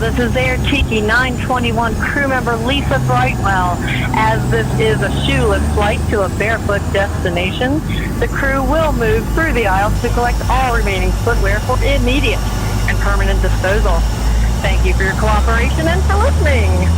This is Air Tiki 921 crew member Lisa Brightwell. As this is a shoeless flight to a barefoot destination, the crew will move through the aisles to collect all remaining footwear for immediate and permanent disposal. Thank you for your cooperation and for listening.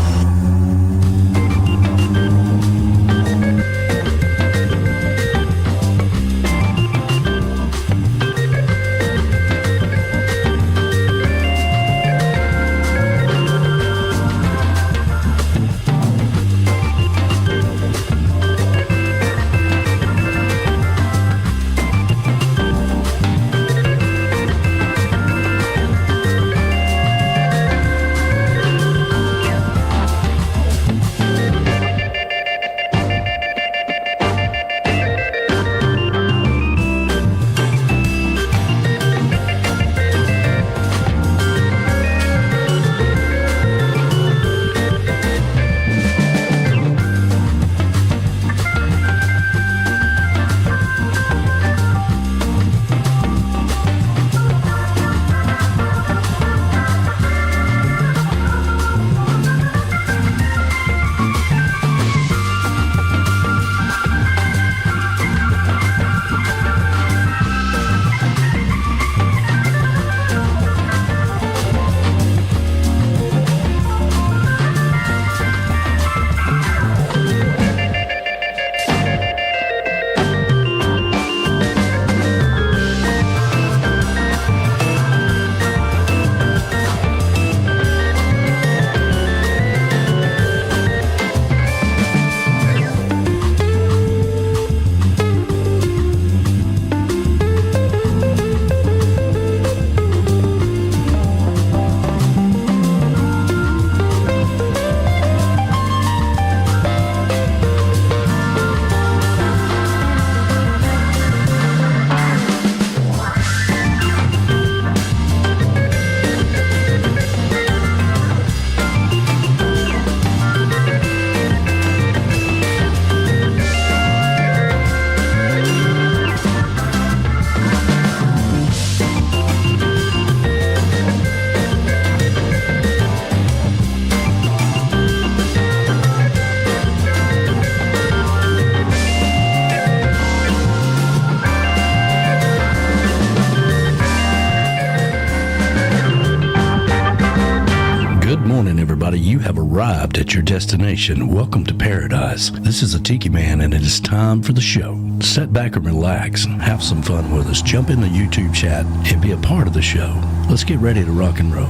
You have arrived at your destination. Welcome to paradise. This is the Tiki Man, and it is time for the show. Sit back and relax and have some fun with us. Jump in the YouTube chat and be a part of the show. Let's get ready to rock and roll.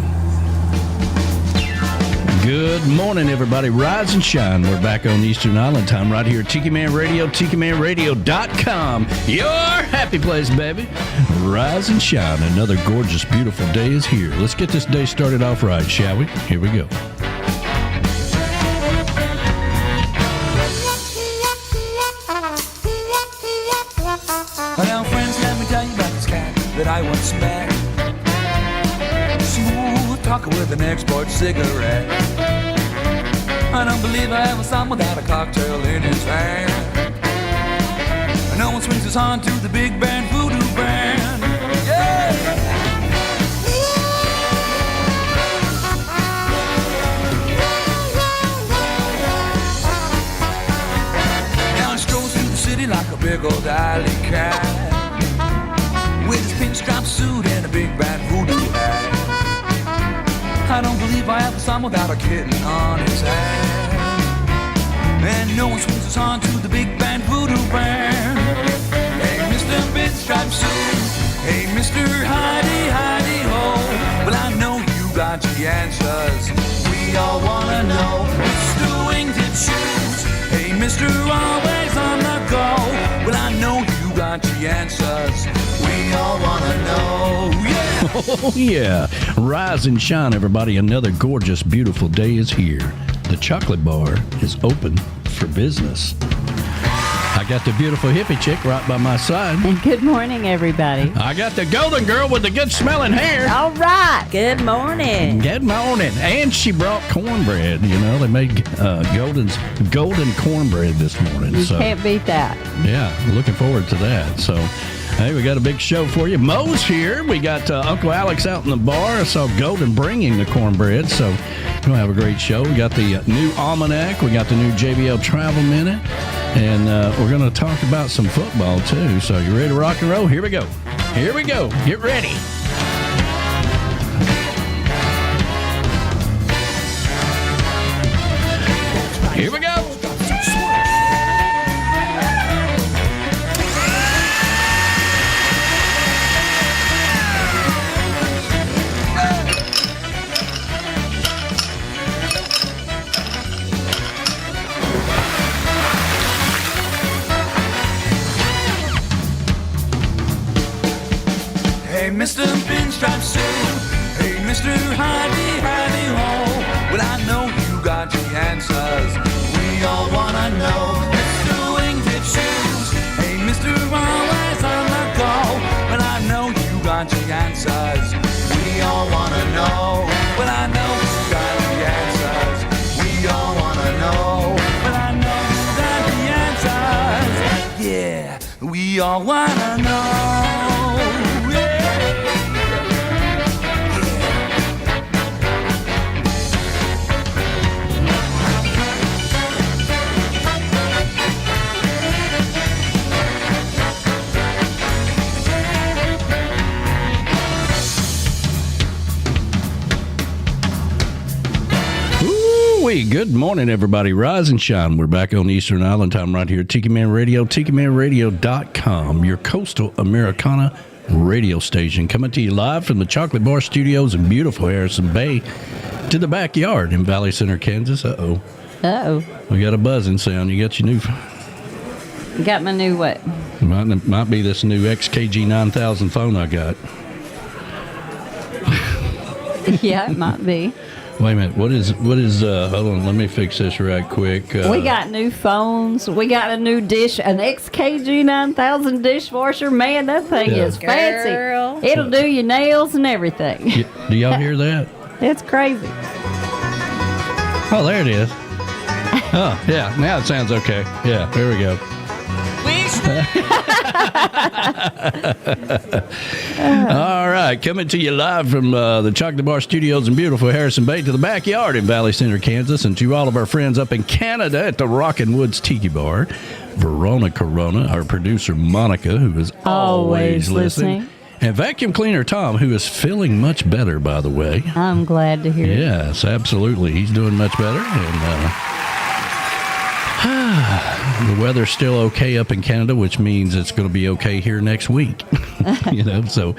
Good morning, everybody. Rise and shine. We're back on Eastern Island time right here at Tiki Man Radio, TikiManRadio.com. Your happy place, baby. Rise and shine. Another gorgeous, beautiful day is here. Let's get this day started off right, shall we? Here we go. Well, friends, let me tell you about this cat that I once met. Smooth talker with an export cigarette. I don't believe I ever saw him without a cocktail in his hand. No one swings his horn to the big band voodoo band. Yeah! me like a big old alley cat with his pinstripe suit and a big bad voodoo hat. I don't believe I ever saw him without a kitten on his hand. And no one swings his horn to the big band voodoo band. Hey, Mr. Pinstripe Suit. Hey, Mr. Heidi, Heidi Ho. Well, I know you got the answers. We all wanna know. Mr. Wingtip Shoes. Hey, Mr. Always on the go. Well, I know you got the answers. We all wanna know. Yeah. Oh, yeah. Rise and shine, everybody. Another gorgeous, beautiful day is here. The chocolate bar is open for business. I got the beautiful hippie chick right by my side. And good morning, everybody. I got the golden girl with the good smelling hair. All right. Good morning. Good morning. And she brought cornbread. You know, they made golden cornbread this morning. You can't beat that. Yeah, looking forward to that. So, hey, we got a big show for you. Mo's here. We got Uncle Alex out in the bar. I saw Golden bringing the cornbread. So, we're going to have a great show. We got the new Almanac. We got the new JBL Travel Minute. And we're going to talk about some football, too. So, you ready to rock and roll? Here we go. Here we go. Get ready. Here we go. Hey, Mr. Pinstripe Suit. Hey, Mr. Heidi, Heidi Ho. Well, I know you got the answers. We all wanna know. Mr. Wingtip Shoes. Hey, Mr. Always on the go. Well, I know you got the answers. We all wanna know. Well, I know you got the answers. We all wanna know. Well, I know you got the answers. Yeah, we all wanna know. Good morning, everybody. Rise and shine. We're back on Eastern Island time right here at Tiki Man Radio, TikiManRadio.com, your coastal Americana radio station, coming to you live from the Chocolate Bar Studios in beautiful Harrison Bay to the backyard in Valley Center, Kansas. Uh-oh. We got a buzzing sound. You got your new... Got my new what? Might be this new XKG 9000 phone I got. Yeah, it might be. Wait a minute. What is hold on, let me fix this right quick. We got new phones. We got a new dish, an XKG 9000 dishwasher. Man, that thing is fancy. It'll do your nails and everything. Do y'all hear that? It's crazy. Oh, there it is. Oh, yeah. Now it sounds okay. Yeah, there we go. All right, coming to you live from the Chocolate Bar Studios in beautiful Harrison Bay to the backyard in Valley Center, Kansas, and to all of our friends up in Canada at the Rockin' Woods Tiki Bar. Verona Corona, our producer Monica, who is always listening. And vacuum cleaner Tom, who is feeling much better, by the way. I'm glad to hear it. Yes, absolutely. He's doing much better. And the weather's still okay up in Canada, which means it's going to be okay here next week. So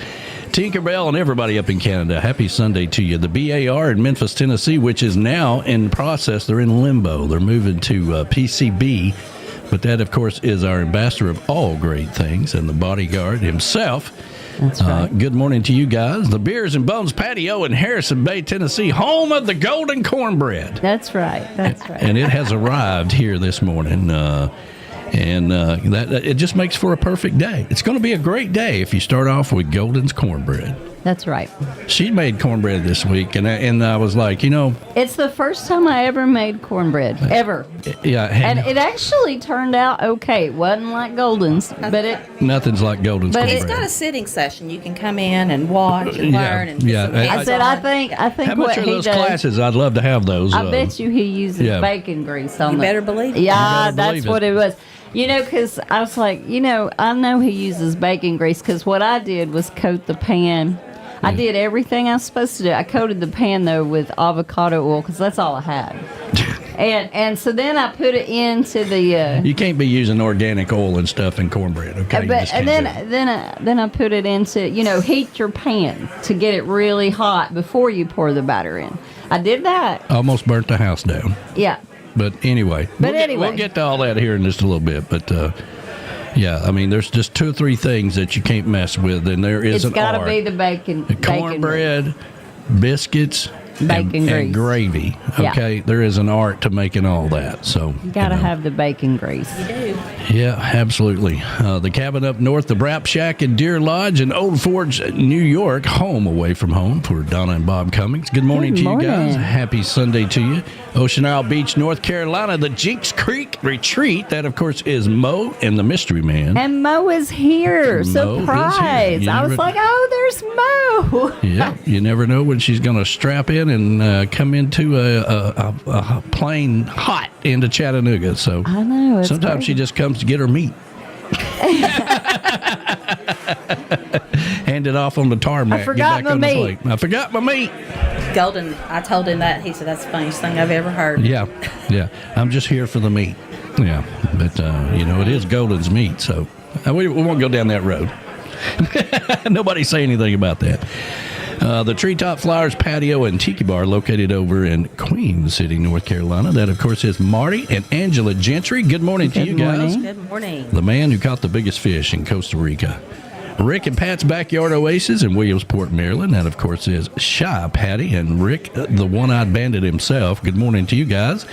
Tinkerbell and everybody up in Canada, happy Sunday to you. The BAR in Memphis, Tennessee, which is now in process. They're in limbo. They're moving to PCB. But that, of course, is our ambassador of all great things and the bodyguard himself. That's right. Good morning to you guys. The Beers and Bones Patio in Harrison Bay, Tennessee, home of the golden cornbread. That's right. That's right. And it has arrived here this morning. That it just makes for a perfect day. It's going to be a great day if you start off with Golden's cornbread. That's right. She made cornbread this week, and I was like, it's the first time I ever made cornbread, ever. Yeah. And it actually turned out okay. It wasn't like Golden's, but nothing's like Golden's cornbread. It's got a sitting session. You can come in and watch and learn. And I said, I think how much what are he those does, classes? I'd love to have those. I bet you he uses bacon grease on You it. better believe it. Yeah, You better that's believe what it. it was. Because I was like, I know he uses bacon grease because what I did was coat the pan. I did everything I was supposed to do. I coated the pan, though, with avocado oil because that's all I had. And so then I put it into the... you can't be using organic oil and stuff in cornbread, okay? Then I put it into, heat your pan to get it really hot before you pour the batter in. I did that. Almost burnt the house down. Yeah. But anyway. We'll get to all that here in just a little bit. But, yeah, I mean, there's just 2 or 3 things that you can't mess with, and there is It's got to be the bacon. Cornbread, biscuits, bacon and gravy. Okay, there is an art to making all that. So you got to have the bacon grease. You do. Yeah, absolutely. The cabin up north, the Brap Shack in Deer Lodge in Old Forge, New York, home away from home for Donna and Bob Cummings. Good morning to you guys. Happy Sunday to you. Ocean Isle Beach, North Carolina, the Jinx Creek Retreat. That, of course, is Mo and the Mystery Man. And Mo is here. Surprise. I was like, oh, there's Mo. Yeah, you never know when she's going to strap in and come into a plane hot into Chattanooga. So I know. Sometimes she just comes to get her meat. Hand it off on the tarmac. I forgot my meat. I forgot my meat. Golden, I told him that. He said, that's the funniest thing I've ever heard. Yeah. I'm just here for the meat. Yeah. But, it is Golden's meat. So we won't go down that road. Nobody say anything about that. The Treetop Flowers Patio and Tiki Bar located over in Queen City, North Carolina. That, of course, is Marty and Angela Gentry. Good morning to you guys. Good morning. The man who caught the biggest fish in Costa Rica. Rick and Pat's Backyard Oasis in Williamsport, Maryland. That, of course, is Shy Patty and Rick, the one-eyed bandit himself. Good morning to you guys.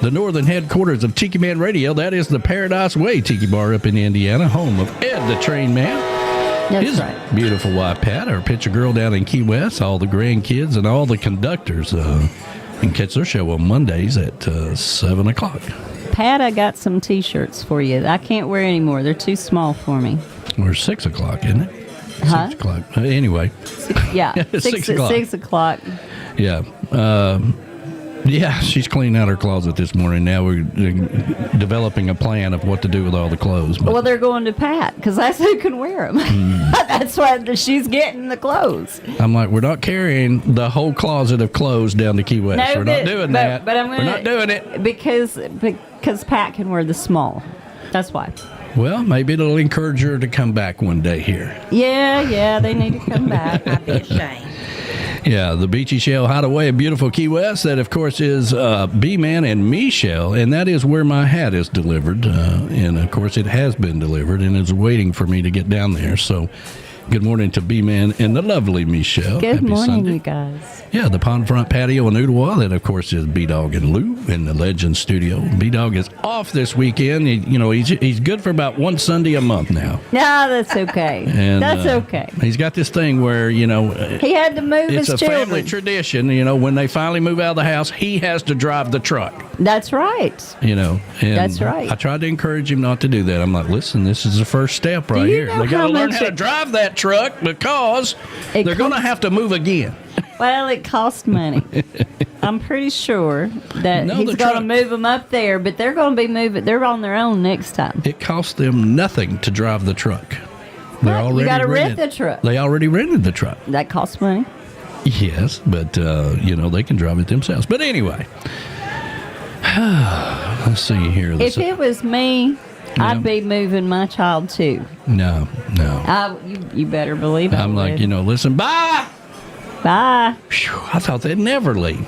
The northern headquarters of Tiki Man Radio. That is the Paradise Way Tiki Bar up in Indiana, home of Ed the Train Man. That's His right. beautiful wife, Pat, our picture girl down in Key West, all the grandkids and all the conductors. And catch their show on Mondays at 7 o'clock. Pat, I got some T-shirts for you. I can't wear anymore. They're too small for me. Or 6 o'clock, isn't it? Huh? 6 o'clock. Anyway. Yeah. 6 o'clock. 6 o'clock. Yeah. Yeah, she's cleaning out her closet this morning. Now we're developing a plan of what to do with all the clothes. But Well, they're going to Pat because that's who can wear them. That's why she's getting the clothes. I'm like, we're not carrying the whole closet of clothes down to Key West. No, we're not doing that. But we're not doing it. because Pat can wear the small. That's why. Well, maybe it'll encourage her to come back one day here. Yeah, they need to come back. I'd be ashamed. Yeah, the Beachy Shell Hideaway in beautiful Key West. That, of course, is B-Man and Michelle, and that is where my hat is delivered. And, of course, it has been delivered, and it's waiting for me to get down there. So, good morning to B-Man and the lovely Michelle. Good Happy morning, Sunday. you guys. Yeah, the Pond Front Patio in Ottawa. That, of course, is B-Dog and Lou in the Legend Studio. B-Dog is off this weekend. He's good for about one Sunday a month now. No, that's okay. And, that's okay. He's got this thing where, He had to move it's his a children. family tradition. When they finally move out of the house, he has to drive the truck. That's right. And That's right. I tried to encourage him not to do that. I'm like, listen, this is the first step right you here. know They got how to learn much how to drive that truck because It they're going to costs- have to move again. Well, it costs money. I'm pretty sure that No, he's the going to truck- move them up there, but they're going to be moving. They're on their own next time. It costs them nothing to drive the truck. They're What? already You gotta rent rented. the truck. They already rented the truck. That costs money. Yes, but they can drive it themselves. But anyway, let's see here. If it was me, Yeah. I'd be moving my child too. No. You better believe it. I'm like, listen, bye. Bye. Whew, I thought they'd never leave.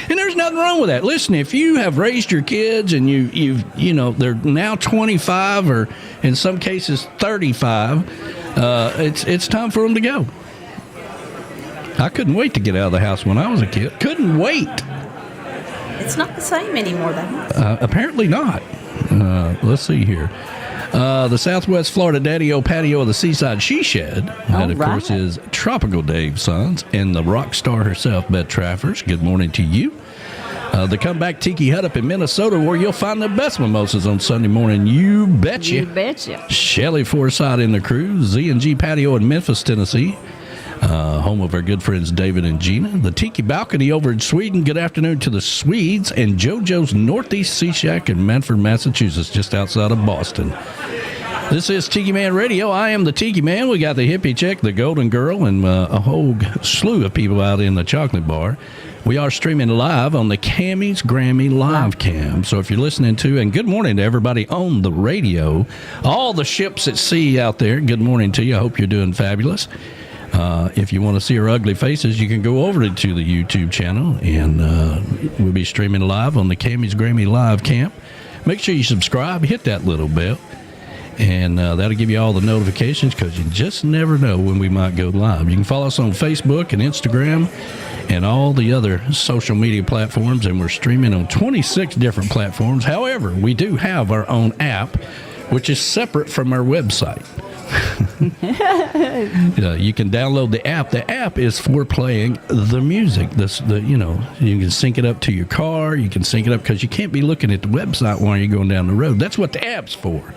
And there's nothing wrong with that. Listen, if you have raised your kids and they're now 25 or in some cases 35, it's time for them to go. I couldn't wait to get out of the house when I was a kid. Couldn't wait. It's not the same anymore, though. Apparently not. Let's see here. The Southwest Florida Daddy-O Patio of the Seaside She Shed. That, of course, is Tropical Dave's Sons and the rock star herself, Beth Traffers. Good morning to you. The Comeback Tiki Hut up in Minnesota, where you'll find the best mimosas on Sunday morning. You betcha. You betcha. Shelly Forsythe in the crew. Z&G Patio in Memphis, Tennessee. home of our good friends David and Gina. The Tiki Balcony over in Sweden. Good afternoon to the Swedes and JoJo's Northeast Sea Shack in Medford, Massachusetts, just outside of Boston. This is Tiki Man Radio. I am the Tiki Man. We got the hippie chick, the golden girl, and a whole slew of people out in the chocolate bar. We are streaming live on the Camy's Grammy live cam. So if you're listening to, and good morning to everybody on the radio, all the ships at sea out there, good morning to you. I hope you're doing fabulous. If you want to see our ugly faces, you can go over to the YouTube channel, and we'll be streaming live on the Camy's Grammy live cam. Make sure you subscribe, hit that little bell, and that'll give you all the notifications, because you just never know when we might go live. You can follow us on Facebook and Instagram and all the other social media platforms, and we're streaming on 26 different platforms. However, we do have our own app, which is separate from our website. You can download the app. The app is for playing the music. You can sync it up to your car. You can sync it up, because you can't be looking at the website while you're going down the road. That's what the app's for.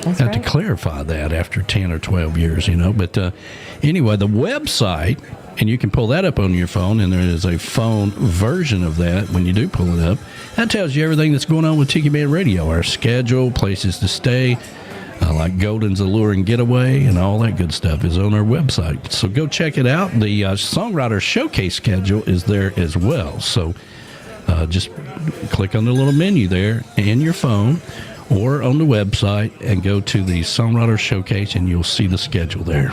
That's have right. to clarify that after 10 or 12 years, But anyway, the website, and you can pull that up on your phone, and there is a phone version of that when you do pull it up. That tells you everything that's going on with Tiki Man Radio, our schedule, places to stay, like Golden's Allure and Getaway, and all that good stuff is on our website. So go check it out. The Songwriter Showcase schedule is there as well. So just click on the little menu there in your phone or on the website and go to the Songwriter Showcase, and you'll see the schedule there.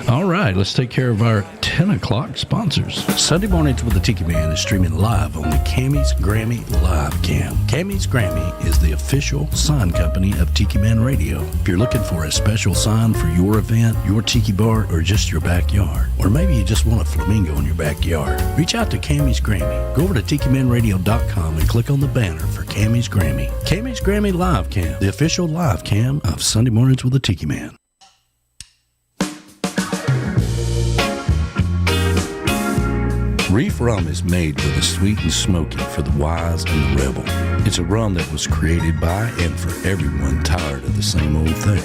All right, let's take care of our 10 o'clock sponsors. Sunday Mornings with the Tiki Man is streaming live on the Camy's Grammy live cam. Camy's Grammy is the official sign company of Tiki Man Radio. If you're looking for a special sign for your event, your tiki bar, or just your backyard, or maybe you just want a flamingo in your backyard, reach out to Camy's Grammy. Go over to TikiManRadio.com and click on the banner for Camy's Grammy. Camy's Grammy live cam, the official live cam of Sunday Mornings with the Tiki Man. Reif Rum is made with a sweet and smoky for the wise and the rebel. It's a rum that was created by and for everyone tired of the same old thing.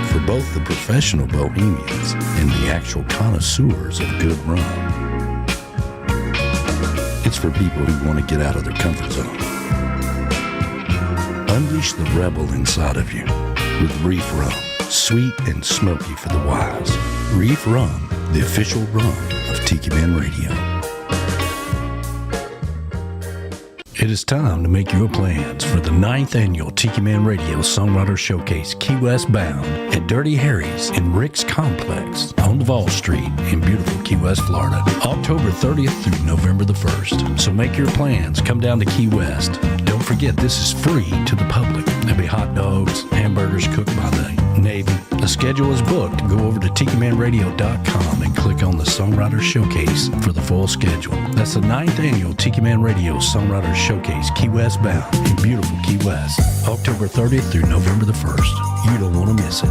For both the professional bohemians and the actual connoisseurs of good rum. It's for people who want to get out of their comfort zone. Unleash the rebel inside of you with Reif Rum, sweet and smoky for the wise. Reif Rum, the official rum of Tiki Man Radio. It is time to make your plans for the 9th annual Tiki Man Radio Songwriter Showcase Key West bound at Dirty Harry's in Rick's Complex on Duval Street in beautiful Key West, Florida, October 30th through November the 1st. So make your plans. Come down to Key West. Don't forget, this is free to the public. There'll be hot dogs, hamburgers cooked by the Navy. The schedule is booked. Go over to TikiManRadio.com and click on the Songwriter Showcase for the full schedule. That's the 9th annual Tiki Man Radio Songwriter Showcase Key West bound in beautiful Key West, October 30th through November the 1st. You don't want to miss it.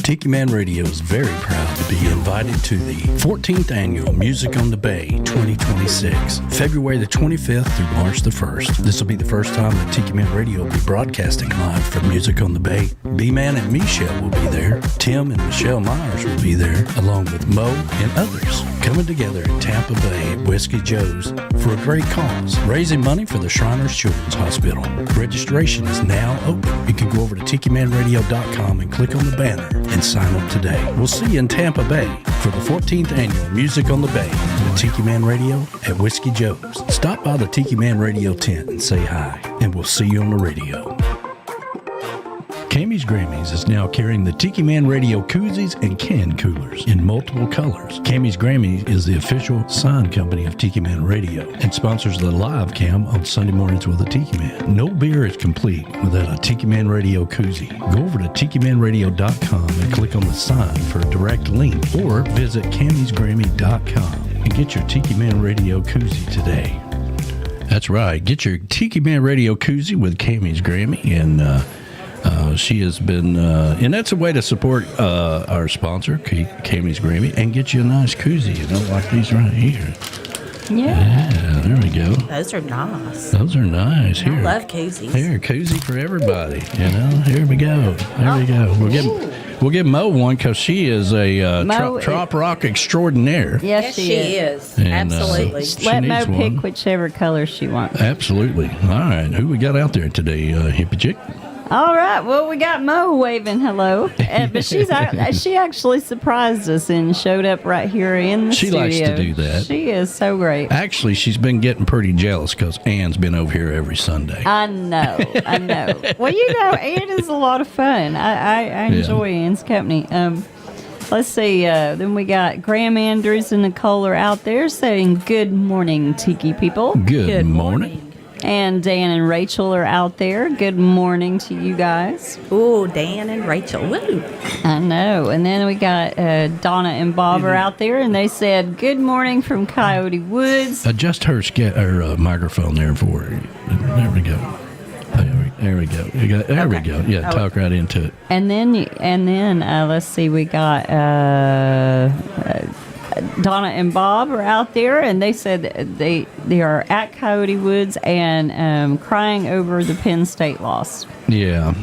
Tiki Man Radio is very proud to be invited to the 14th Annual Music on the Bay 2026, February the 25th through March the 1st. This will be the first time that Tiki Man Radio will be broadcasting live from Music on the Bay. B-Man and Michelle will be there. Tim and Michelle Myers will be there, along with Mo and others, coming together in Tampa Bay at Whiskey Joe's for a great cause, raising money for the Shriners Children's Hospital. Registration is now open. You can go over to TikiManRadio.com and click on the banner and sign up today. We'll see you in Tampa Bay for the 14th Annual Music on the Bay with Tiki Man Radio at Whiskey Joe's. Stop by the Tiki Man Radio tent and say hi, and we'll see you on the radio. Camy's Grammys is now carrying the Tiki Man Radio koozies and can coolers in multiple colors. Camy's Grammy is the official sign company of Tiki Man Radio and sponsors the live cam on Sunday Mornings with the Tiki Man. No beer is complete without a Tiki Man Radio koozie. Go over to TikiManRadio.com and click on the sign for a direct link, or visit Camy'sGrammy.com and get your Tiki Man Radio koozie today. That's right. Get your Tiki Man Radio koozie with Camy's Grammy, and she has been, and that's a way to support our sponsor, Camy's Grammy, and get you a nice koozie, like these right here. Yeah, there we go. Those are nice. Those are nice. Here. I love koozies. Here, koozie for everybody. You know, here we go. There we go. We'll give Mo one because she is a trop rock extraordinaire. Yes, she is. And, Absolutely. Let Mo needs pick one. whichever color she wants. Absolutely. All right, who we got out there today, hippie chick? All right. Well, we got Mo waving hello, but she actually surprised us and showed up right here in the studio. She likes to do that. She is so great. Actually, she's been getting pretty jealous because Ann's been over here every Sunday. I know. Well, you know, Ann is a lot of fun. I enjoy Ann's company. Let's see. Then we got Graham Andrews and Nicole are out there saying good morning, Tiki people. Good morning. And Dan and Rachel are out there. Good morning to you guys. Ooh, Dan and Rachel. Woo. I know. And then we got Donna and Bob are out there, and they said good morning from Coyote Woods. Adjust her microphone there for her. There we go. There we go. There we go. Yeah, talk right into it. And then let's see. We got Donna and Bob are out there, and they said they are at Coyote Woods and crying over the Penn State loss. Yeah.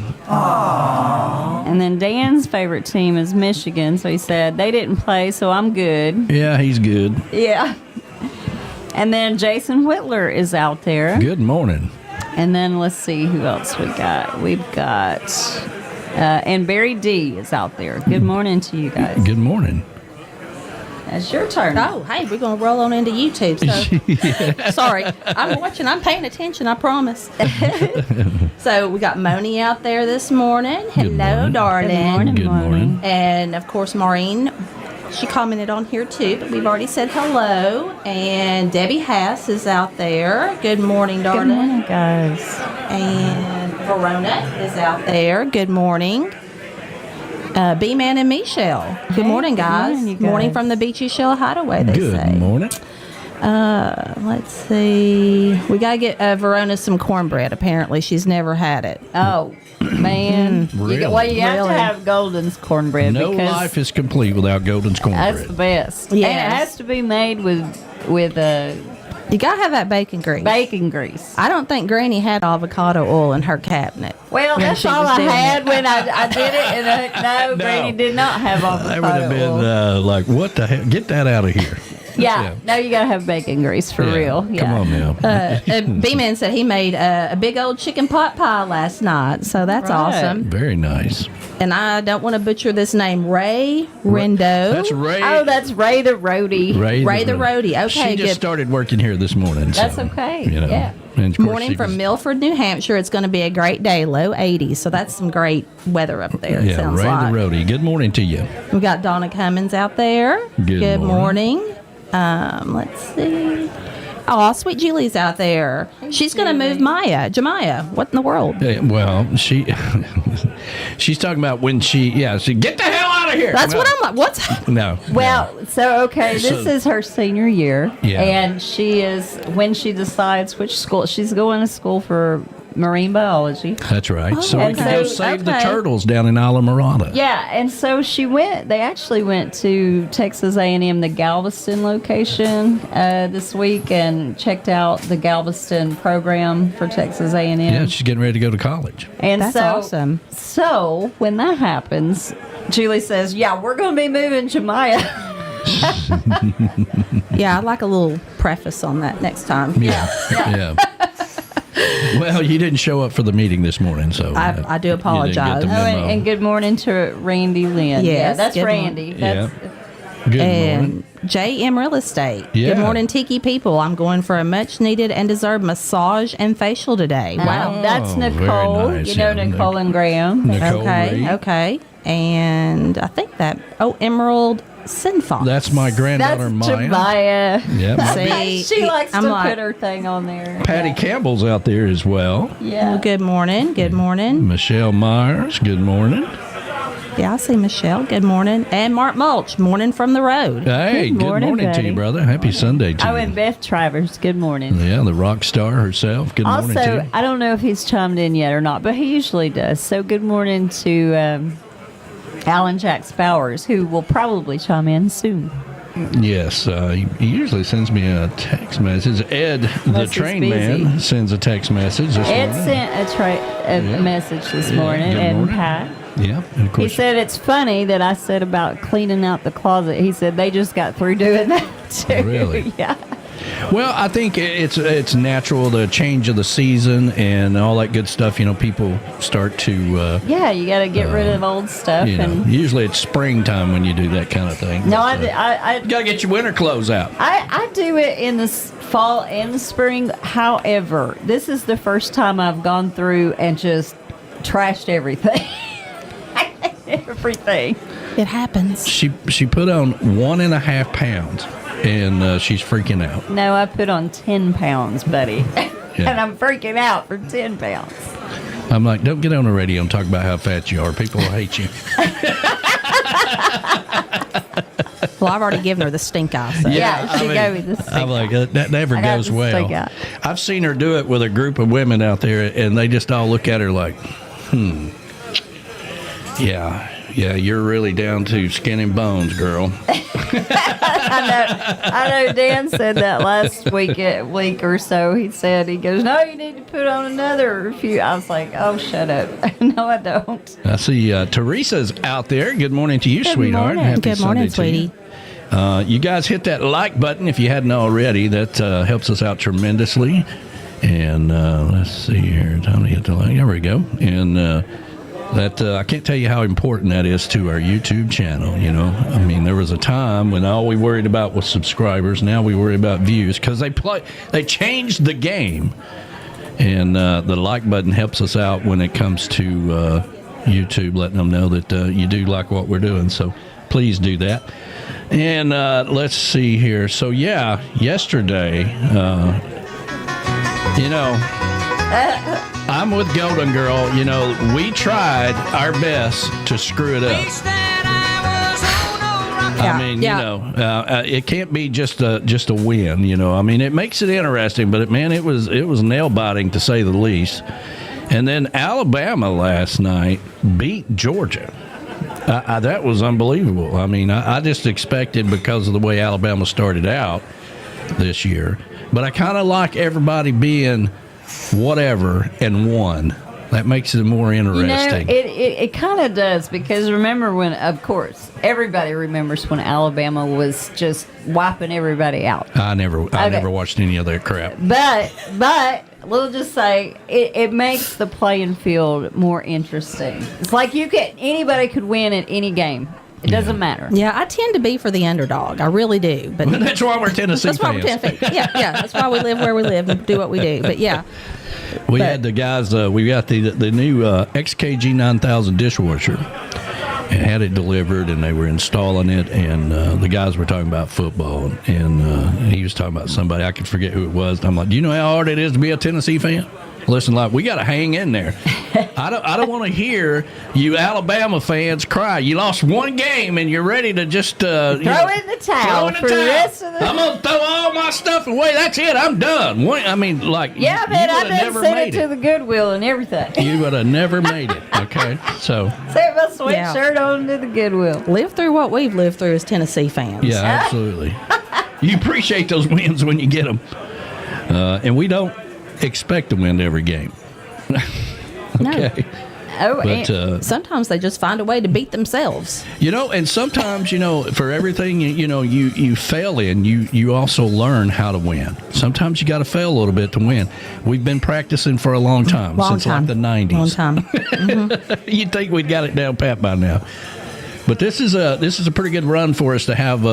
And then Dan's favorite team is Michigan, so he said they didn't play, so I'm good. Yeah, he's good. Yeah. And then Jason Whitler is out there. Good morning. And then let's see who else we got. We've got and Barry D is out there. Good morning to you guys. Good morning. It's your turn. Oh, hey, we're going to roll on into YouTube. So, sorry, I'm watching. I'm paying attention, I promise. So we got Moni out there this morning. Hello, morning. darling. Good morning. And, of course, Maureen, she commented on here, too, but we've already said hello. And Debbie Hass is out there. Good morning, darling. Good morning, guys. And Verona is out there. Good morning. B-Man and Michelle. Good morning, guys. morning, you guys. Morning from the Beachy Shell Hideaway, they Good say. morning. Let's see. We got to get Verona some cornbread. Apparently, she's never had it. Oh, man. Really? You have Really? to have Golden's cornbread. No because life is complete without Golden's cornbread. that's the best. Yes. And it has to be made with You got to have that bacon grease. bacon grease. I don't think Granny had avocado oil in her cabinet. Well, when that's she all was I doing had it. when I did it. And no, Granny did not have avocado That would have been oil. like, what the hell? Get that out of here. Yeah. No, you got to have bacon grease for Yeah. real. Yeah. Come on now. B-Man said he made a big old chicken pot pie last night, so that's Right. awesome. Very nice. And I don't want to butcher this name, Ray Rindo. That's Ray. Oh, that's Ray the Roadie. Ray the Roadie. Okay, She just good. started working here this morning. That's so, okay. You know. Yeah. And of course Morning she from was- Milford, New Hampshire. It's going to be a great day, low 80s. So that's some great weather up there, it Yeah, sounds Ray like. the Roadie. Good morning to you. We got Donna Cummins out there. Good morning. Let's see. Oh, Sweet Julie's out there. She's going to move Jemiah. What in the world? Well, she's talking about when she get the hell out of here. That's No. what I'm like. What's No. Well, so okay, this So- is her senior year, Yeah. and she is when she decides which school she's going to school for marine biology. That's right. so we and can so- go save the okay. turtles down in Alamorada. Yeah, and so she went. They actually went to Texas A&M, the Galveston location, this week, and checked out the Galveston program for Texas A&M. Yeah, she's getting ready to go to college. And That's so, awesome. So when that happens, Julie says, "Yeah, we're going to be moving Jemiah." Yeah, I'd like a little preface on that next time. Yeah. Well, you didn't show up for the meeting this morning, so I do you didn't apologize. get the Oh, memo. and good morning to Randy Lynn. Yeah, Yes, that's good Randy. That's, Good morning. And JM Real Estate. Yeah. Good morning, Tiki people. I'm going for a much needed and deserved massage and facial today. Wow, that's very Nicole. nice. You know Yeah, Nicole and Graham. Nicole Okay, Ray. okay. And I think Emerald Sinfox. That's my granddaughter, That's Maya. Jemiah. Yeah, my See, She likes I'm to like, put her thing on there. Patty Campbell's out there as well. Yeah. well, good morning. Good morning. Michelle Myers, good morning. Yeah, I see Michelle. Good morning. And Mark Mulch. Morning from the road. Hey, Good good morning, morning to Patty. you, brother. Happy Sunday to Oh, you. and Beth Travers. Good morning. Yeah, the rock star herself. Good morning to Also, you. I don't know if he's chimed in yet or not, but he usually does. So good morning to Alan Jack Spowers, who will probably chime in soon. Yes, he usually sends me a text message. Ed, the train man, sends a text message this Ed morning. sent a message this morning, good and morning. Pat. Yeah, and of course. He said it's funny that I said about cleaning out the closet. He said they just got through doing that too. Really? Yeah. Well, I think it's natural, the change of the season and all that good stuff. You know, people start to. Yeah, you got to get rid of old stuff. You know, and usually it's springtime when you do that kind of thing. no, But, I you got to get your winter clothes out. I do it in the fall and the spring. However, this is the first time I've gone through and just trashed everything. Everything. It happens. She put on 1.5 pounds, and she's freaking out. No, I put on 10 pounds, buddy. Yeah. And I'm freaking out for 10 pounds. I'm like, don't get on the radio and talk about how fat you are. People will hate you. Well, I've already given her the stink eye. So. Yeah, she gave me this. I'm like, that never I got goes the well. stink eye. I've seen her do it with a group of women out there, and they just all look at her like, yeah, you're really down to skin and bones, girl. I know Dan said that last week or so. He goes, no, you need to put on another few. I was like, oh, shut up. No, I don't. I see Teresa's out there. Good morning to you, sweetheart. morning. Happy Good morning, Sunday to you. sweetie. You guys hit that like button if you hadn't already. That helps us out tremendously. And let's see here. Time to hit the like. There we go. And I can't tell you how important that is to our YouTube channel. You know, I mean, there was a time when all we worried about was subscribers. Now we worry about views because they changed the game. And the like button helps us out when it comes to YouTube, letting them know that you do like what we're doing. So please do that. And let's see here. So, yeah, yesterday, I'm with Golden Girl. You know, we tried our best to screw it up. I mean, it can't be just a win. You know, I mean, it makes it interesting, but man, it was nail biting to say the least. And then Alabama last night beat Georgia. That was unbelievable. I mean, I just expected because of the way Alabama started out this year, but I kind of like everybody being whatever and won. That makes it more interesting. You know, it kind of does, because remember when, of course, everybody remembers when Alabama was just wiping everybody out. I never watched any of that crap. But we'll just say it makes the playing field more interesting. It's like anybody could win at any game. It doesn't matter. Yeah, I tend to be for the underdog. I really do. But that's why we're Tennessee fans. That's why we're Tennessee. Yeah. That's why we live where we live and do what we do. But yeah. We had the guys, we got the new XKG 9000 dishwasher and had it delivered, and they were installing it, and the guys were talking about football, and he was talking about somebody, I could forget who it was, and I'm like, do you know how hard it is to be a Tennessee fan? Listen, like, we got to hang in there. I don't want to hear you Alabama fans cry. You lost one game and you're ready to just throw in the towel for the rest of the. I'm gonna throw all my stuff away. That's it. I'm done. I mean, like, yeah, man, I did send it to the Goodwill and everything. You would have never made it. Okay, so set my sweatshirt on to the Goodwill. Live through what we've lived through as Tennessee fans. Yeah, absolutely. You appreciate those wins when you get them, and we don't expect to win every game. Okay. No. But sometimes they just find a way to beat themselves. You know, and sometimes, for everything, you fail in, you also learn how to win. Sometimes you got to fail a little bit to win. We've been practicing for a long time, like the 90s. Long time. Mm-hmm. You'd think we'd got it down pat by now. But this is a pretty good run for us to have.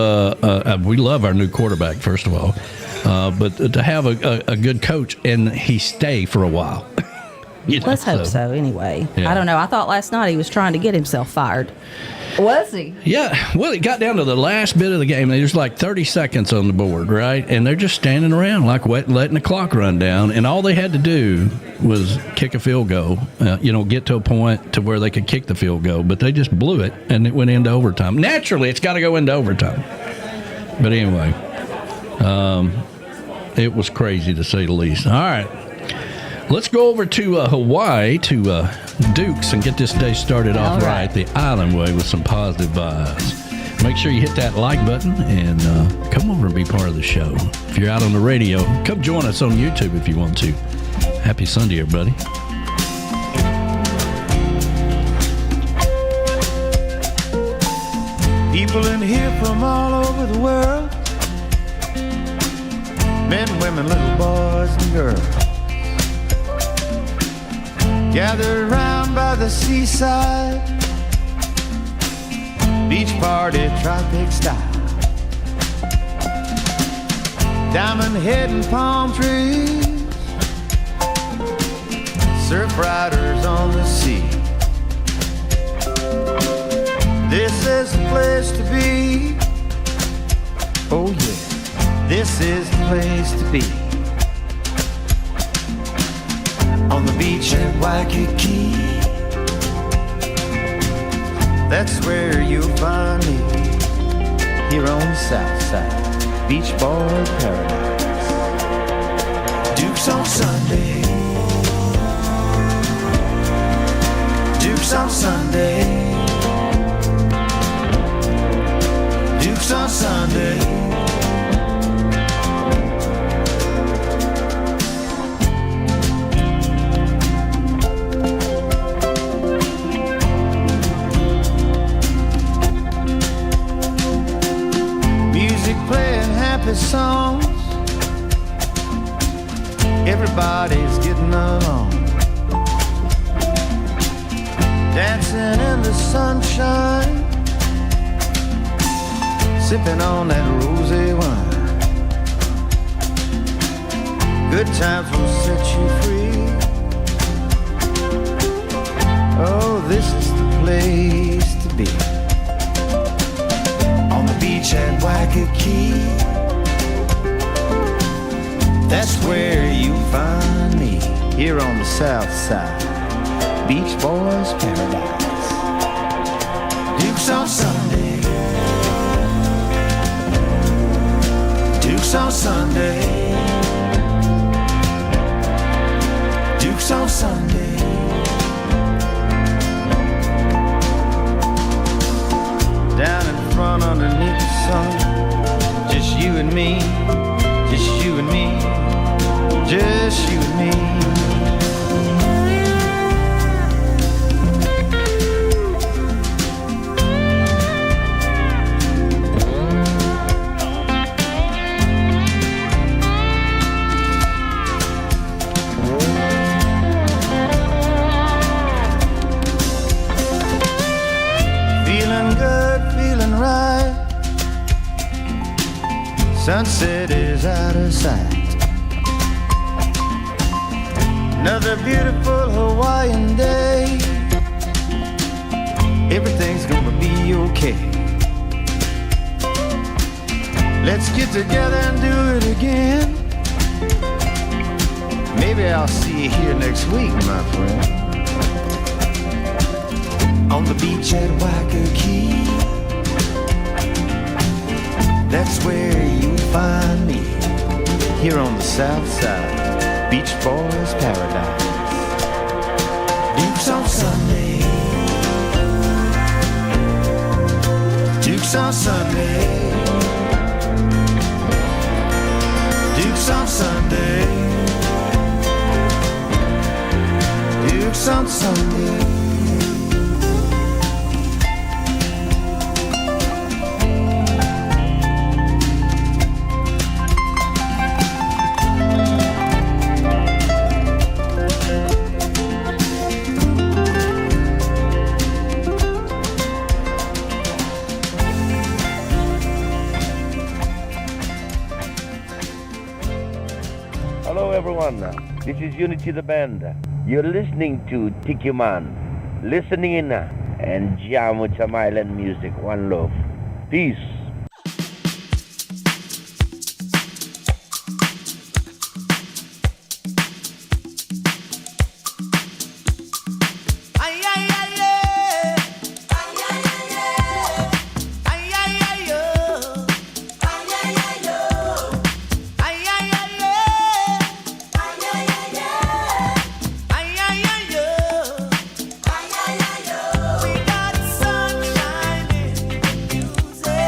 We love our new quarterback, first of all, but to have a good coach and he stay for a while. Let's hope so. Anyway, yeah. I don't know. I thought last night he was trying to get himself fired. Was he? Yeah. Well, it got down to the last bit of the game. There's like 30 seconds on the board, right? And they're just standing around like letting the clock run down. And all they had to do was kick a field goal, get to a point to where they could kick the field goal. But they just blew it, and it went into overtime. Naturally, it's got to go into overtime. But anyway, it was crazy to say the least. All right. Let's go over to Hawaii, to Dukes, and get this day started off right the island way with some positive vibes. make sure you hit that like button and come over and be part of the show. If you're out on the radio, come join us on YouTube if you want to. Happy Sunday, everybody. People in here from all over the world, men, women, little boys and girls, gathered around by the seaside, beach party, tropic style, diamond head and palm trees, surf riders on the sea. This is the place to be. Oh yeah, this is the place to be. On the beach at Waikiki, that's where you'll find me. Here on the south side, beach boy paradise. Dukes on Sunday, Dukes on Sunday, Dukes on Sunday. Music playing happy songs, everybody's getting along, dancing in the sunshine, sipping on that rosé wine. Good times will set you free. Oh, this is the place to be. On the beach at Waikiki, that's where you find me. Here on the south side, beach boys paradise. Dukes on Sunday, Dukes on Sunday, Dukes on Sunday. Down in front underneath the sun, just you and me, just you and me, just you and me. Sunset is out of sight. Another beautiful Hawaiian day. Everything's gonna be okay. Let's get together and do it again. Maybe I'll see you here next week, my friend. On the beach at Waikiki, that's where you'll find me. Here on the south side, beach boys paradise. Dukes on Sunday, Dukes on Sunday, Dukes on Sunday, Dukes on Sunday. This is Unity the Band. You're listening to Tiki Man. Listening in and jam with some island music. One love. Peace. We got sunshine in the music.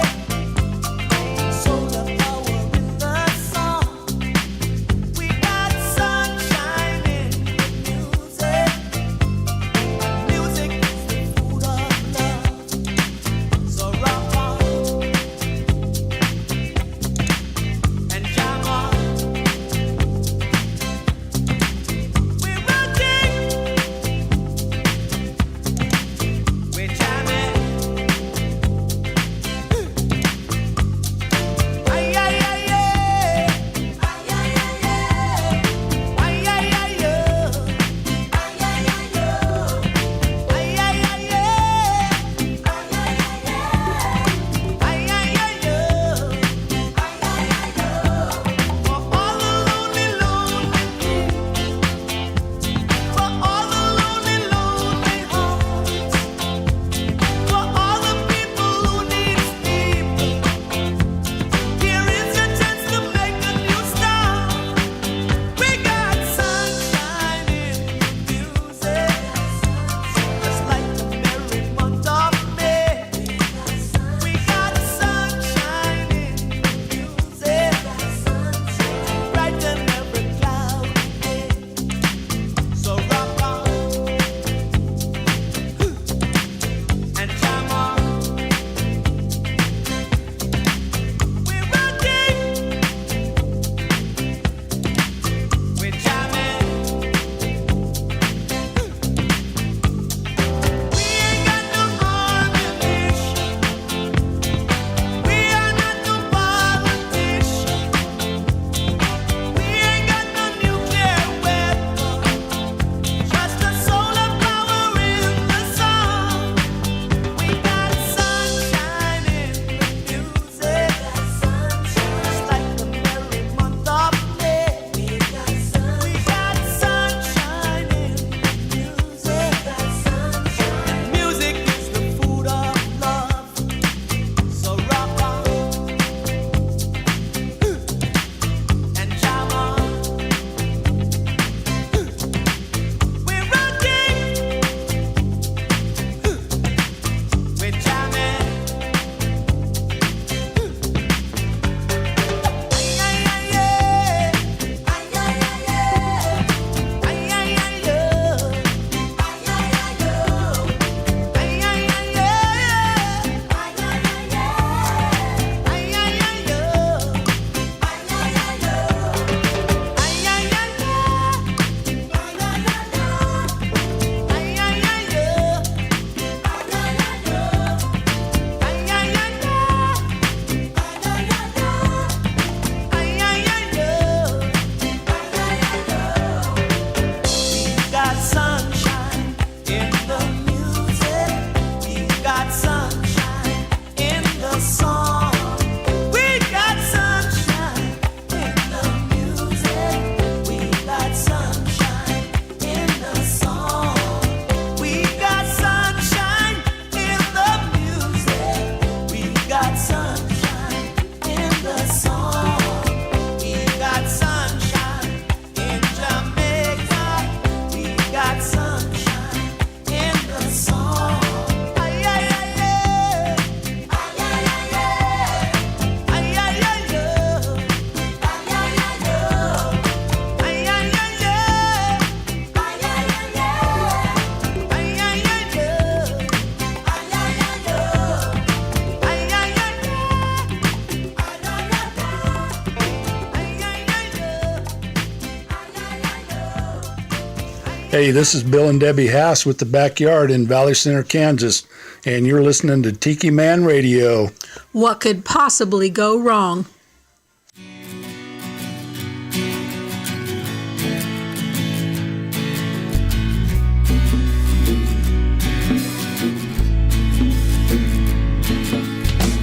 Hey, this is Bill and Debbie Haas with the Backyard in Valley Center, Kansas, and you're listening to Tiki Man Radio. What could possibly go wrong?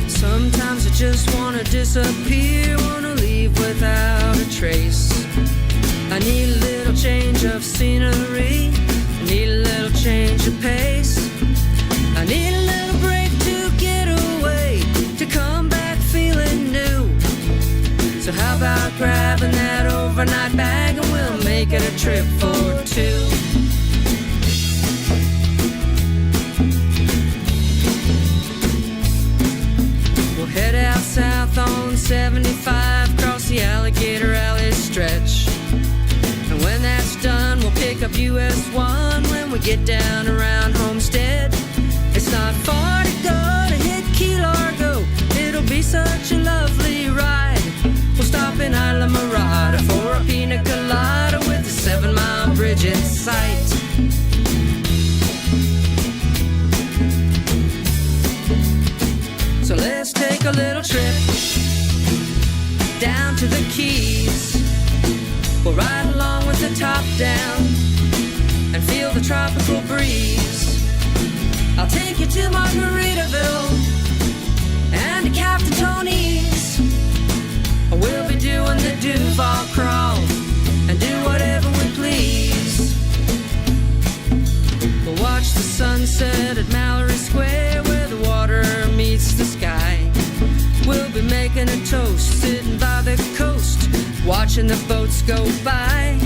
Sometimes I just wanna disappear, wanna leave without a trace. I need a little change of scenery, I need a little change of pace. I need a little break to get away, to come back feeling new. So how about grabbing that overnight bag and we'll make it a trip for two. We'll head out south on 75, cross the Alligator Alley stretch. And when that's done, we'll pick up US 1 when we get down around Homestead. It's not far to go to hit Key Largo. It'll be such a lovely ride. We'll stop in Isla Mirada for a pina colada with a 7-mile bridge in sight. So let's take a little trip down to the Keys. We'll ride along with the top down and feel the tropical breeze. I'll take you to Margaritaville and to Captain Tony's. We'll be doing the Duval crawl and do whatever we please. We'll watch the sunset at Mallory Square where the water meets the sky. We'll be making a toast, sitting by the coast, watching the boats go by.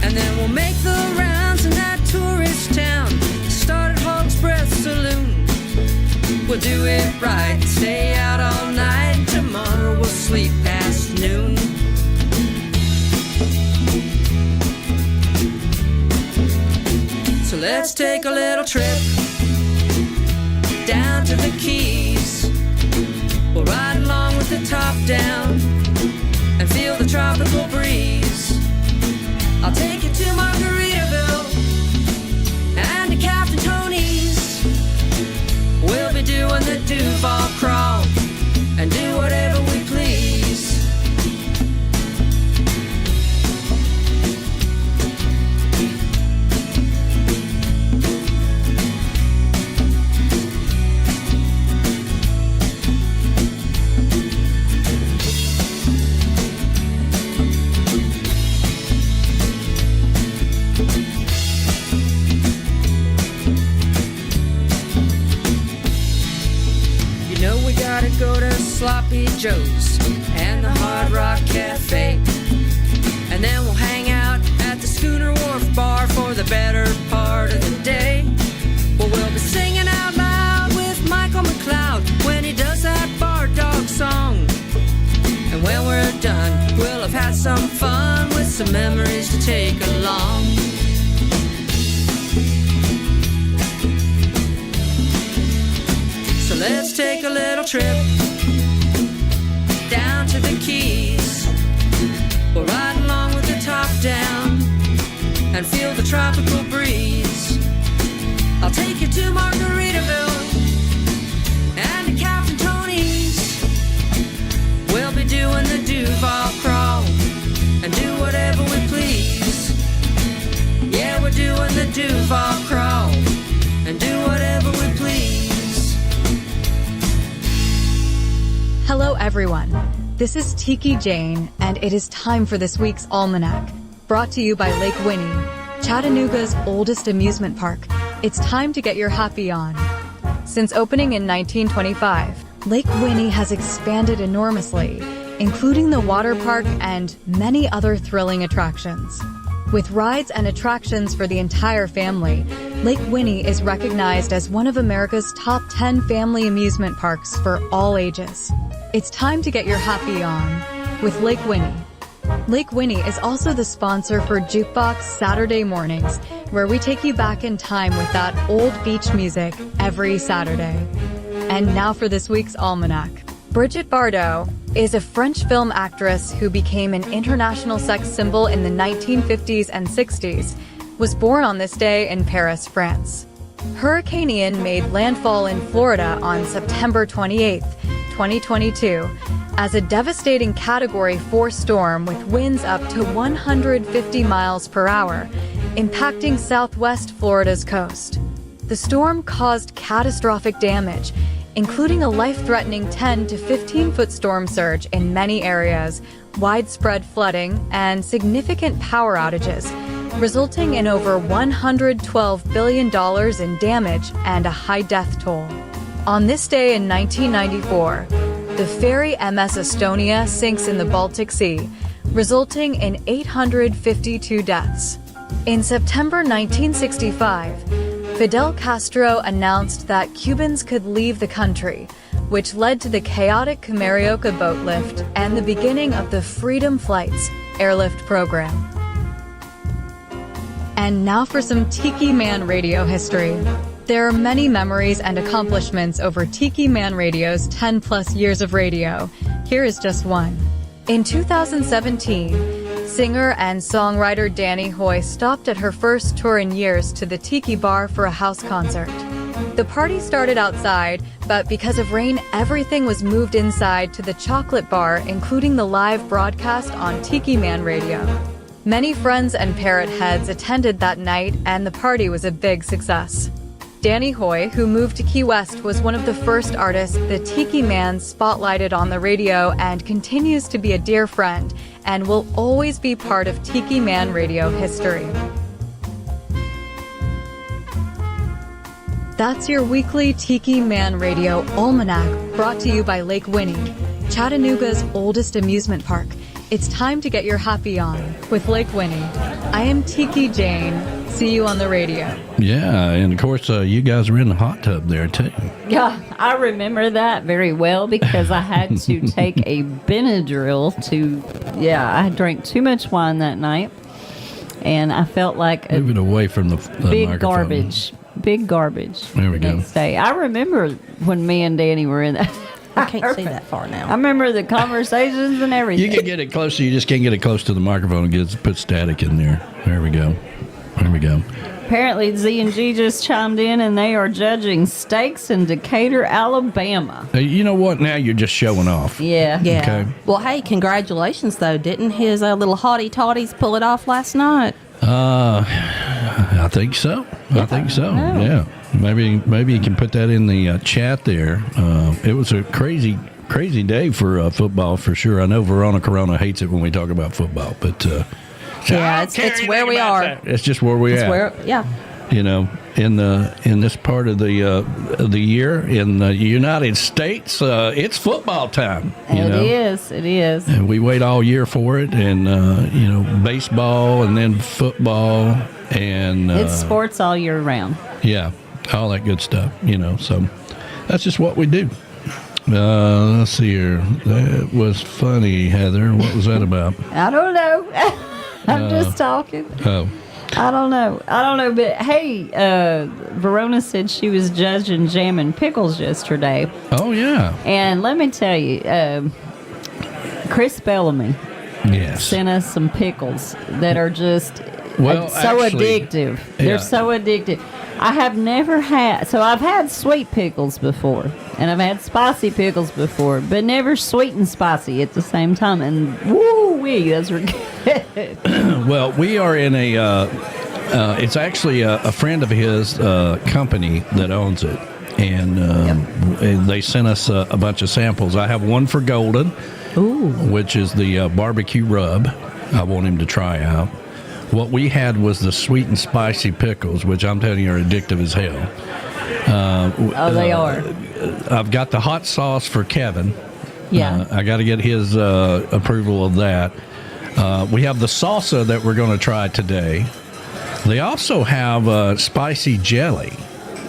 And then we'll make the rounds in that tourist town, start at Hog's Breath Saloon. We'll do it right, stay out all night. Tomorrow we'll sleep past noon. So let's take a little trip down to the Keys. We'll ride along with the top down and feel the tropical breeze. I'll take you to Margaritaville and to Captain Tony's. We'll be doing the Duval crawl and do whatever we please. Go to Sloppy Joe's and the Hard Rock Cafe, and then we'll hang out at the Schooner Wharf Bar for the better part of the day. Well, we'll be singing out loud with Michael McLeod when he does that bar dog song. And when we're done, we'll have had some fun with some memories to take along. So let's take a little trip down to the Keys. We'll ride along with the top down and feel the tropical breeze. I'll take you to Margaritaville and to Captain Tony's. We'll be doing the Duval crawl and do whatever we please. Yeah, we're doing the Duval crawl and do whatever we please. Hello, everyone. This is Tiki Jane, and it is time for this week's Almanac, brought to you by Lake Winnie, Chattanooga's oldest amusement park. It's time to get your happy on. Since opening in 1925, Lake Winnie has expanded enormously, including the water park and many other thrilling attractions. With rides and attractions for the entire family, Lake Winnie is recognized as one of America's top 10 family amusement parks for all ages. It's time to get your happy on with Lake Winnie. Lake Winnie is also the sponsor for Jukebox Saturday mornings, where we take you back in time with that old beach music every Saturday. And now for this week's Almanac. Brigitte Bardot is a French film actress who became an international sex symbol in the 1950s and 60s, was born on this day in Paris, France. Hurricane Ian made landfall in Florida on September 28, 2022, as a devastating Category 4 storm with winds up to 150 miles per hour, impacting southwest Florida's coast. The storm caused catastrophic damage, including a life-threatening 10 to 15-foot storm surge in many areas, widespread flooding, and significant power outages, resulting in over $112 billion in damage and a high death toll. On this day in 1994, the ferry MS Estonia sinks in the Baltic Sea, resulting in 852 deaths. In September 1965, Fidel Castro announced that Cubans could leave the country, which led to the chaotic Camarioca boat lift and the beginning of the Freedom Flights airlift program. And now for some Tiki Man Radio history. There are many memories and accomplishments over Tiki Man Radio's 10-plus years of radio. Here is just one. In 2017, singer and songwriter Danny Hoy stopped at her first tour in years to the Tiki Bar for a house concert. The party started outside, but because of rain, everything was moved inside to the chocolate bar, including the live broadcast on Tiki Man Radio. Many friends and parrot heads attended that night, and the party was a big success. Danny Hoy, who moved to Key West, was one of the first artists the Tiki Man spotlighted on the radio and continues to be a dear friend and will always be part of Tiki Man Radio history. That's your weekly Tiki Man Radio Almanac, brought to you by Lake Winnie, Chattanooga's oldest amusement park. It's time to get your happy on with Lake Winnie. I am Tiki Jane. See you on the radio. Yeah, and of course, you guys were in the hot tub there, too. Yeah, I remember that very well because I had to take a Benadryl I drank too much wine that night, and I felt like Move it away from the big microphone. Big garbage. There we go. Next day. I remember when me and Danny were in that. I can't see that far now. I remember the conversations and everything. You can get it closer. You just can't get it close to the microphone and put static in there. There we go. There we go. Apparently, Z&G just chimed in, and they are judging steaks in Decatur, Alabama. You know what? Now you're just showing off. Yeah. Yeah. Okay. Well, hey, congratulations, though. Didn't his little hottie toddies pull it off last night? I think so. I think so. Yeah. Maybe you can put that in the chat there. It was a crazy day for football for sure. I know Veronica Corona hates it when we talk about football, but yeah, it's where we are. That. It's just where we're at. Yeah. You know, in this part of the year in the United States, it's football time. It is. And we wait all year for it, and baseball, and then football, and it's sports all year round. Yeah, all that good stuff. So that's just what we do. Let's see here. That was funny, Heather. What was that about? I don't know. I'm just talking. Oh. I don't know. But hey, Verona said she was judging jam and pickles yesterday. Oh, yeah. And let me tell you, Chris Bellamy sent us some pickles that are just addictive. They're so addictive. I have never had, I've had sweet pickles before, and I've had spicy pickles before, but never sweet and spicy at the same time. And woo-wee, those were good. Well, we are in it's actually a friend of his company that owns it, and they sent us a bunch of samples. I have one for Golden, which is the barbecue rub. I want him to try out. What we had was the sweet and spicy pickles, which I'm telling you are addictive as hell. They are. I've got the hot sauce for Kevin. Yeah. I got to get his approval of that. We have the salsa that we're going to try today. They also have spicy jelly.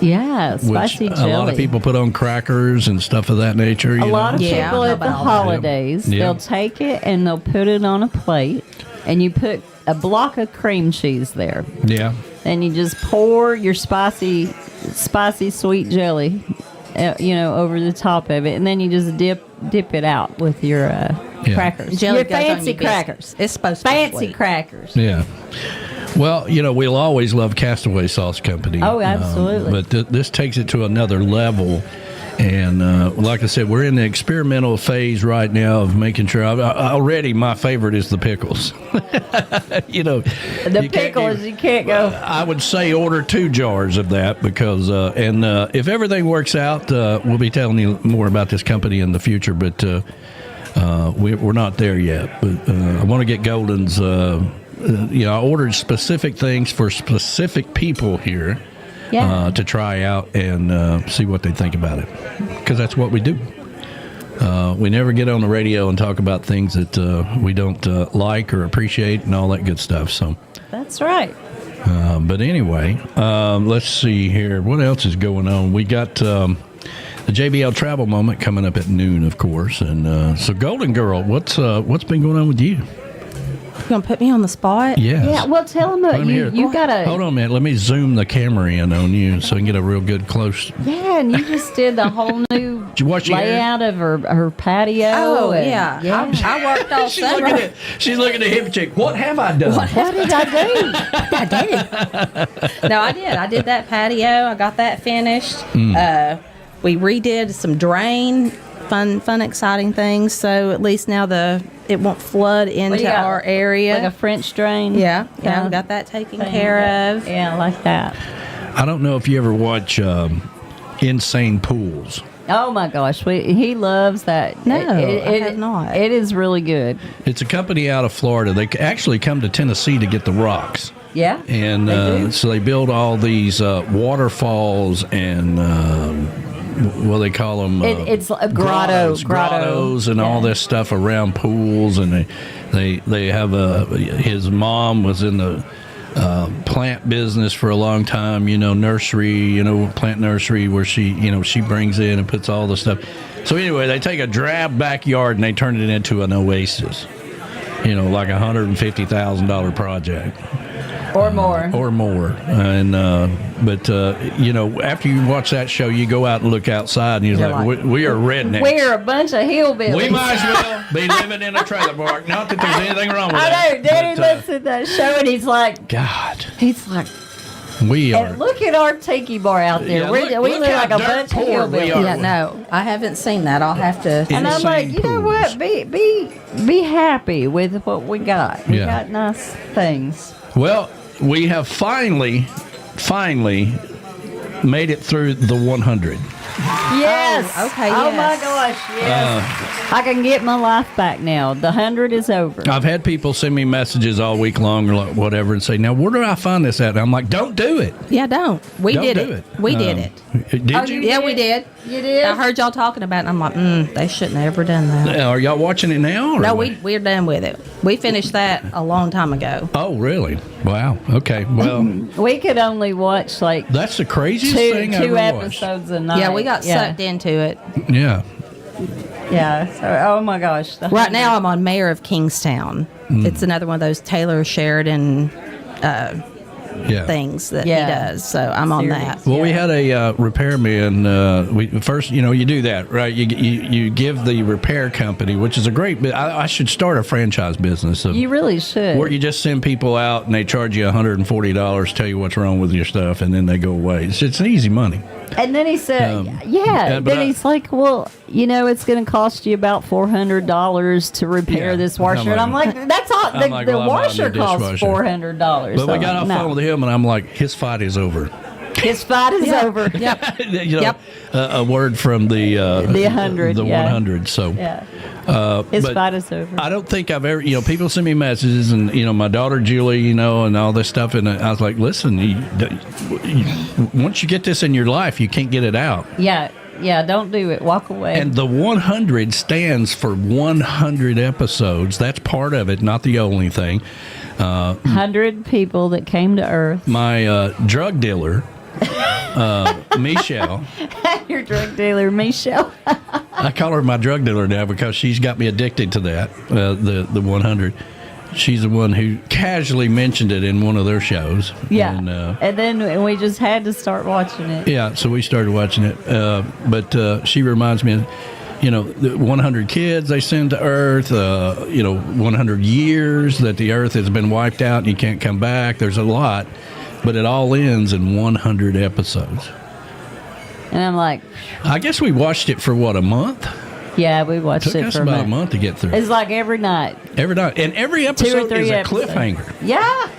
Yeah, spicy jelly. A lot of people put on crackers and stuff of that nature. A lot of people at the holidays, they'll take it and they'll put it on a plate, and you put a block of cream cheese there. Yeah. And you just pour your spicy sweet jelly, over the top of it, and then you just dip it out with your crackers. Jelly your fancy crackers. It's supposed to fancy crackers. Yeah. Well, we'll always love Castaway Sauce Company. Oh, absolutely. But this takes it to another level. And like I said, we're in the experimental phase right now of making sure. Already, my favorite is the pickles. The pickles, you can't go. I would say order 2 jars of that because, if everything works out, we'll be telling you more about this company in the future. But we're not there yet. But I want to get Golden's. I ordered specific things for specific people here. Yeah. To try out and see what they think about it, because that's what we do. We never get on the radio and talk about things that we don't like or appreciate and all that good stuff. So that's right. But anyway, let's see here. What else is going on? We got the JBL Travel Moment coming up at noon, of course. And so, Golden Girl, what's been going on with you? You gonna put me on the spot? Yes. Yeah. Well, tell them you gotta. Hold on a minute. Let me zoom the camera in on you so I can get a real good close. Yeah, and you just did the whole new layout of her patio. Oh, yeah. I worked all summer. She's looking at him, chick. What have I done? What did I do? I did. No, I did. I did that patio. I got that finished. We redid some drain. Fun, exciting things. So at least now it won't flood into our area. Like a French drain. Yeah, we got that taken care of. Yeah, I like that. I don't know if you ever watch Insane Pools. Oh my gosh, he loves that. No, I have not. It is really good. It's a company out of Florida. They actually come to Tennessee to get the rocks. Yeah, and so they build all these waterfalls and. They call them it's a grottos and all this stuff around pools, and they have his mom was in the plant business for a long time, nursery, plant nursery, where she brings in and puts all the stuff. So anyway, they take a drab backyard and they turn it into an oasis, like $150,000 project. Or more. And but after you watch that show, you go out and look outside, and you're like, we are rednecks. We're a bunch of hillbillies. We might as well be living in a trailer park. Not that there's anything wrong with that. I know. Daddy looks at that show, and he's like, God. He's like, we are. And look at our tiki bar out there. Yeah, we look like a bunch of hillbillies. Yeah, no, I haven't seen that. I'll have to. And I'm like, you know what? Be happy with what we got. We got nice things. Well, we have finally made it through the 100. Yes. Oh, okay. Oh my gosh. Yes. I can get my life back now. The 100 is over. I've had people send me messages all week long or whatever and say, "Now, where do I find this at?" And I'm like, "Don't do it." Yeah, don't. We Don't did do it. We did it. Did you? Yeah, we did. You did? I heard y'all talking about it, and I'm like, they shouldn't have ever done that. Are y'all watching it now? Or no, we're done with it. We finished that a long time ago. Oh, really? Wow. Okay. Well, we could only watch like that's the craziest thing I've ever two watched. episodes a night. Yeah, we got sucked into it. Yeah. Yeah. So, oh my gosh. Right now, I'm on Mayor of Kingstown. It's another one of those Taylor Sheridan things that he does. So I'm on that. Well, we had a repairman. We first, you do that, right? You give the repair company, which is a great. I should start a franchise business. You really should. Where you just send people out and they charge you $140, tell you what's wrong with your stuff, and then they go away. It's an easy money. And then he said, then he's like, well, it's going to cost you about $400 to repair this washer. And I'm like, that's all. The washer costs $400. But we got off phone with him, and I'm like, his fight is over. His fight is over. Yep. A word from the 100. The 100. So his fight is over. I don't think I've ever. People send me messages, and my daughter Julie, and all this stuff, and I was like, listen, once you get this in your life, you can't get it out. Yeah, don't do it. Walk away. And the 100 stands for 100 episodes. That's part of it, not the only thing. 100 people that came to Earth. My drug dealer, Michelle. Your drug dealer, Michelle. I call her my drug dealer now because she's got me addicted to that, the 100. She's the one who casually mentioned it in one of their shows. Yeah. And then we just had to start watching it. Yeah, so we started watching it. But she reminds me, the 100 kids they send to Earth, 100 years that the Earth has been wiped out and you can't come back. There's a lot, but it all ends in 100 episodes. And I'm like, I guess we watched it for, what, a month? yeah, we watched Took it us for about a month to get through. It's like every night. Every night. And every episode is a cliffhanger. Yeah.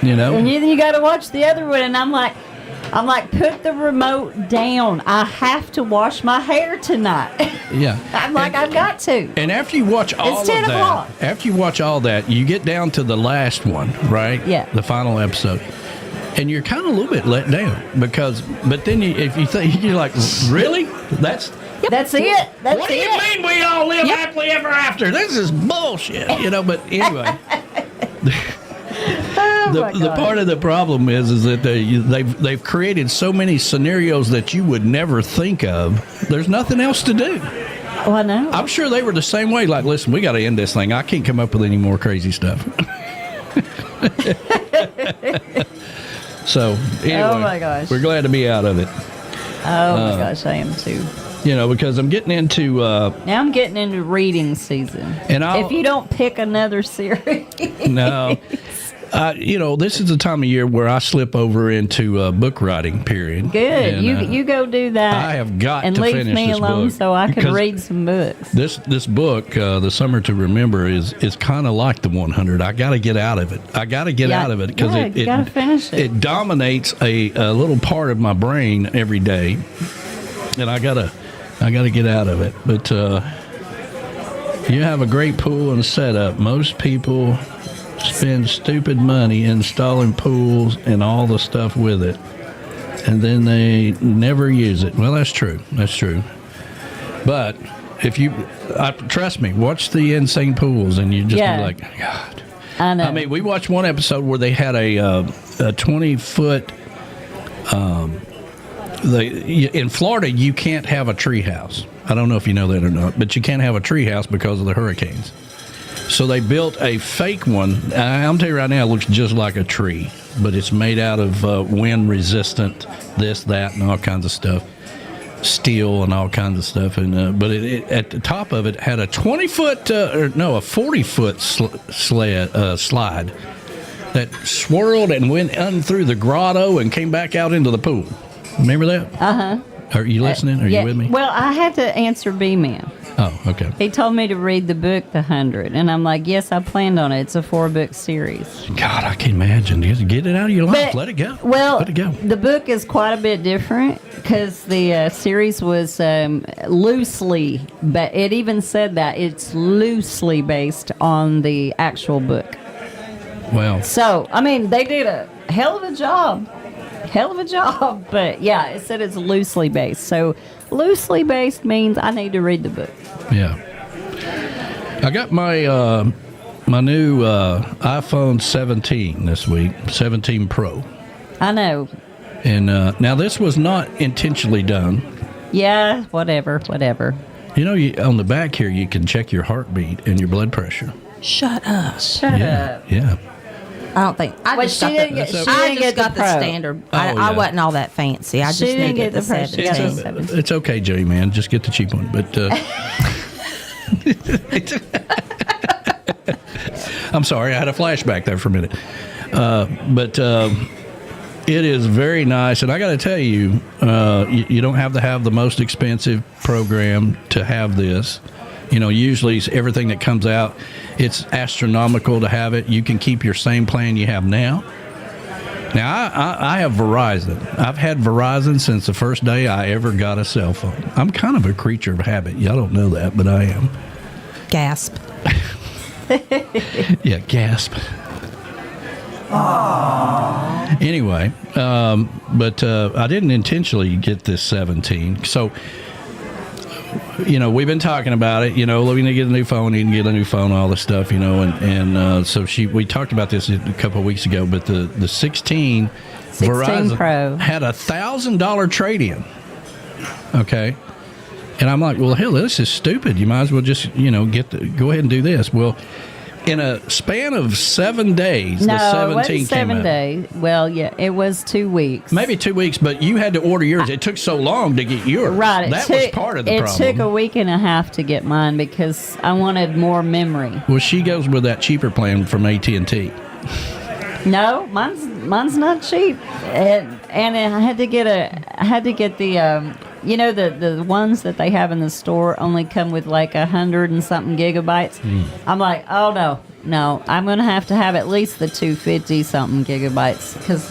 You know? And then you got to watch the other one. And I'm like, put the remote down. I have to wash my hair tonight. Yeah. I'm like, I've got to. And after you watch all It's of 10 that, o'clock. after you watch all that, you get down to the last one, right? Yeah. The final episode. And you're kind of a little bit let down but then if you think, you're like, really? That's it. That's what do you mean we all live happily ever after? This is bullshit, but anyway. The part of the problem is that they've created so many scenarios that you would never think of. There's nothing else to do. Oh, I know. I'm sure they were the same way. Like, listen, we got to end this thing. I can't come up with any more crazy stuff. So, anyway, oh my gosh, we're glad to be out of it. Oh my gosh, I am too. Because I'm getting into now I'm getting into reading season. And if you don't pick another series, no. This is the time of year where I slip over into a book writing period. Good. And, you go do that. I have got and to leave finish me this alone book so I can read some books. This book, The Summer to Remember, is kind of like the 100. I got to get out of it. I got to get out of it because you got to finish it. It dominates a little part of my brain every day, and I gotta get out of it. But you have a great pool and setup. Most people spend stupid money installing pools and all the stuff with it, and then they never use it. Well, that's true. But if you trust me, watch the Insane Pools and you just be like, God. I know. I mean, we watched one episode where they had a 20-foot in Florida you can't have a tree house. I don't know if you know that or not, but you can't have a tree house because of the hurricanes. So they built a fake one. I'm telling you right now, it looks just like a tree, but it's made out of wind-resistant, this, that, and all kinds of stuff, steel and all kinds of stuff. And but it at the top of it had a 20-foot, a 40-foot slide that swirled and went through the grotto and came back out into the pool. Remember that? Uh-huh. Are you listening? Are you with me? Well, I had to answer B-Man. Oh, okay. He told me to read the book, The 100, and I'm like, yes, I planned on it. It's a 4-book series. God, I can't imagine. Get it out of your life. Let it go. Well, let it go. The book is quite a bit different because the series was loosely, but it even said that it's loosely based on the actual book. Well. So, I mean, they did a hell of a job. But yeah, it said it's loosely based. So loosely based means I need to read the book. Yeah. I got my my new iPhone 17 this week, 17 Pro. I know. And now this was not intentionally done. Yeah, whatever. On the back here you can check your heartbeat and your blood pressure. Shut up. Shut up. Yeah. I don't think I just got the standard. I wasn't all that fancy. I just didn't get the 17. It's okay, Jay, man. Just get the cheap one. But I'm sorry, I had a flashback there for a minute. But it is very nice, and I got to tell you, you don't have to have the most expensive program to have this. Usually everything that comes out, it's astronomical to have it. You can keep your same plan you have now. Now, I have Verizon. I've had Verizon since the first day I ever got a cell phone. I'm kind of a creature of habit. Y'all don't know that, but I am. Gasp. Yeah, gasp. Aww. Anyway, but I didn't intentionally get this 17. So, we've been talking about it, we need to get a new phone, all this stuff, so we talked about this a couple of weeks ago, but the 16 Verizon Pro had $1,000 trade-in. Okay. And I'm like, well, hell, this is stupid. You might as well just, go ahead and do this. Well, in a span of 7 days, No, the 17 it wasn't came 7 out. days. Well, yeah, it was 2 weeks. Maybe 2 weeks, but you had to order yours. It took so long to get yours. Right. That was part of the problem. It took a week and a half to get mine because I wanted more memory. Well, she goes with that cheaper plan from AT&T. No, mine's not cheap, and I had to get the the ones that they have in the store only come with like 100 and something gigabytes. I'm like, oh no, I'm gonna have to have at least the 250 something gigabytes because.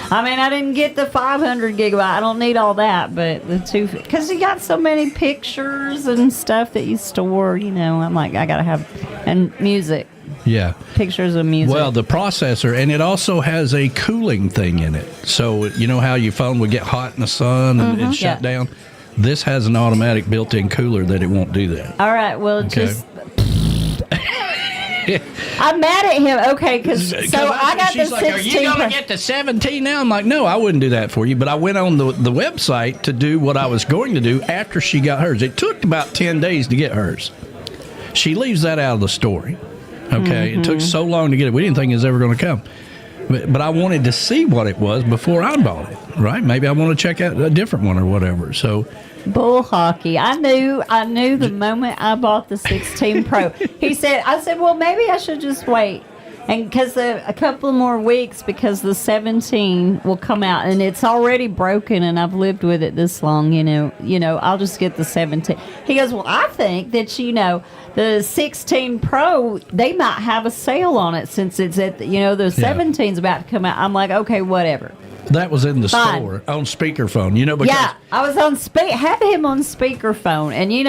I mean, I didn't get the 500 gigabyte. I don't need all that, but the 250, because you got so many pictures and stuff that you store. I'm like, I gotta have, and music. Yeah. Pictures of music. Well, the processor, and it also has a cooling thing in it. So, you know how your phone would get hot in the sun and shut down? This has an automatic built-in cooler that it won't do that. All right, well, just... I'm mad at him. Okay, because I got the 16. Like, are you going to get the 17 now? I'm like, no, I wouldn't do that for you. But I went on the website to do what I was going to do after she got hers. It took about 10 days to get hers. She leaves that out of the story. Okay, It took so long to get it. We didn't think it was ever going to come. But I wanted to see what it was before I bought it, right? Maybe I want to check out a different one or whatever. So, bull hockey. I knew the moment I bought the 16 Pro. I said, well, maybe I should just wait. And because a couple more weeks, because the 17 will come out, and it's already broken, and I've lived with it this long, I'll just get the 17. He goes, well, I think that, the 16 Pro, they might have a sale on it since it's at, the 17's about to come out. I'm like, okay, whatever. that was in the store on speakerphone, because I was on had him on speakerphone, and you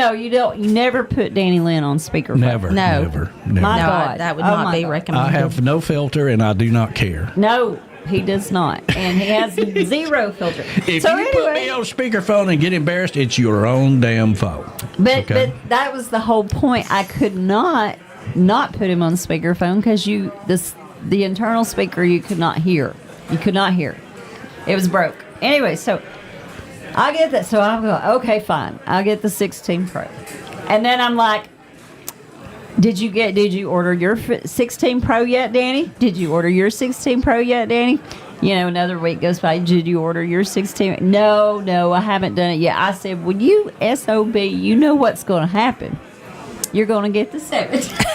never put Danny Lynn on speakerphone. Never. My God, that would not be recommended. I have no filter, and I do not care. No, he does not, and he has zero filter. If you put me on speakerphone and get embarrassed, it's your own damn fault. But that was the whole point. I could not put him on speakerphone because the internal speaker you could not hear. You could not hear. It was broke. Anyway, so I get that. So I'm going, okay, fine. I'll get the 16 Pro. And then I'm like, did you order your 16 Pro yet, Danny? Did you order your 16 Pro yet, Danny? Another week goes by. Did you order your 16? No, I haven't done it yet. I said, well, you SOB, you know what's going to happen. You're going to get the 17.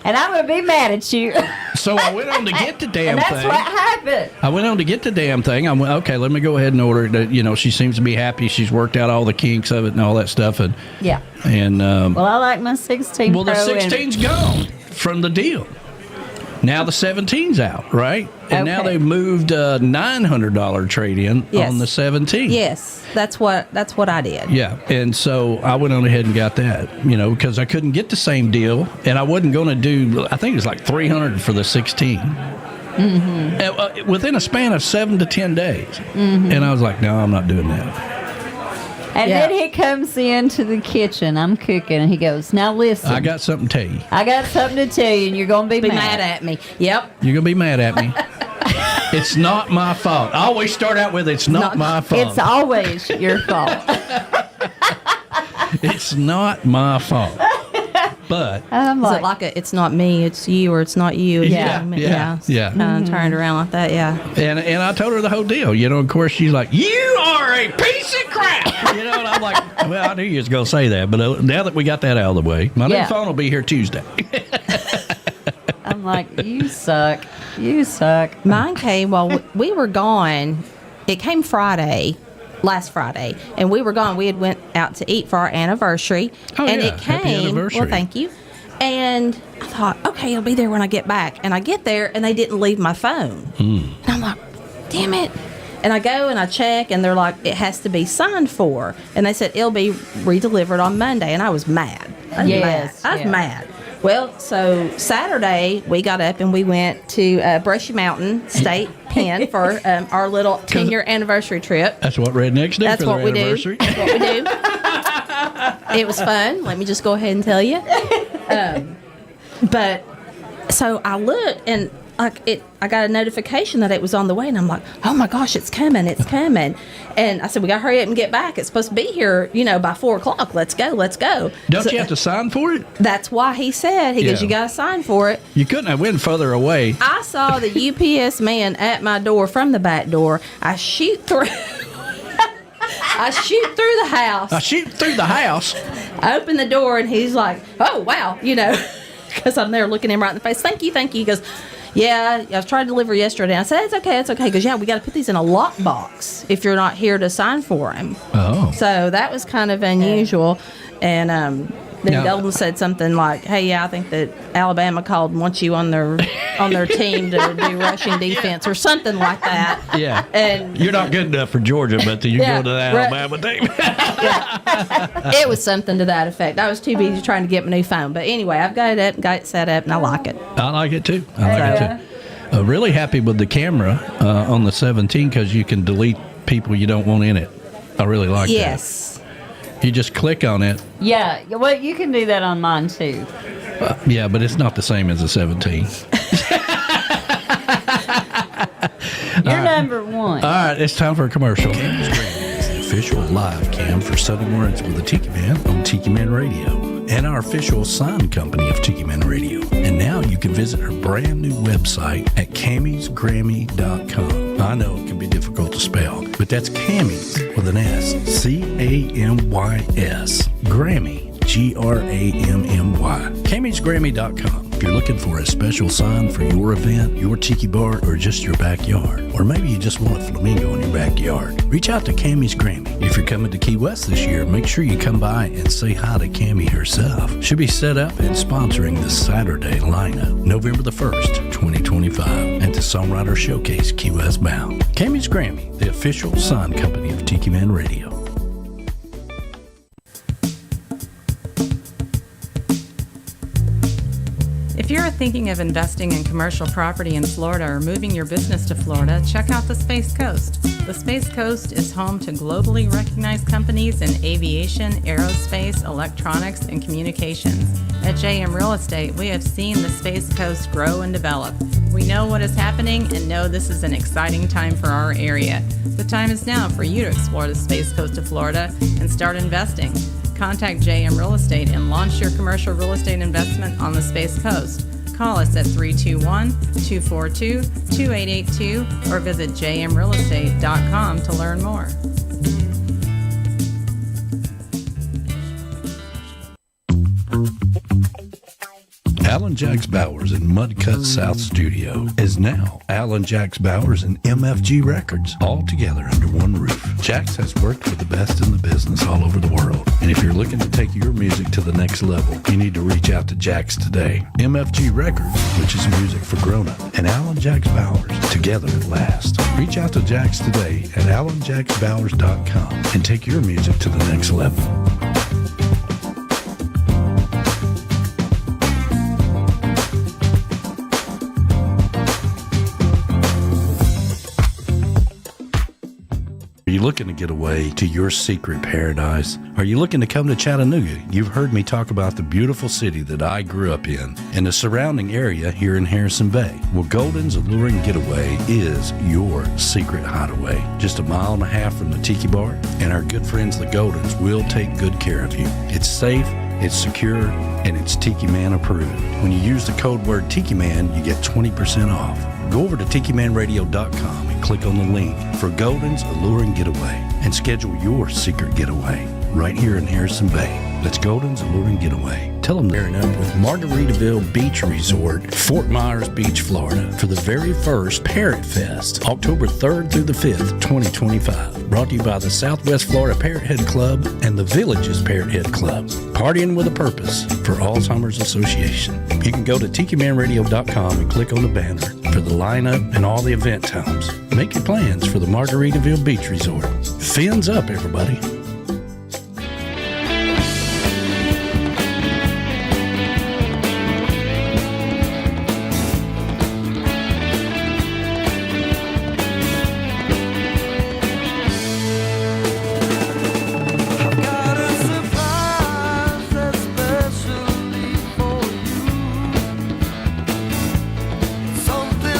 And I'm going to be mad at you. So I went on to get the damn and thing. That's what happened. I went on to get the damn thing. I went, okay, let me go ahead and order it. She seems to be happy. She's worked out all the kinks of it and all that stuff. And well, I like my 16 Well, the Pro 16's gone from the deal. Now the 17's out, right? And now they've moved a $900 trade-in on the 17. Yes, that's what I did. Yeah, and so I went on ahead and got that, because I couldn't get the same deal, and I wasn't going to do. I think it was like $300 for the 16. Mm-hmm. Within a span of 7 to 10 days, and I was like, no, I'm not doing that. And then he comes into the kitchen. I'm cooking, and he goes, now listen. I got something to tell you. I got something to tell you, and you're going to be mad at me. Yep. You're going to be mad at me. It's not my fault. I always start out with, it's not my fault. It's always your fault. It's not my fault. But is it like it's not me, it's you, or it's not you? Yeah. Kind of turned around like that, yeah. And I told her the whole deal. Of course, she's like, you are a piece of crap. And I'm like, well, I knew you was going to say that. But now that we got that out of the way, my new phone will be here Tuesday. I'm like, you suck. You suck. Mine came while we were gone. It came last Friday, and we were gone. We had went out to eat for our anniversary, it came. Happy anniversary. Well, thank you. And I thought, okay, it'll be there when I get back. And I get there, and they didn't leave my phone. And I'm like, damn it. And I go and I check, and they're like, it has to be signed for. And they said it'll be redelivered on Monday. And I was mad. I was mad. Well, so Saturday, we got up and we went to Brushy Mountain State Pen for our little 10-year anniversary trip. That's what rednecks do for their anniversary. That's what we do. It was fun. Let me just go ahead and tell you. But so I looked, and I got a notification that it was on the way, and I'm like, oh my gosh, it's coming. And I said, we got to hurry up and get back. It's supposed to be here, by 4 o'clock. Let's go. Don't you have to sign for it? That's why he said, he goes, you got to sign for it. You couldn't have went further away. I saw the UPS man at my door from the back door. I shoot through the house. I open the door, and he's like, oh, wow, because I'm there looking him right in the face. Thank you. He goes, yeah, I was trying to deliver yesterday. I said, it's okay. He goes, yeah, we got to put these in a lockbox if you're not here to sign for them. Oh. So that was kind of unusual. And then Golden said something like, hey, yeah, I think that Alabama called and wants you on their team to do rushing defense or something like that. Yeah. And you're not good enough for Georgia, but you go to the Alabama team. It was something to that effect. I was too busy trying to get my new phone. But anyway, I've got it set up, and I like it. I like it, too. Really happy with the camera on the 17 because you can delete people you don't want in it. I really like that. Yes. You just click on it. Yeah, well, you can do that on mine too. Yeah, but it's not the same as a 17. You're number one. All right, it's time for a commercial. Cam's Grammy is the official live cam for Southern Words with the Tiki Man on Tiki Man Radio, and our official sign company of Tiki Man Radio. And now you can visit her brand new website at camysgrammy.com. I know it can be difficult to spell, but that's Camys with an S, Camys, Grammy, Grammy, camysgrammy.com. If you're looking for a special sign for your event, your tiki bar, or just your backyard, or maybe you just want a flamingo in your backyard, reach out to Camy's Grammy. If you're coming to Key West this year, make sure you come by and say hi to Camy herself. She'll be set up and sponsoring the Saturday lineup, November the 1st, 2025, at the Songwriter Showcase Key West Bound. Camy's Grammy, the official sign company of Tiki Man Radio. If you're thinking of investing in commercial property in Florida or moving your business to Florida, check out the Space Coast. The Space Coast is home to globally recognized companies in aviation, aerospace, electronics, and communications. At JM Real Estate, we have seen the Space Coast grow and develop. We know what is happening and know this is an exciting time for our area. The time is now for you to explore the Space Coast of Florida and start investing. Contact JM Real Estate and launch your commercial real estate investment on the Space Coast. Call us at 321-242-2882 or visit jmrealestate.com to learn more. Alan Jacks Bowers in Mudcut South Studio is now Alan Jacks Bowers and MFG Records, all together under one roof. Jacks has worked with the best in the business all over the world, and if you're looking to take your music to the next level, you need to reach out to Jacks today. MFG Records, which is music for grown-up, and Alan Jacks Bowers, together at last. Reach out to Jacks today at alanjacksbowers.com and take your music to the next level. Are you looking to get away to your secret paradise? Are you looking to come to Chattanooga? You've heard me talk about the beautiful city that I grew up in and the surrounding area here in Harrison Bay. Well, Golden's Alluring Getaway is your secret hideaway. Just a mile and a half from the Tiki Bar, and our good friends the Goldens will take good care of you. It's safe, it's secure, and it's Tiki Man approved. When you use the code word Tiki Man, you get 20% off. Go over to TikiManRadio.com and click on the link for Golden's Alluring Getaway and schedule your secret getaway right here in Harrison Bay. That's Golden's Alluring Getaway. Tell them they're up with Margaritaville Beach Resort, Fort Myers Beach, Florida, for the very first Parrot Fest, October 3rd through the 5th, 2025. Brought to you by the Southwest Florida Parrot Head Club and the Villages Parrot Head Club. Partying with a purpose for Alzheimer's Association. You can go to TikiManRadio.com and click on the banner for the lineup and all the event times. Make your plans for the Margaritaville Beach Resort. Fins up, everybody. Something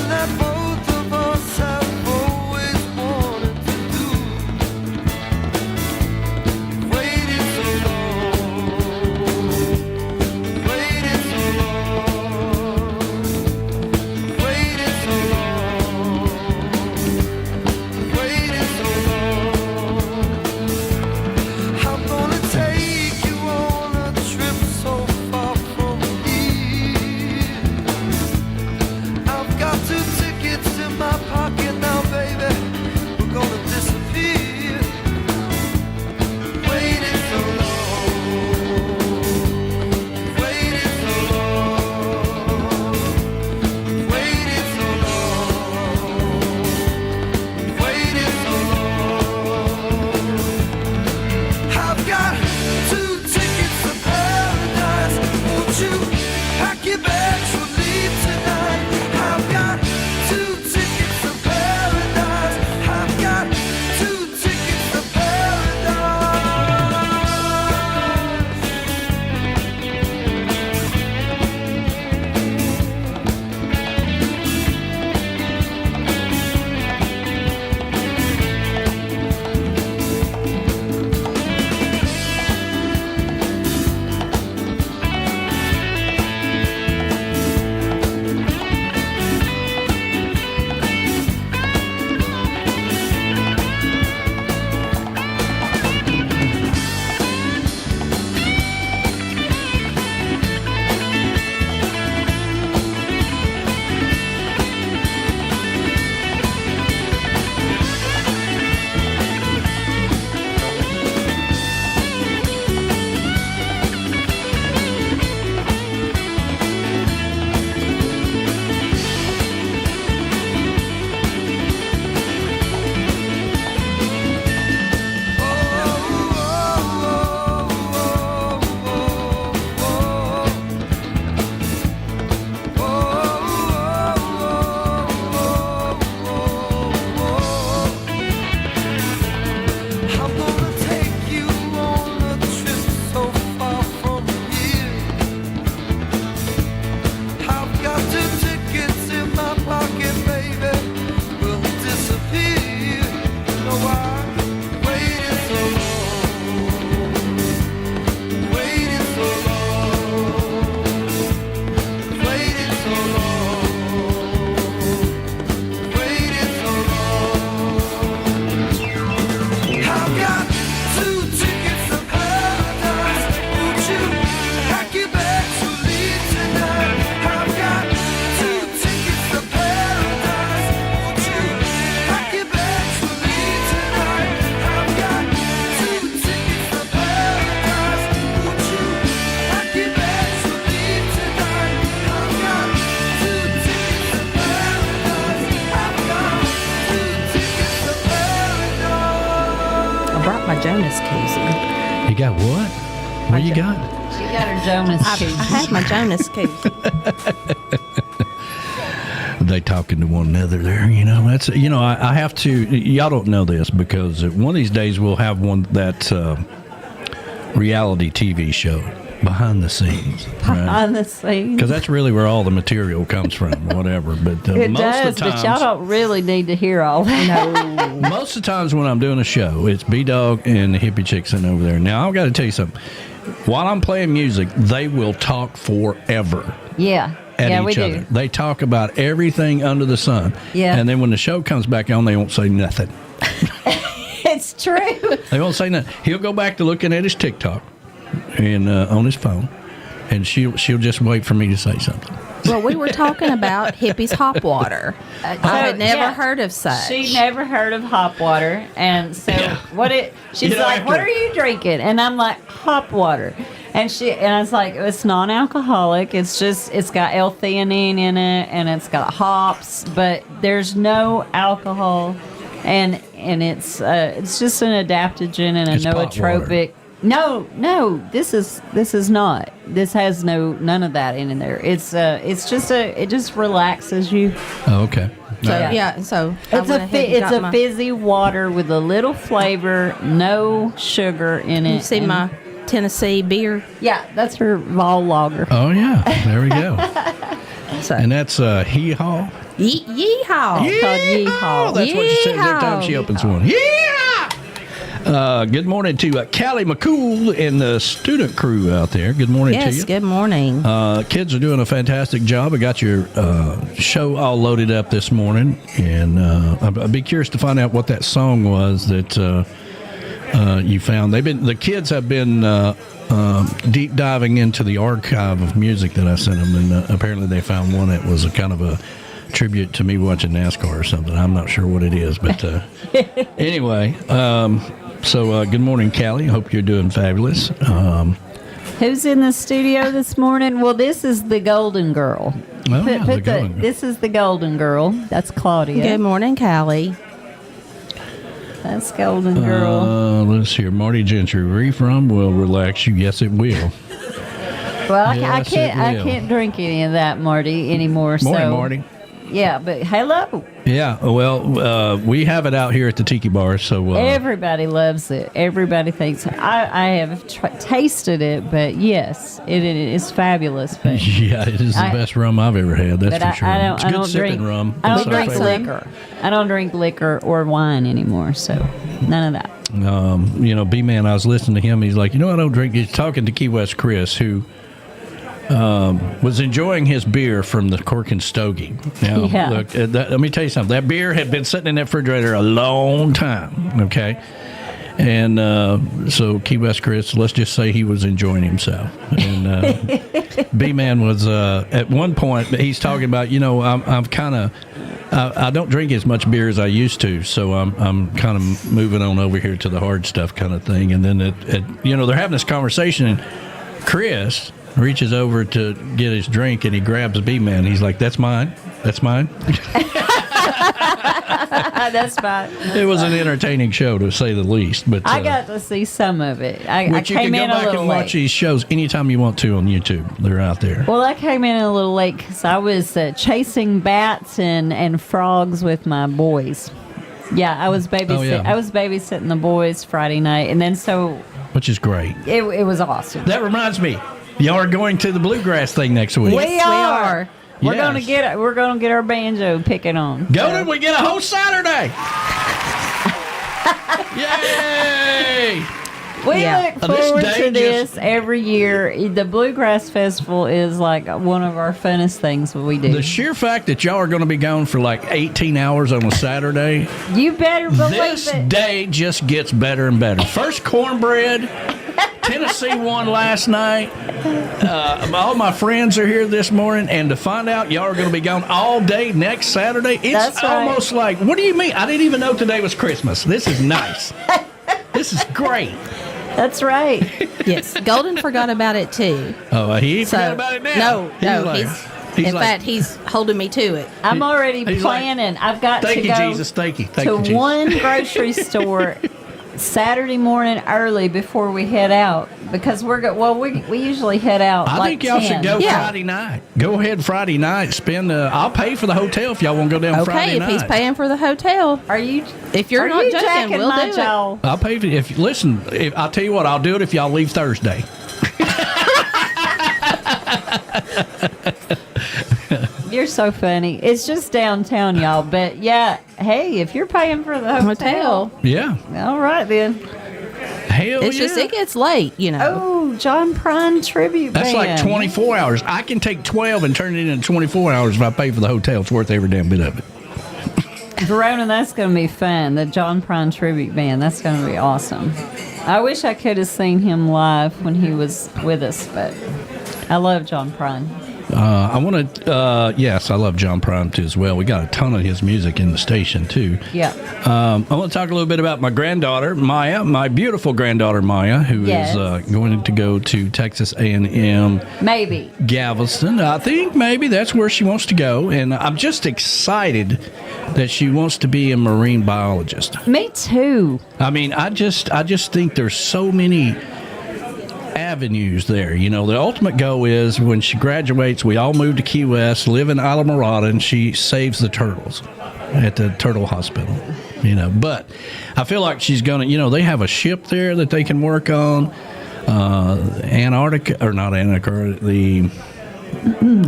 koozie. You got what? What you got? She got her Jonas I koozie. have my Jonas koozie. They talking to one another there, you know. That's I have to. Y'all don't know this because one of these days we'll have that reality TV show behind the scenes. Behind the scenes, because that's really where all the material comes from, whatever. But it most does. of the times, but y'all don't really need to hear all that. No. most of the times when I'm doing a show, it's B-Dog and the hippie chick sitting over there. Now I've got to tell you something. While I'm playing music, they will talk forever. Yeah. At yeah, each we other. do. They talk about everything under the sun. Yeah. And then when the show comes back on, they won't say nothing. It's true. They won't say nothing. He'll go back to looking at his TikTok and on his phone, and she'll just wait for me to say something. Well, we were talking about hippies hop water. I had never heard of such. She never heard of hop water, and so she's like, "What are you drinking?" And I'm like, "Hop water." And I was like, "It's non-alcoholic. It's got L-theanine in it, and it's got hops, but there's no alcohol, and it's just an adaptogen and a nootropic." No, this is not. This has none of that in there. It just relaxes you. Oh, okay. So it's a fizzy water with a little flavor, no sugar in it. You see my Tennessee beer? Yeah, that's her Vol Lager. Oh yeah, there we go. And that's Hee-Haw. Yeehaw. It's called Yeehaw. That's what she says every time she opens one. Yeah. Good morning to Callie McCool and the student crew out there. Good morning to you. Yes, good morning. Kids are doing a fantastic job. I got your show all loaded up this morning, and I'd be curious to find out what that song was that you found. The kids have been deep diving into the archive of music that I sent them, and apparently they found one that was a kind of a tribute to me watching NASCAR or something. I'm not sure what it is, but anyway. So good morning, Callie. Hope you're doing fabulous. Who's in the studio this morning? Well, this is the Golden Girl. Oh, yeah, the Golden Girl. This is the Golden Girl. That's Claudia. Good morning, Callie. That's Golden Girl. Let's hear. Marty Gentry. Reif Rum will relax you. Yes, it will. Well, Yes, I can't drink any of that, Marty, anymore. Morning, so. Marty. Yeah, but hello. Yeah, well, we have it out here at the Tiki Bar, so... Everybody loves it. Everybody thinks... I have tasted it, but yes, it is fabulous. But yeah, it is the best rum I've ever had, that's for sure. I don't drink rum. I don't drink liquor. I don't drink liquor or wine anymore, so none of that. B-Man, I was listening to him, he's like, I don't drink... He's talking to Key West Chris, who... was enjoying his beer from the Cork and Stogie. Now, yeah. Look, let me tell you something. That beer had been sitting in that refrigerator a long time, okay? And so Key West Chris, let's just say he was enjoying himself. And B-Man was, at one point, he's talking about, I'm kind of, I don't drink as much beer as I used to, so I'm kind of moving on over here to the hard stuff kind of thing. And then, they're having this conversation, and Chris reaches over to get his drink, and he grabs B-Man. He's like, "That's mine. That's mine." That's fine. It was an entertaining show, to say the least. But I got to see some of it. I you came can in go a back little and watch late. these shows anytime you want to on YouTube. They're out there. Well, I came in a little late because I was chasing bats and frogs with my boys. Yeah, I was I was babysitting the boys Friday night, and then which is great. It was awesome. That reminds me, y'all are going to the bluegrass thing next week. We are. We're Yes. gonna get our banjo picking on. Golden, we get a whole Saturday. Yay! We look forward to this every year. The Bluegrass Festival is like one of our funnest things that we do. The sheer fact that y'all are going to be gone for like 18 hours on a Saturday. You better believe this it. day just gets better and better. First cornbread. Tennessee won last night. All my friends are here this morning, and to find out y'all are going to be gone all day next Saturday, it's almost like, what do you mean? I didn't even know today was Christmas. This is nice. This is great. That's right. Yes, Golden forgot about it too. Oh, he forgot about it now. No. He's holding me to it. I'm already planning. I've got to go Jesus. Thank you, Jesus. one grocery store Saturday morning early before we head out because we usually head out. I think y'all 10. should go Friday night. Go ahead Friday night. I'll pay for the hotel if y'all want to go down Friday night. Okay, if he's paying for the hotel, if you're not joking, we'll do it. I'll pay for it. I'll tell you what, I'll do it if y'all leave Thursday. You're so funny. It's just downtown, y'all. But yeah, hey, if you're paying for the hotel, yeah. All right then. Hell it's just it gets late, you know. Oh, John Prine tribute That's band. like 24 hours. I can take 12 and turn it into 24 hours if I pay for the hotel. It's worth every damn bit of it. Verona, that's going to be fun. The John Prine tribute band. That's going to be awesome. I wish I could have seen him live when he was with us, but I love John Prine. Yes, I love John Prine too as well. We got a ton of his music in the station too. Yeah. I want to talk a little bit about my granddaughter, Maya, my beautiful granddaughter, Maya, who is going to go to Texas A&M. Maybe. Galveston. I think maybe that's where she wants to go. And I'm just excited that she wants to be a marine biologist. Me too. I mean, I just think there's so many avenues there. You know, the ultimate goal is when she graduates, we all move to Key West, live in Isla Mirada, and she saves the turtles at the turtle hospital. You know, but I feel like she's gonna, you know, they have a ship there that they can work on. Antarctica, or not Antarctica,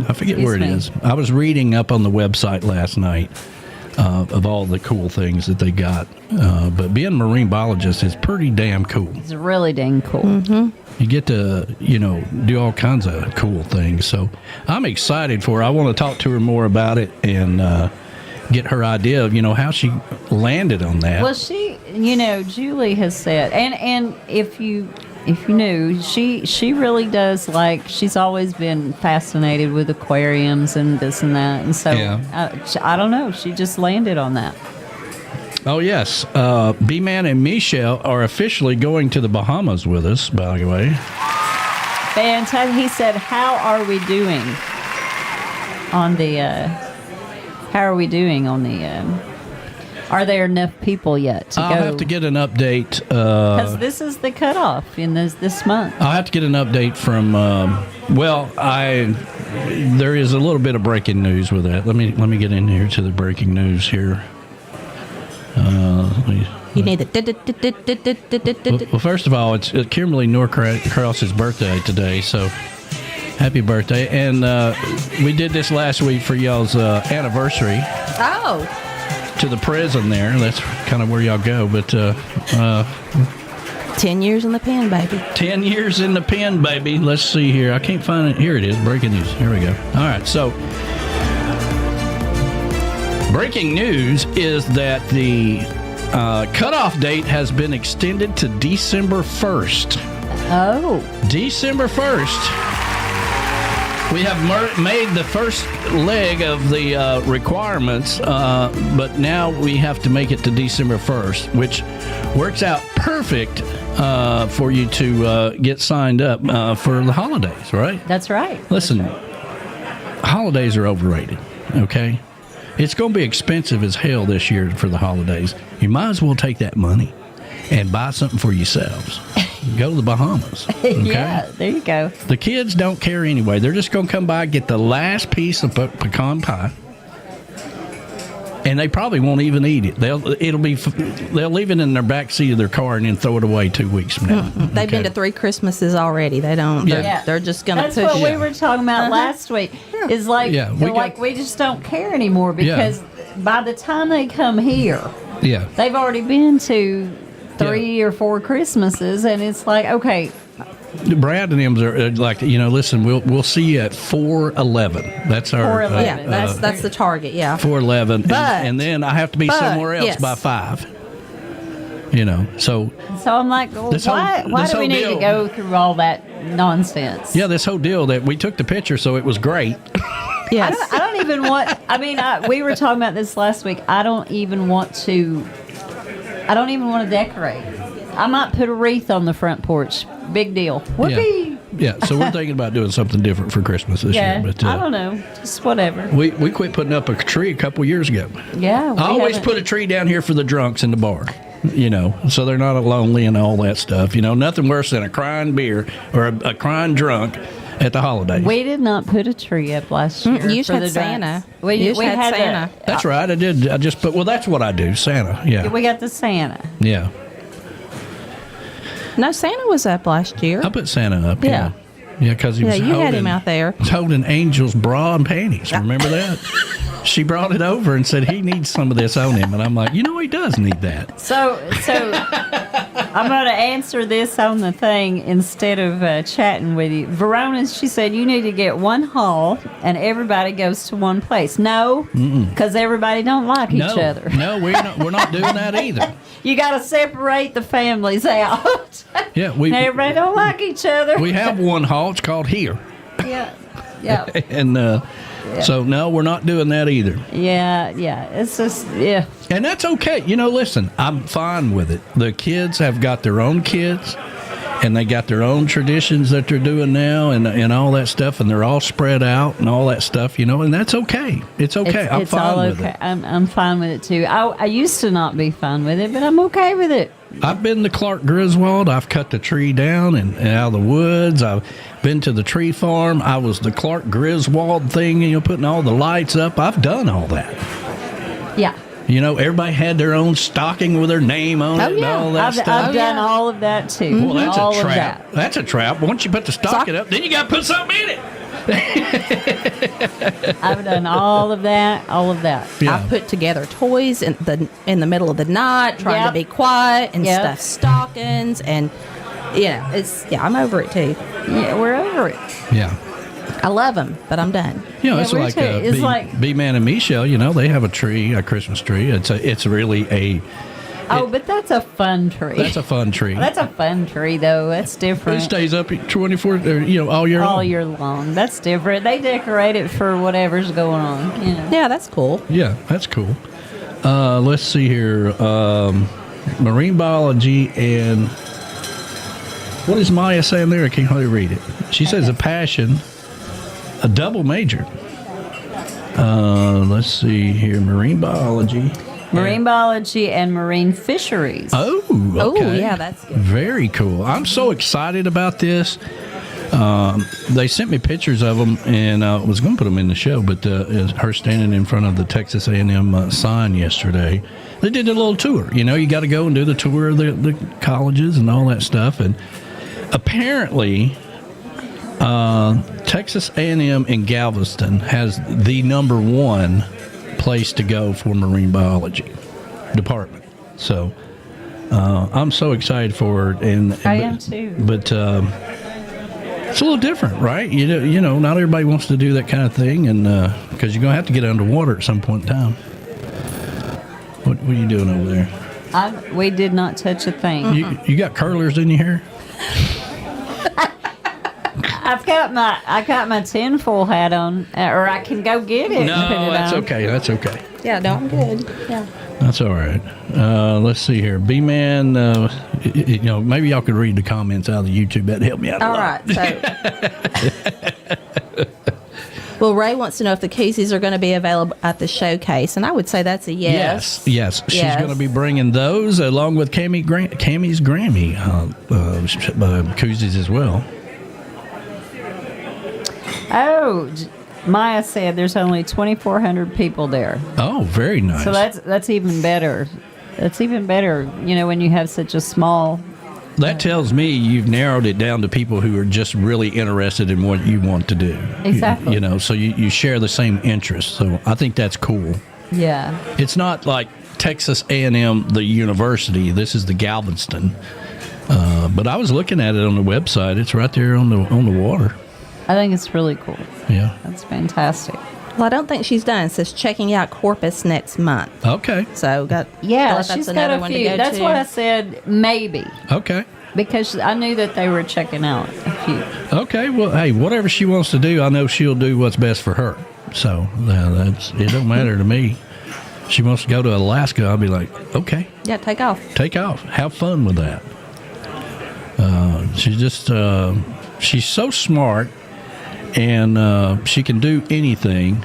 I forget where it is. I was reading up on the website last night of all the cool things that they got. But being a marine biologist is pretty damn cool. It's really dang cool. Mm-hmm. You get to, you know, do all kinds of cool things. So I'm excited for her. I want to talk to her more about it and get her idea of, you know, how she landed on that. Well, she, you know, Julie has said, and if you knew, she really does, like, she's always been fascinated with aquariums and this and that. And so, I don't know, she just landed on that. Oh, yes. B-Man and Michelle are officially going to the Bahamas with us, by the way. Fantastic. He said, how are we doing on the, are there enough people yet to go? I'll have to get an update. Because this is the cutoff in this month. I'll have to get an update from, there is a little bit of breaking news with that. Let me get in here to the breaking news here. You need the. Well, first of all, it's Kimberly Norcross's birthday today, so happy birthday! And we did this last week for y'all's anniversary. Oh. To the prison there. That's kind of where y'all go, but 10 years in the pen, baby. 10 years in the pen, baby. Let's see here. I can't find it. Here it is. Breaking news. Here we go. All right, so breaking news is that the cutoff date has been extended to December 1st. Oh. December 1st. We have made the first leg of the requirements, but now we have to make it to December 1st, which works out perfect for you to get signed up for the holidays, right? That's right. Listen, holidays are overrated, okay? It's going to be expensive as hell this year for the holidays. You might as well take that money and buy something for yourselves. Go to the Bahamas. Okay? Yeah, there you go. The kids don't care anyway. They're just going to come by, get the last piece of pecan pie, and they probably won't even eat it. They'll leave it in their back seat of their car and then throw it away 2 weeks from now. They've been to 3 Christmases already. They don't. They're just going to push. That's what we were talking about last week. Is like, we just don't care anymore because by the time they come here, they've already been to 3 or 4 Christmases, and it's like, okay. Brad and them are like, you know, listen, we'll see you at 4:11. That's our 4:11. That's the target. 4:11, and then I have to be somewhere else by 5. You know, so I'm like, well, why do we need to go through all that nonsense? Yeah, this whole deal that we took the picture, so it was great. Yes. I don't even want. I mean, we were talking about this last week. I don't even want to decorate. I might put a wreath on the front porch. Big deal. Whoopee. Yeah, so we're thinking about doing something different for Christmas this year. But I don't know. Just whatever. We quit putting up a tree a couple years ago. Yeah. I always put a tree down here for the drunks in the bar. so they're not lonely and all that stuff. Nothing worse than a crying beer or a crying drunk at the holidays. We did not put a tree up last year. You for had the Santa. We had Santa. That's right. I did. I just put. Well, that's what I do. Santa. Yeah. We got the Santa. Yeah. No, Santa was up last year. I put Santa up. Yeah. Yeah, because he was you had him out there. holding Angel's bra and panties. Remember that? She brought it over and said he needs some of this on him, and I'm like, he does need that. So I'm going to answer this on the thing instead of chatting with you. Verona, she said you need to get one hall and everybody goes to one place. No, because everybody don't like each other. No, we're not doing that either. You got to separate the families out. Yeah, everybody don't like each other. We have one hall. It's called Here. Yeah. And so no, we're not doing that either. Yeah. It's just And that's okay. Listen, I'm fine with it. The kids have got their own kids, and they got their own traditions that they're doing now, and all that stuff, and they're all spread out and all that stuff. And that's okay. It's okay. I'm fine with it. I'm fine with it too. I used to not be fine with it, but I'm okay with it. I've been to Clark Griswold. I've cut the tree down and out of the woods. I've been to the tree farm. I was the Clark Griswold thing, putting all the lights up. I've done all that. Yeah. Everybody had their own stocking with their name on it and all that stuff. I've done all of that too. Well, that's all a trap. Of that. That's a trap. Once you put the stocking up, then you got to put something in it. I've done all of that. Yeah. I put together toys in the middle of the night, trying to be quiet and stuff stockings, and I'm over it too. Yeah, we're over it. Yeah. I love them, but I'm done. It's like B-Man and Michelle. They have a Christmas tree. It's really a. But that's a fun tree. That's a fun tree. That's a fun tree, though. That's different. It stays up 24, all year long. All year long. That's different. They decorate it for whatever's going on. Yeah, that's cool. Yeah, that's cool. Let's see here. Marine biology and what is Maya saying there? I can't hardly read it. She says a passion, a double major. Let's see here. Marine biology and marine fisheries. Oh, yeah, that's good. Very cool. I'm so excited about this. They sent me pictures of them, and I was going to put them in the show, but her standing in front of the Texas A&M sign yesterday. They did a little tour. You got to go and do the tour of the colleges and all that stuff. And apparently, Texas A&M in Galveston has the number one place to go for marine biology department. So I'm so excited for it, and I am too. But it's a little different, right? Not everybody wants to do that kind of thing, and because you're gonna have to get underwater at some point in time. What are you doing over there? We did not touch a thing. You got curlers in your hair? I got my tinfoil hat on, or I can go get it. No, that's okay. That's okay. Yeah, no, I'm good. Yeah. That's all right. Let's see here. B-Man, maybe y'all could read the comments out of the YouTube. That'd help me out a lot. All right. So, well, Ray wants to know if the Casey's are going to be available at the showcase, and I would say that's a yes. Yes. She's going to be bringing those along with Camy's Grammy koozies as well. Oh, Maya said there's only 2,400 people there. Oh, very nice. So that's even better. That's even better, when you have such a small... That tells me you've narrowed it down to people who are just really interested in what you want to do. Exactly. So you share the same interests. So I think that's cool. Yeah. It's not like Texas A&M, the university. This is the Galveston. But I was looking at it on the website. It's right there on the water. I think it's really cool. Yeah. That's fantastic. Well, I don't think she's done. It says checking out Corpus next month. Okay. So she's got a few. That's what I said, maybe. Okay. Because I knew that they were checking out a few. Okay. Well, hey, whatever she wants to do, I know she'll do what's best for her. So it don't matter to me. She wants to go to Alaska, I'll be like, okay. Yeah, take off. Take off. Have fun with that. She's so smart. And she can do anything,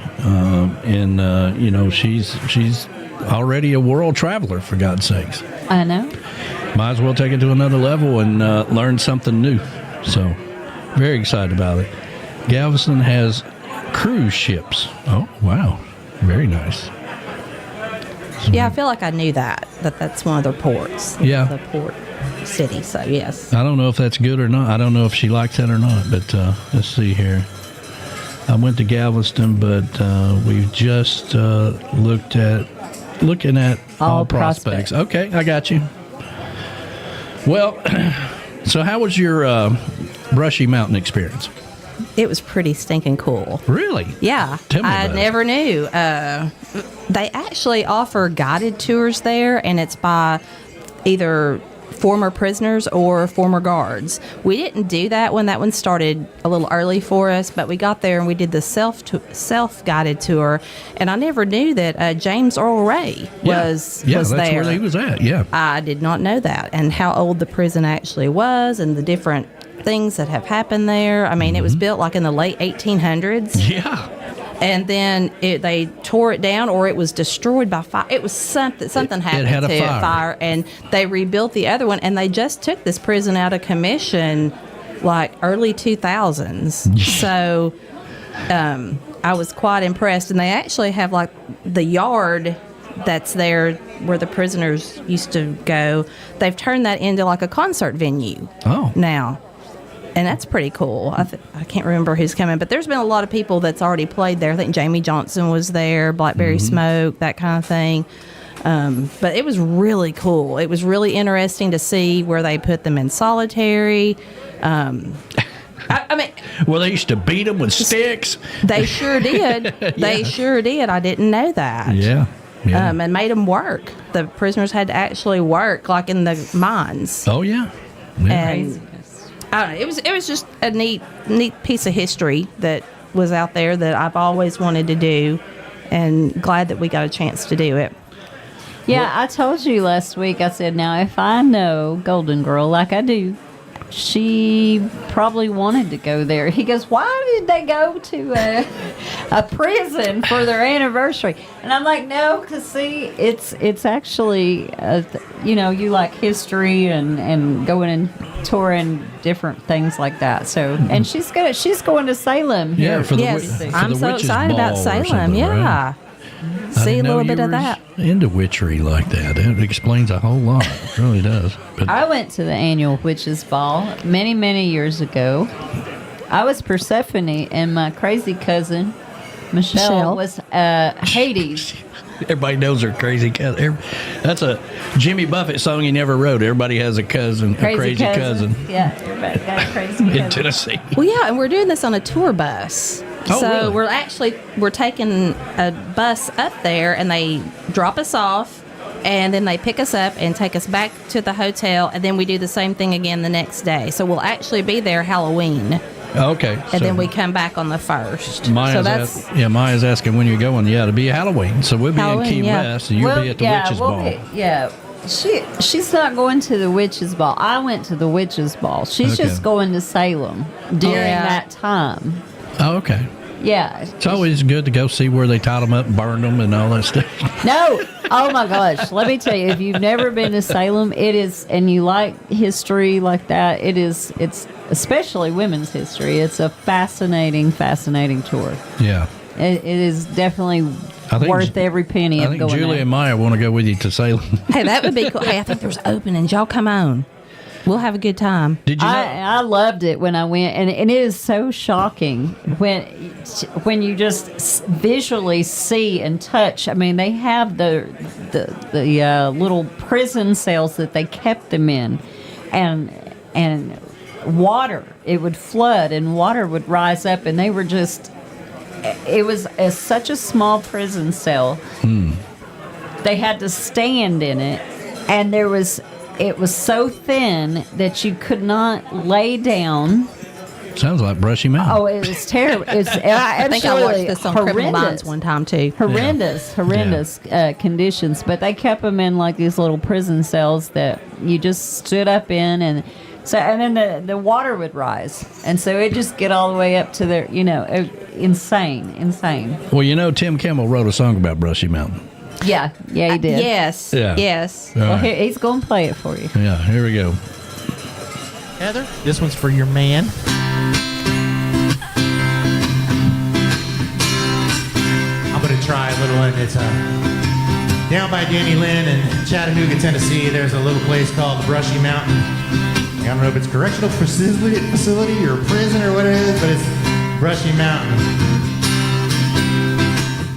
she's already a world traveler, for God's sakes. I know. Might as well take it to another level and learn something new. So, very excited about it. Galveston has cruise ships. Oh, wow. Very nice. Yeah, I feel like I knew that's one of their ports. Yeah. The port city, so yes. I don't know if that's good or not. I don't know if she likes that or not, but let's see here. I went to Galveston, but we've just looking at all prospects. Okay, I got you. Well, so how was your Brushy Mountain experience? It was pretty stinking cool. Really? Yeah. Tell me I about never knew. They actually offer guided tours there, and it's by either former prisoners or former guards. We didn't do that one. That one started a little early for us, but we got there and we did the self-guided tour, and I never knew that James Earl Ray was that's there. where he was at, yeah. I did not know that, and how old the prison actually was, and the different things that have happened there. I mean, it was built like in the late 1800s. Yeah. And then they tore it down, or it was destroyed by fire. It was something happened had a to fire. it, and they rebuilt the other one, and they just took this prison out of commission like early 2000s. So I was quite impressed, and they actually have like the yard that's there where the prisoners used to go. They've turned that into like a concert venue now. And that's pretty cool. I can't remember who's coming, but there's been a lot of people that's already played there. I think Jamie Johnson was there, Blackberry Smoke, that kind of thing. But it was really cool. It was really interesting to see where they put them in solitary. I mean, well, they used to beat them with sticks. They sure did. They sure did. I didn't know that. Yeah. And made them work. The prisoners had to actually work, like in the mines. Oh, yeah. And I don't know. It was just a neat piece of history that was out there that I've always wanted to do, and glad that we got a chance to do it. Yeah, I told you last week, I said, now if I know Golden Girl like I do, she probably wanted to go there. He goes, why did they go to a prison for their anniversary? And I'm like, no, because see, it's actually, you like history and going and touring different things like that. So, and she's going to Salem here. Yeah, for the I'm so excited about Salem. Yeah. Right? See a little bit of that. Into witchery like that. It explains a whole lot. It really does. But I went to the annual Witches Ball many, many years ago. I was Persephone, and my crazy cousin, Michelle. was Hades. Everybody knows her crazy cousin. That's a Jimmy Buffett song he never wrote. Everybody has a cousin, a crazy cousin. Yeah, everybody got a crazy cousin. In Tennessee. Well, yeah, and we're doing this on a tour bus. Oh, so really? we're taking a bus up there, and they drop us off, and then they pick us up and take us back to the hotel, and then we do the same thing again the next day. So we'll actually be there Halloween. Okay. And then we come back on the 1st. Maya's asking when you're going. Yeah, it'll be Halloween. So we'll be in Key yeah. West, and you'll be at the Witches Ball. She's not going to the Witches Ball. I went to the Witches Ball. She's just going to Salem during that time. Oh, okay. Yeah. It's always good to go see where they tied them up and burned them and all that stuff. No. Oh, my gosh. Let me tell you, if you've never been to Salem, it is, and you like history like that, it's especially women's history. It's a fascinating tour. Yeah. It is definitely worth every penny of going. I think Julie and Maya want to go with you to Salem. Hey, that would be cool. Hey, I think there's openings. Y'all come on. We'll have a good time. Did you know? I loved it when I went, and it is so shocking when you just visually see and touch. I mean, they have the little prison cells that they kept them in, and water, it would flood and water would rise up, and they were just. It was such a small prison cell. They had to stand in it, and it was so thin that you could not lay down. Sounds like Brushy Mountain. Oh, it was terrible. I think I watched this on Criminal Minds one time too. Horrendous conditions. But they kept them in like these little prison cells that you just stood up in, and then the water would rise, and so it just get all the way up to their, insane. Well, Tim Kimmel wrote a song about Brushy Mountain. Yeah, he did. Yes. Yeah. Yes. All Well, right. he's going to play it for you. Yeah, here we go. Heather, this one's for your man. I'm going to try a little one. It's down by Danny Lynn in Chattanooga, Tennessee. There's a little place called the Brushy Mountain. I don't know if it's correctional facility or prison or what it is, but it's Brushy Mountain.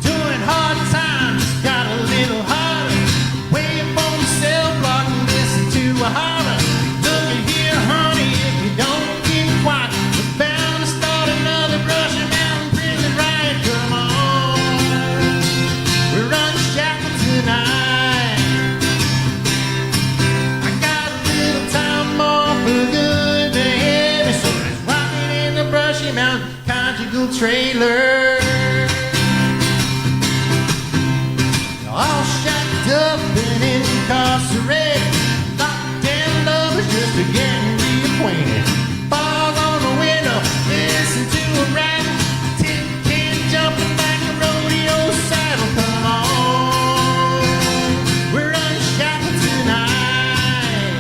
Doing hard times, got a little harder. Way up on the cell block and listen to a holler. Look at here, honey, if you don't keep quiet, we're bound to start another Brushy Mountain prison riot. Come on, we're unshackled tonight. I got a little time off for good to heavy, so let's rock it in the Brushy Mountain conjugal trailer. All shacked up and incarcerated, locked down lovers just to get reacquainted. Bars on the window, listen to a rattle, tin can jumping back a rodeo saddle. Come on, we're unshackled tonight.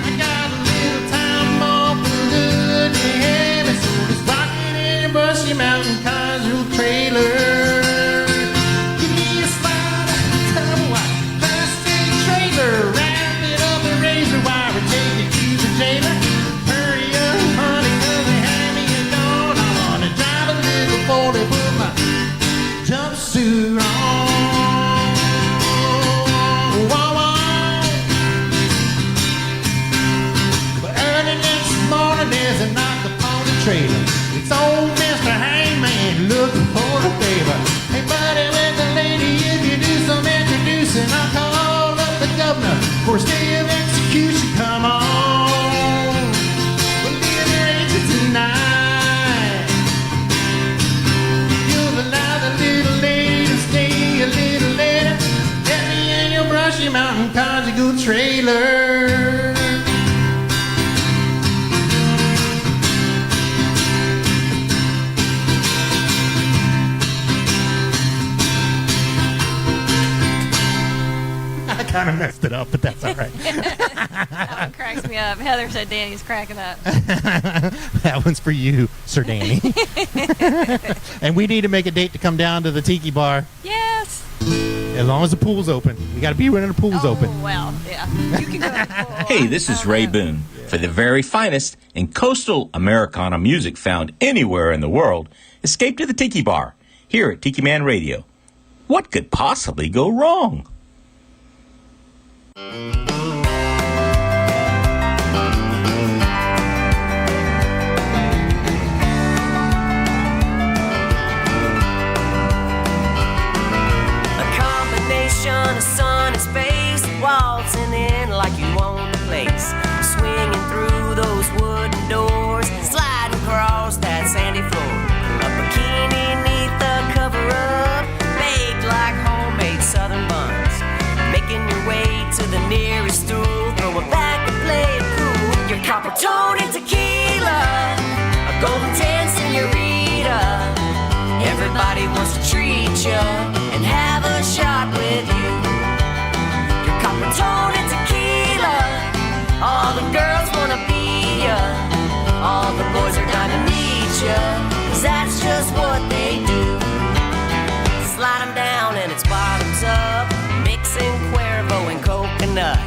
I got a little time off for good and heavy, so let's rock it in the Brushy Mountain conjugal trailer. Wrap it up and razor wire and take it to the jailer. Hurry up, honey, 'cause they have me at dawn. I wanna drive a little 40, put my jumpsuit on. Whoa, whoa. But early next morning there's a knock upon the trailer. It's old Mr. Hangman looking for a favor. Hey buddy with the lady, if you do some introducing, I'll call up the governor for a stay of execution. Come on, we'll liberate you tonight. You'll allow the little lady to stay a little later. Let me in your Brushy Mountain conjugal trailer. I kind of messed it up, but that's all right. That one cracks me up. Heather said Danny's cracking up. That one's for you, Sir Danny. And we need to make a date to come down to the Tiki Bar. Yes. As long as the pool's open. We got to be when the pool's open. Well, yeah. You can go to the pool. Hey, this is Ray Boone. For the very finest in coastal Americana music found anywhere in the world, escape to the Tiki Bar here at Tiki Man Radio. What could possibly go wrong? Of sun and space, waltzing in like you own the place, swinging through those wooden doors, sliding across that sandy floor, a bikini neath the cover up, baked like homemade southern buns, making your way to the nearest stool, throw it back and play it cool. Your copper tone and tequila, a golden 10 senorita, everybody wants to treat ya and have a shot with you. Your copper tone and tequila, all the girls wanna be ya, all the boys are dying to meet ya, 'cause that's just what they do. Slide 'em down and it's bottoms up, mixing Cuervo and coconut.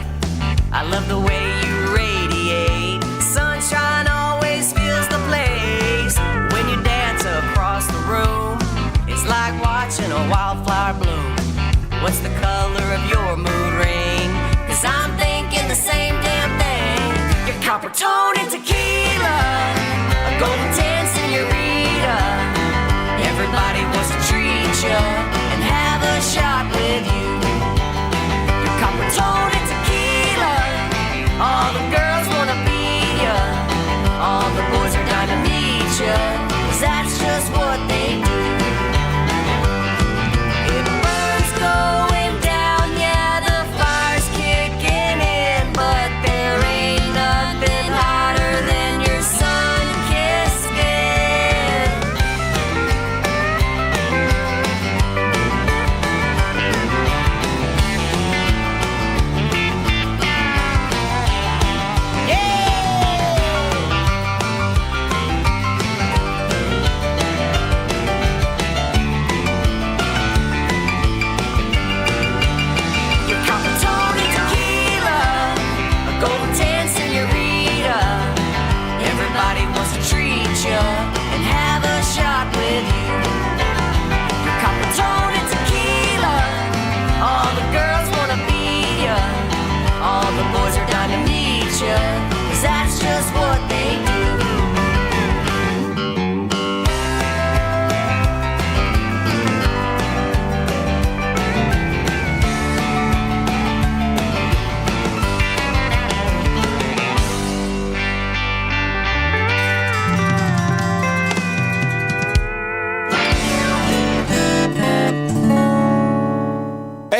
I love the way you radiate, sunshine always fills the place. When you dance across the room, it's like watching a wildflower bloom. What's the color of your mood ring? 'Cause I'm thinking the same damn thing. Your copper tone and tequila, a golden 10 senorita, everybody wants to treat ya and have a shot with you. Your copper tone and tequila, all the girls wanna be ya, all the boys are dying to meet ya, 'cause that's just what they do. It burns going down, yeah, the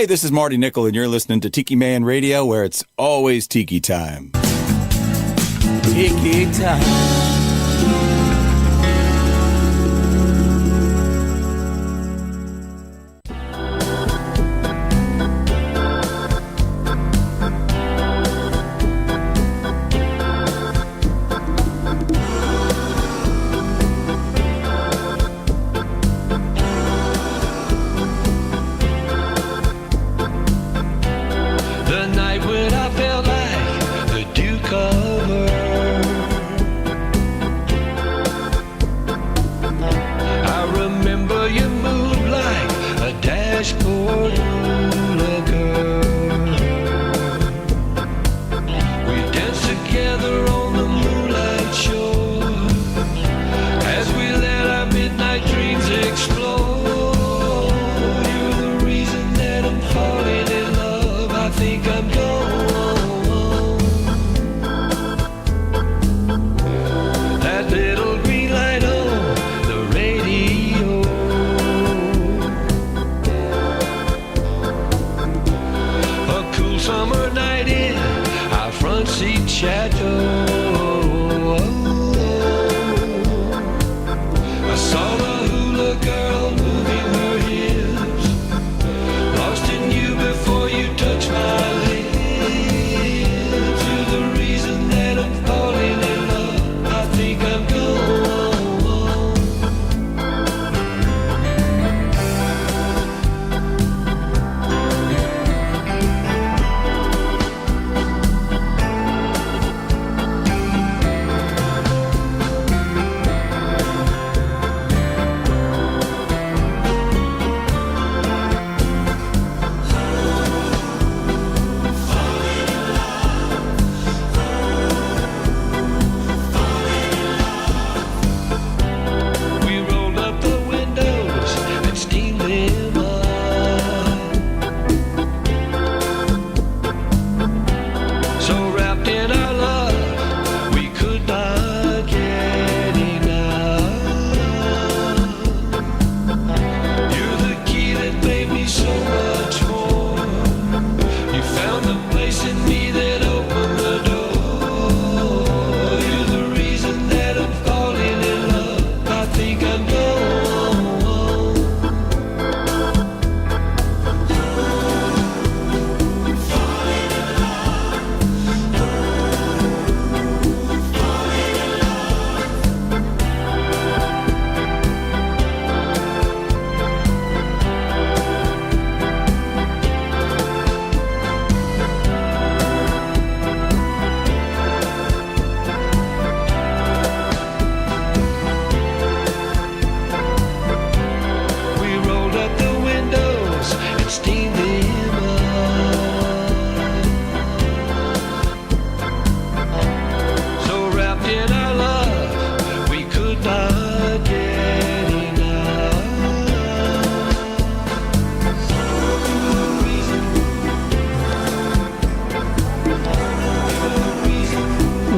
Hey, this is Marty Nickel, and you're listening to Tiki Man Radio, where it's always tiki time. Tiki time.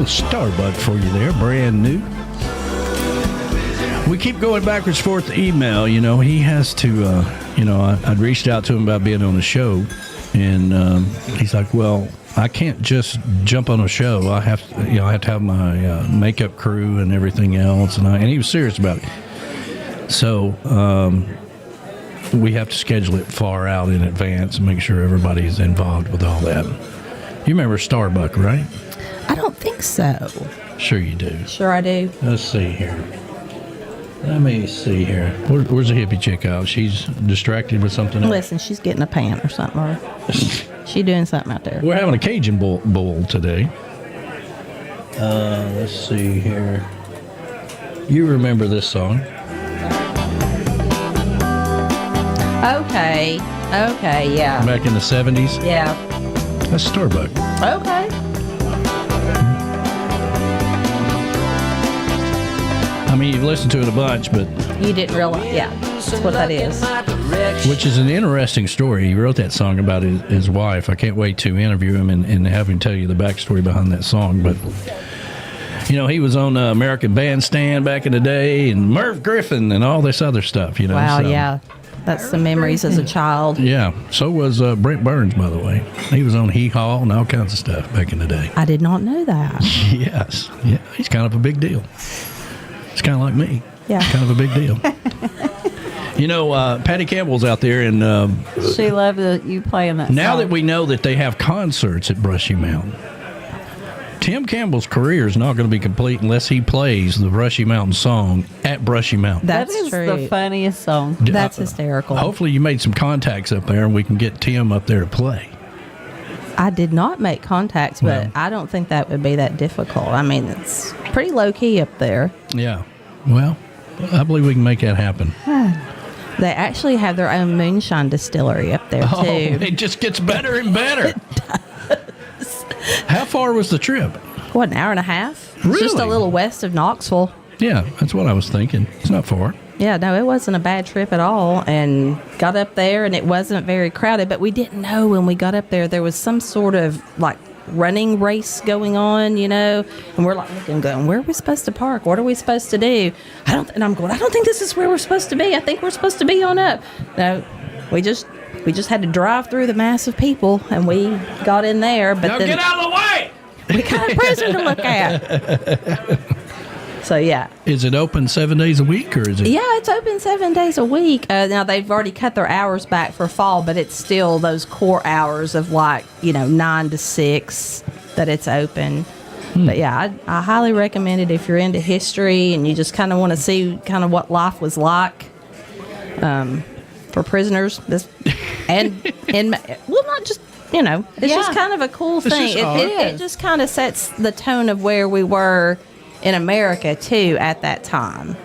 Starbuck for you there, brand new. We keep going backwards forth the email. You know, he has to, I'd reached out to him about being on the show, and he's like, well, I can't just jump on a show. I have to have my makeup crew and everything else, and he was serious about it. So we have to schedule it far out in advance and make sure everybody's involved with all that. You remember Starbuck, right? I don't think so. Sure you do. Sure I do. Let's see here. Let me see here. Where's the hippie chick out? She's distracted with something else. Listen, she's getting a pant or something. Or she's doing something out there. We're having a Cajun bowl today. Let's see here. You remember this song? Okay, yeah. Back in the 70s? Yeah. That's Starbuck. Okay. I mean, you've listened to it a bunch, but... You didn't realize, yeah, that's what that is. Which is an interesting story. He wrote that song about his wife. I can't wait to interview him and have him tell you the backstory behind that song. But, you know, he was on American Bandstand back in the day, and Merv Griffin and all this other stuff, you know. Wow, so, yeah. That's some memories as a child. Yeah. So was Brent Burns, by the way. He was on Hee Haw and all kinds of stuff back in the day. I did not know that. Yes. Yeah. He's kind of a big deal. It's kind of like me. Yeah. Kind of a big deal. You know, Patty Campbell's out there, and she loved you playing that now song. that we know that they have concerts at Brushy Mountain, Tim Campbell's career is not going to be complete unless he plays the Brushy Mountain song at Brushy Mountain. That is the funniest song. That's hysterical. Hopefully you made some contacts up there and we can get Tim up there to play. I did not make contacts, but I don't think that would be that difficult. I mean, it's pretty low-key up there. Yeah. Well, I believe we can make that happen. They actually have their own moonshine distillery up there, too. Oh, it just gets better and better. How far was the trip? What, an hour and a half? Really? Just a little west of Knoxville. Yeah, that's what I was thinking. It's not far. Yeah, no, it wasn't a bad trip at all. And got up there, and it wasn't very crowded. But we didn't know when we got up there was some sort of, like, running race going on, you know. And we're, like, looking, going, where are we supposed to park? What are we supposed to do? And I'm going, I don't think this is where we're supposed to be. I think we're supposed to be on up. No, we just had to drive through the mass of people, and we got in there. But now then get out of the way! We got a prison to look at. So, yeah. Is it open 7 days a week, or is it? Yeah, it's open 7 days a week. Now, they've already cut their hours back for fall, but it's still those core hours of, 9 to 6 that it's open. But, yeah, I highly recommend it if you're into history and you just kind of want to see kind of what life was like for prisoners. Not just, it's just kind of a cool thing. It just kind of sets the tone of where we were in America, too, at that time.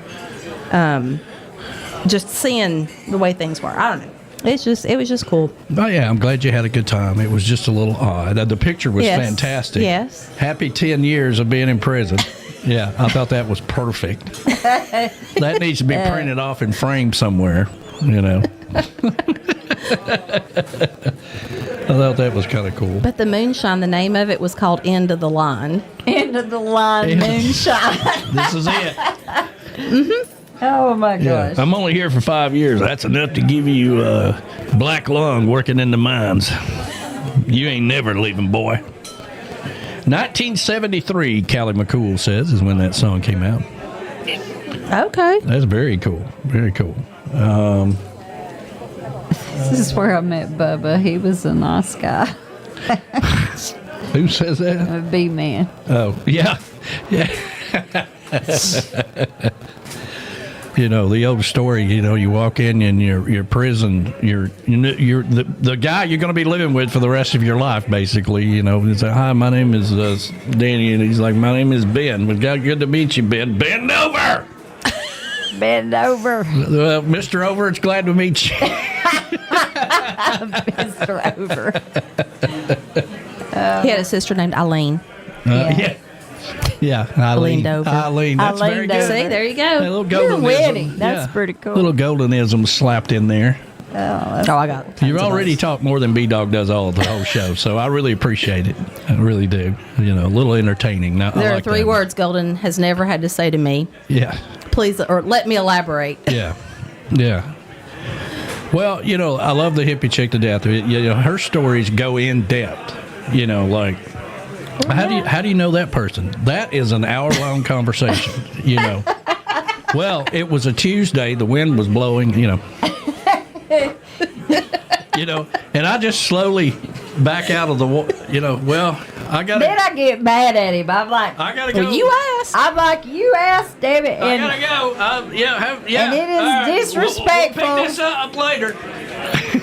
Just seeing the way things were. I don't know. It was just cool. Oh, yeah, I'm glad you had a good time. It was just a little odd. The picture was fantastic. Yes. Happy 10 years of being in prison. Yeah, I thought that was perfect. That needs to be printed off and framed somewhere, I thought that was kind of cool. But the moonshine, the name of it was called End of the Line. End of the line moonshine. This is it. Mm-hmm. Oh, my gosh. I'm only here for 5 years. That's enough to give you a black lung working in the mines. You ain't never leaving, boy. 1973, Callie McCool says, is when that song came out. Okay. That's very cool. Very cool. This is where I met Bubba. He was a nice guy. Who says that? A B-man. Oh, yeah. Yeah. The old story, you walk in and your prison, you're the guy you're going to be living with for the rest of your life, basically. It's like, hi, my name is Danny, and he's like, my name is Ben. Good to meet you, Ben. Bend over! Bend over. Mr. Over, it's glad to meet you. Mr. Over. He had a sister named Eileen. Yeah, Eileen. Over. Eileen, that's very good. See, there you go. A little goldenism. Witty. That's pretty cool. Little goldenism slapped in there. I got. You've already talked more than B-Dog does all the whole show, so I really appreciate it. I really do. A little entertaining. Now, there are 3 words Golden has never had to say to me. Yeah. Please, or let me elaborate. Yeah. Yeah. Well, I love the hippie chick to death. Her stories go in depth. How do you know that person? That is an hour-long conversation, Well, it was a Tuesday. The wind was blowing, and I just slowly back out of the, I got to. Then I get mad at him. I'm like, I got to go. Well, you asked. I'm like, you asked, damn it. I got to go. And it is disrespectful. We'll pick this up later.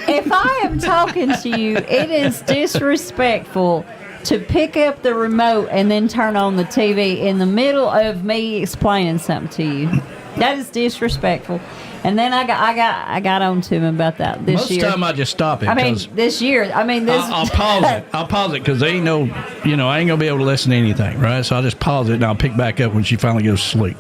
If I am talking to you, it is disrespectful to pick up the remote and then turn on the TV in the middle of me explaining something to you. That is disrespectful. And then I got on to him about that this year. Most of the time I just stop it. This year. I'll pause it. I'll pause it because I ain't going to be able to listen to anything, right? So I'll just pause it and I'll pick back up when she finally goes to sleep.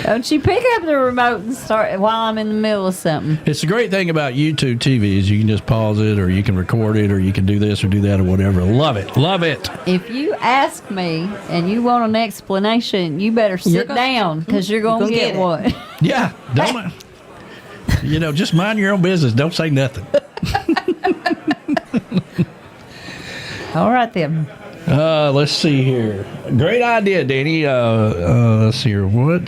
Don't you pick up the remote and start while I'm in the middle of something. It's the great thing about YouTube TV is you can just pause it, or you can record it, or you can do this or do that or whatever. Love it. Love it. If you ask me and you want an explanation, you better sit down because you're going to get one. Yeah, don't. Just mind your own business. Don't say nothing. All right, then. Let's see here. Great idea, Danny. Let's see here. What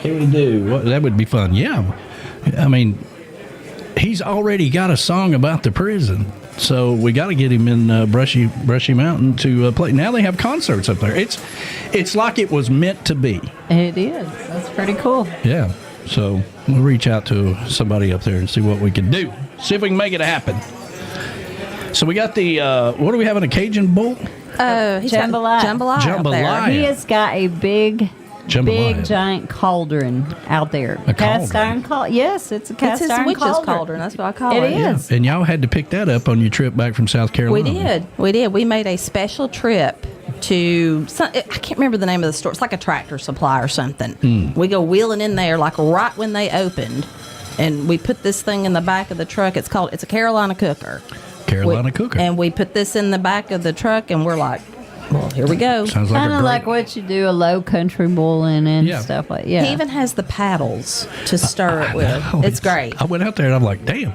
can we do? That would be fun. Yeah. I mean, he's already got a song about the prison. So we got to get him in Brushy Mountain to play. Now they have concerts up there. It's like it was meant to be. It is. That's pretty cool. Yeah. So we'll reach out to somebody up there and see what we can do. See if we can make it happen. So we got the, what do we have in a Cajun bull? Jambalaya. Jambalaya. He has got a big giant cauldron out there. Cast iron cauldron. Yes, it's a cast iron cauldron. That's what I call it. It is. And y'all had to pick that up on your trip back from South Carolina. We did. We made a special trip to, I can't remember the name of the store. It's like a Tractor Supply or something. We go wheeling in there like right when they opened, and we put this thing in the back of the truck. It's a Carolina cooker. Cooker. And we put this in the back of the truck, and we're like, well, here we go. Sounds like kind of like what you do a low country boiling and stuff like. Yeah. He even has the paddles to stir it with. It's great. I went out there and I'm like, damn,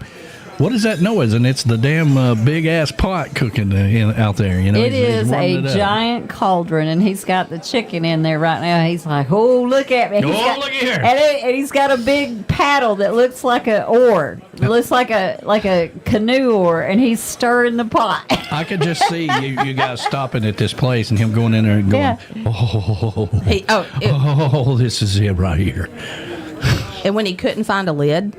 what is that noise? And it's the damn big ass pot cooking out there. It is a giant cauldron, and he's got the chicken in there right now. He's like, oh, look at me. Look at here. And he's got a big paddle that looks like an oar. It looks like a canoe oar, and he's stirring the pot. I could just see you guys stopping at this place and him going in there and going, this is it right here. And when he couldn't find a lid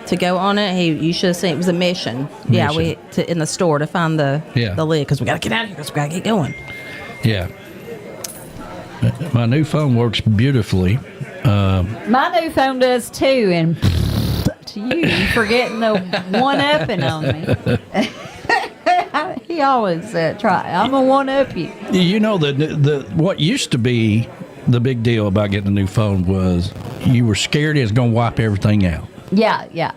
to go on it, you should have seen it was a mission. Yeah, in the store to find the lid, because we got to get out of here, because we got to get going. Yeah. My new phone works beautifully. My new phone does too, and to you forgetting the one-upping on me. He always try. I'm a one-up you. The what used to be the big deal about getting a new phone was you were scared it was going to wipe everything out. Yeah.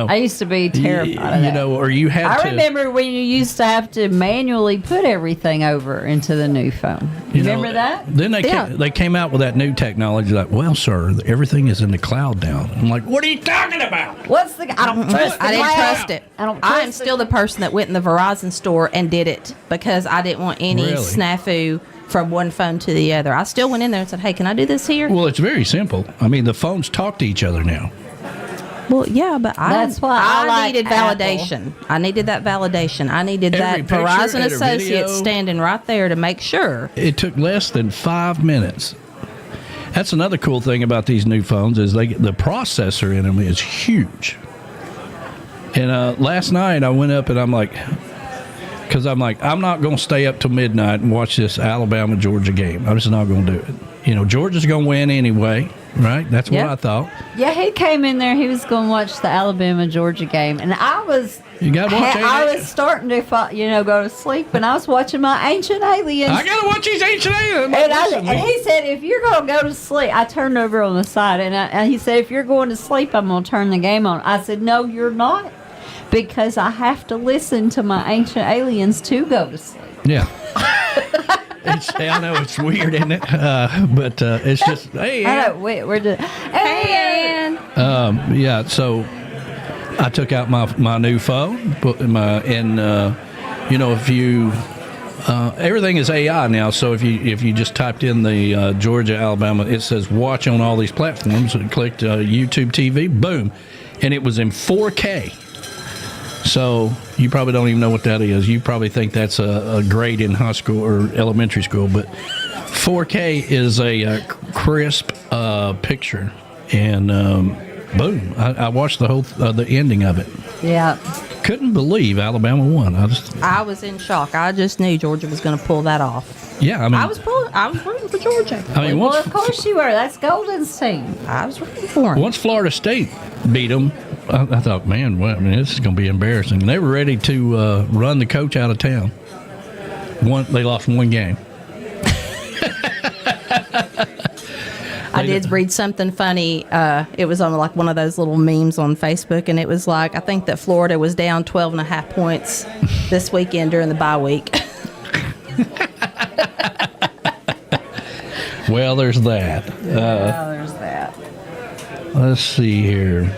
I used to be terrified of that. Or you had I remember when you used to have to manually put everything over into the new phone. Remember that? Then they came out with that new technology like, well, sir, everything is in the cloud now. I'm like, what are you talking about? I don't trust I didn't trust it. I am still the person that went in the Verizon store and did it because I didn't want any snafu from one phone to the other. I still went in there and said, hey, can I do this here? Well, it's very simple. I mean, the phones talk to each other now. Well, yeah, but that's why I needed validation. I needed that validation. I needed that Verizon associate standing right there to make sure. It took less than 5 minutes. That's another cool thing about these new phones is the processor in them is huge. And last night I went up and I'm like, I'm not going to stay up till midnight and watch this Alabama-Georgia game. I'm just not going to do it. Georgia's going to win anyway, right? That's what I thought. Yeah, he came in there. He was going to watch the Alabama-Georgia game, and I was. You got to watch it. I was starting to, go to sleep, and I was watching my Ancient Aliens. I got to watch these Ancient Aliens. And he said, if you're going to go to sleep, I turned over on the side, and he said, if you're going to sleep, I'm going to turn the game on. I said, no, you're not, because I have to listen to my Ancient Aliens to go to sleep. Yeah. I know it's weird, isn't it? But it's just, hey, Ann. We're just, hey, Ann. Yeah, so I took out my new phone, if you, everything is AI now. So if you just typed in the Georgia, Alabama, it says watch on all these platforms. And clicked YouTube TV, boom, and it was in 4K. So you probably don't even know what that is. You probably think that's a grade in high school or elementary school, but 4K is a crisp picture, and boom! I watched the ending of it. Yeah. Couldn't believe Alabama won. I was in shock. I just knew Georgia was going to pull that off. Yeah, I was rooting for Georgia. Well, of course you were. That's Golden's team. I was rooting for him. Once Florida State beat them, I thought, man, this is going to be embarrassing. And they were ready to run the coach out of town. They lost one game. I did read something funny. It was on like one of those little memes on Facebook, and it was like, I think that Florida was down 12.5 points this weekend during the bye week. Well, there's that. There's that. Let's see here.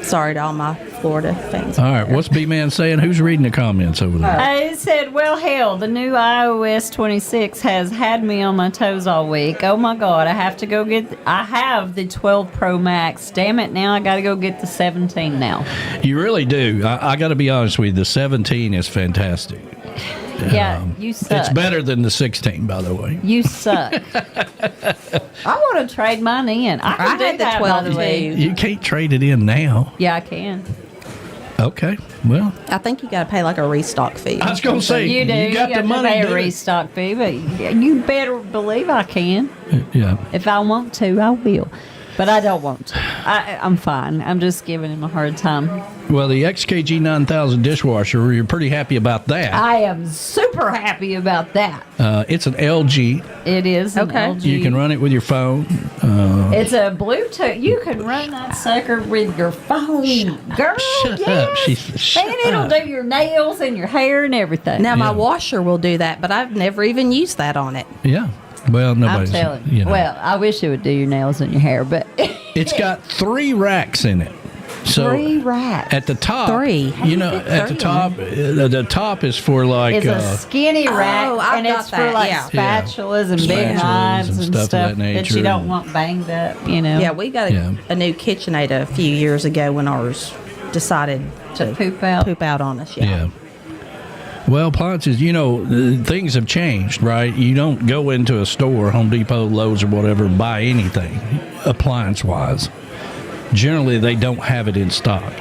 Sorry to all my Florida fans. All right, what's B-Man saying? Who's reading the comments over there? It said, well, hell, the new iOS 26 has had me on my toes all week. Oh, my God, I have to go I have the 12 Pro Max. Damn it, now I got to go get the 17 now. You really do. I got to be honest with you. The 17 is fantastic. Yeah, you suck. It's better than the 16, by the way. You suck. I want to trade mine in. I can do had the that, 12 by the way. You can't trade it in now. Yeah, I can. Okay, well. I think you got to pay like a restock fee. I was going to say, you do. You got the to money pay to a do it. restock fee, but you better believe I can. Yeah. If I want to, I will. But I don't want to. I'm fine. I'm just giving him a hard time. Well, the XKG 9000 dishwasher, you're pretty happy about that. I am super happy about that. It's an LG. It is an LG. You can run it with your phone. It's a Bluetooth. You can run that sucker with your phone. Girl, Shut yes. up. Man, it'll do your nails and your hair and everything. Now, my washer will do that, but I've never even used that on it. Yeah. Well, nobody's. I'm telling you you. know. Well, I wish it would do your nails and your hair, but It's got 3 racks in it. So 3 racks. At the top, 3. You know, at the top is for like it's a skinny rack, I've and got it's for that, like yeah. spatulas and big Spatulas knives and and stuff of stuff that that nature. you don't want banged up, you know. Yeah, we got a new KitchenAid a few years ago when ours decided to poop out on us. Yeah. Well, appliances, you know, things have changed, right? You don't go into a store, Home Depot, Lowe's, or whatever, and buy anything appliance-wise. Generally, they don't have it in stock.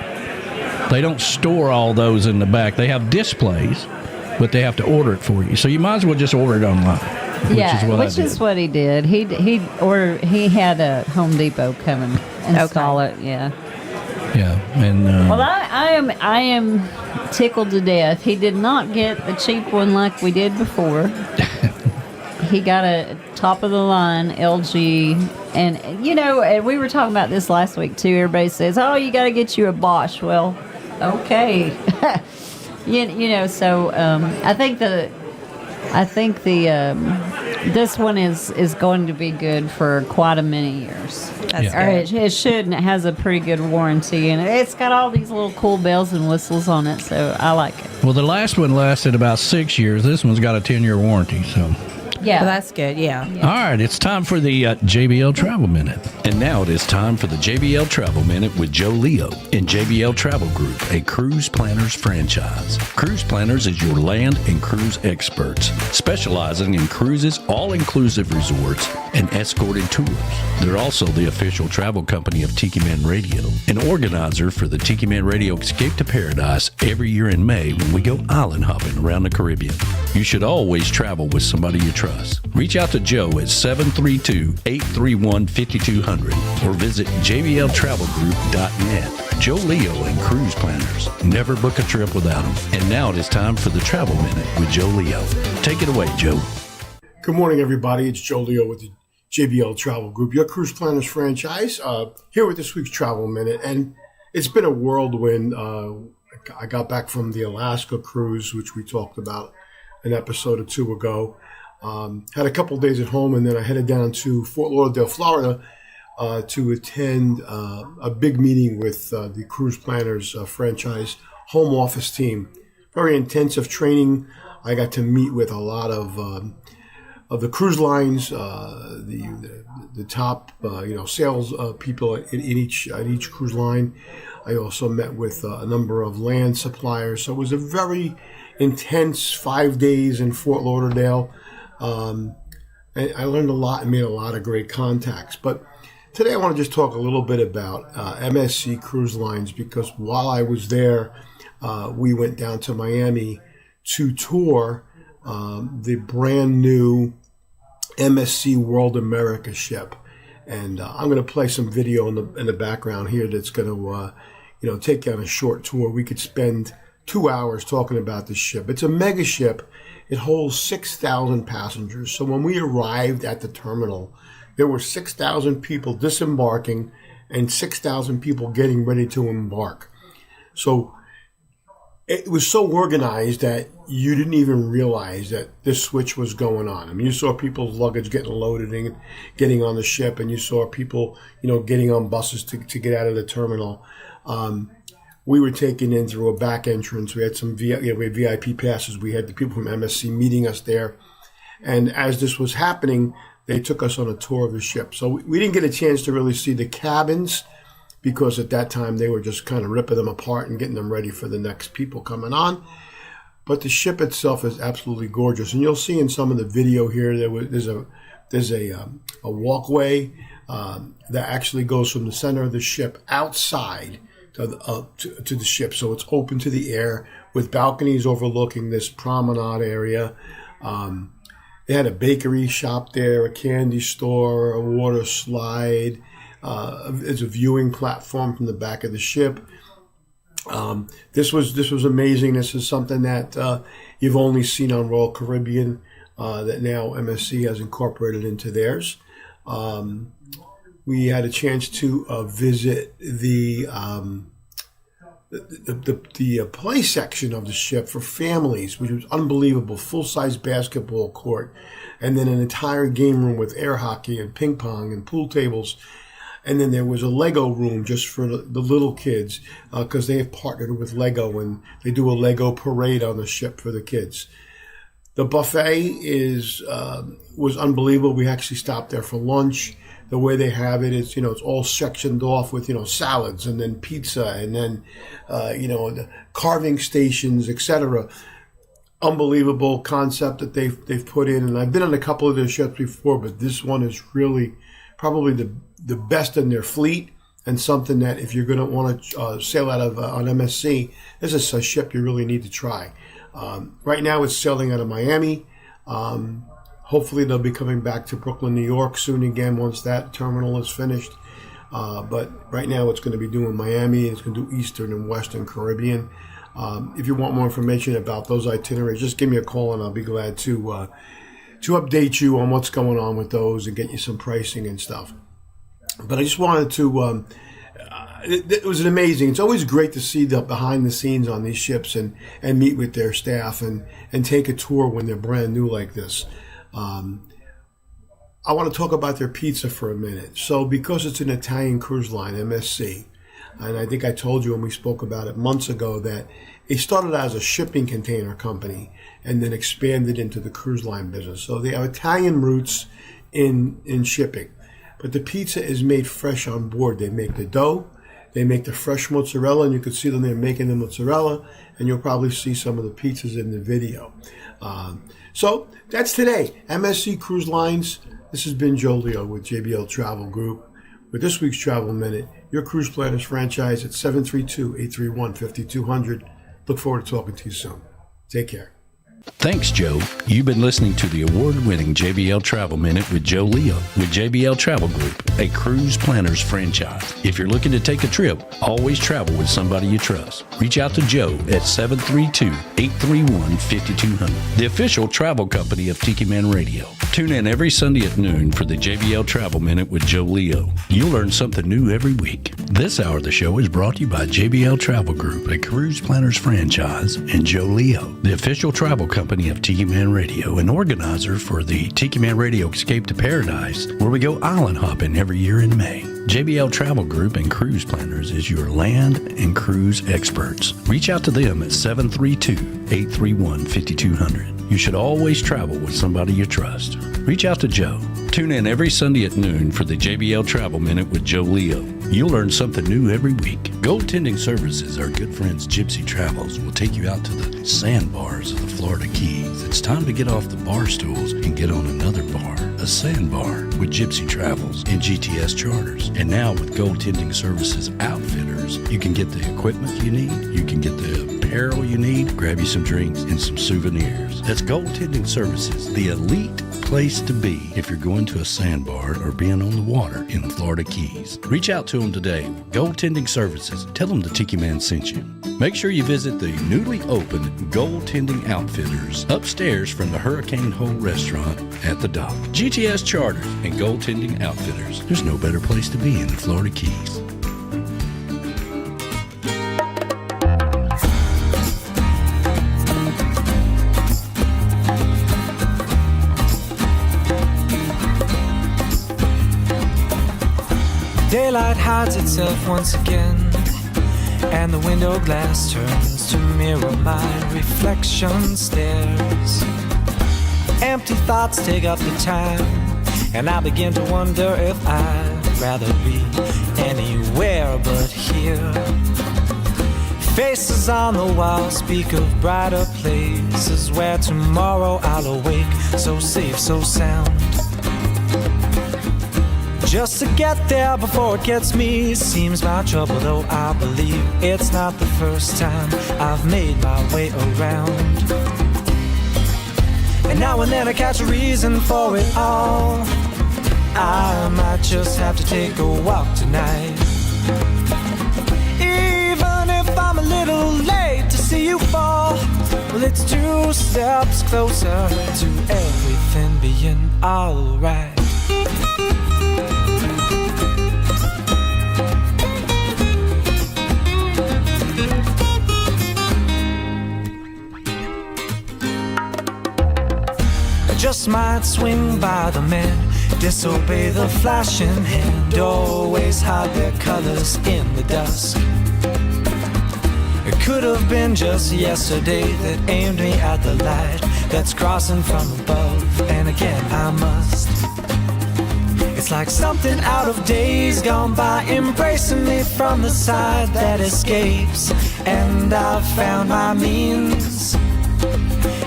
They don't store all those in the back. They have displays, but they have to order it for you. So you might as well just order it online. Which is what he did. He had a Home Depot come and install it. Yeah. Yeah, and Well, I am tickled to death. He did not get the cheap one like we did before. He got a top of the line LG, and you know, and we were talking about this last week too. Everybody says, "Oh, you got to get you a Bosch." Well, okay, you know. So I think the this one is going to be good for quite a many years. It should, and it has a pretty good warranty, and it's got all these little cool bells and whistles on it, so I like it. well, the last one lasted about 6 years. This one's got a 10-year warranty, so. Yeah. Well, that's good, yeah. All right, it's time for the JBL Travel Minute. And now it is time for the JBL Travel Minute with Joe Leo in JBL Travel Group, a cruise planners franchise. Cruise Planners is your land and cruise experts, specializing in cruises, all-inclusive resorts, and escorted tours. They're also the official travel company of Tiki Man Radio, an organizer for the Tiki Man Radio Escape to Paradise every year in May when we go island hopping around the Caribbean. You should always travel with somebody you trust. Reach out to Joe at 732-831-5200 or visit jbltravelgroup.net. Joe Leo and Cruise Planners. Never book a trip without them. And now it is time for the Travel Minute with Joe Leo. Take it away, Joe. Good morning, everybody. It's Joe Leo with the JBL Travel Group, your Cruise Planners franchise, here with this week's Travel Minute. And it's been a whirlwind. I got back from the Alaska cruise, which we talked about an episode or 2 ago. Had a couple days at home, and then I headed down to Fort Lauderdale, Florida, to attend a big meeting with the Cruise Planners franchise home office team. Very intensive training. I got to meet with a lot of the cruise lines, the top sales people in each cruise line. I also met with a number of land suppliers. So it was a very intense 5 days in Fort Lauderdale. And I learned a lot and made a lot of great contacts. But today I want to just talk a little bit about MSC Cruise Lines, because while I was there, we went down to Miami to tour the brand new MSC World America ship. And I'm going to play some video in the background here that's going to take down a short tour. We could spend 2 hours talking about this ship. It's a mega ship. It holds 6,000 passengers. So when we arrived at the terminal, there were 6,000 people disembarking and 6,000 people getting ready to embark. So it was so organized that you didn't even realize that this switch was going on. I mean, you saw people's luggage getting loaded and getting on the ship, and you saw people, getting on buses to get out of the terminal. We were taken in through a back entrance. We had we had VIP passes. We had the people from MSC meeting us there. And as this was happening, they took us on a tour of the ship. So we didn't get a chance to really see the cabins, because at that time they were just kind of ripping them apart and getting them ready for the next people coming on. But the ship itself is absolutely gorgeous, and you'll see in some of the video here there's a walkway that actually goes from the center of the ship outside to the ship, so it's open to the air with balconies overlooking this promenade area. They had a bakery shop there, a candy store, a water slide. There's a viewing platform from the back of the ship. This was amazing. This is something that you've only seen on Royal Caribbean, that now MSC has incorporated into theirs. We had a chance to visit the play section of the ship for families, which was unbelievable. Full-size basketball court, and then an entire game room with air hockey and ping pong and pool tables. And then there was a Lego room just for the little kids, because they have partnered with Lego, and they do a Lego parade on the ship for the kids. The buffet was unbelievable. We actually stopped there for lunch. The way they have it is, it's all sectioned off with, salads, and then pizza, and then, the carving stations, etc. Unbelievable concept that they've put in. And I've been on a couple of their ships before, but this one is really probably the best in their fleet, and something that if you're going to want to sail out of on MSC, this is a ship you really need to try. Right now it's sailing out of Miami. Hopefully they'll be coming back to Brooklyn, New York soon again once that terminal is finished. But right now it's going to be doing Miami. It's going to do Eastern and Western Caribbean. If you want more information about those itineraries, just give me a call and I'll be glad to update you on what's going on with those and get you some pricing and stuff. But I just wanted to, it was an amazing, it's always great to see the behind the scenes on these ships and meet with their staff and take a tour when they're brand new like this. I want to talk about their pizza for a minute. So because it's an Italian cruise line, MSC, and I think I told you when we spoke about it months ago that it started out as a shipping container company and then expanded into the cruise line business. So they have Italian roots in shipping. But the pizza is made fresh on board. They make the dough, they make the fresh mozzarella, and you can see them there making the mozzarella, and you'll probably see some of the pizzas in the video. So that's today. MSC Cruise Lines. This has been Joe Leo with JBL Travel Group with this week's Travel Minute, your cruise planners franchise at 732-831-5200. Look forward to talking to you soon. Take care. Thanks, Joe. You've been listening to the award-winning JBL Travel Minute with Joe Leo with JBL Travel Group, a cruise planners franchise. If you're looking to take a trip, always travel with somebody you trust. Reach out to Joe at 732-831-5200, the official travel company of Tiki Man Radio. Tune in every Sunday at noon for the JBL Travel Minute with Joe Leo. You'll learn something new every week. This hour of the show is brought to you by JBL Travel Group, a cruise planners franchise, and Joe Leo, the official travel company of Tiki Man Radio, an organizer for the Tiki Man Radio Escape to Paradise, where we go island hopping every year in May. JBL Travel Group and Cruise Planners is your land and cruise experts. Reach out to them at 732-831-5200. You should always travel with somebody you trust. Reach out to Joe. Tune in every Sunday at noon for the JBL Travel Minute with Joe Leo. You'll learn something new every week. Goaltending Services, our good friends Gypsy Travels, will take you out to the sandbars of the Florida Keys. It's time to get off the bar stools and get on another bar, a sandbar with Gypsy Travels and GTS Charters. And now with Goaltending Services Outfitters, you can get the equipment you need, you can get the apparel you need, grab you some drinks and some souvenirs. That's Goaltending Services, the elite place to be if you're going to a sandbar or being on the water in the Florida Keys. Reach out to them today. Goaltending Services. Tell them the Tiki Man sent you. Make sure you visit the newly opened Goaltending Outfitters upstairs from the Hurricane Hole restaurant at the dock. GTS Charters and Goaltending Outfitters. There's no better place to be in the Florida Keys. Daylight hides itself once again, and the window glass turns to mirror my reflection stares. Empty thoughts take up the time, and I begin to wonder if I'd rather be anywhere but here. Faces on the wall speak of brighter places where tomorrow I'll awake, so safe, so sound. Just to get there before it gets me seems my trouble, though I believe it's not the first time I've made my way around. And now and then I catch a reason for it all. I might just have to take a walk tonight. Even if I'm a little late to see you fall, well, it's 2 steps closer to everything being alright. Just might swing by the man, disobey the flashing hand, always hide their colors in the dusk. It could have been just yesterday that aimed me at the light that's crossing from above, and again I must. It's like something out of days gone by, embracing me from the side that escapes, and I've found my means.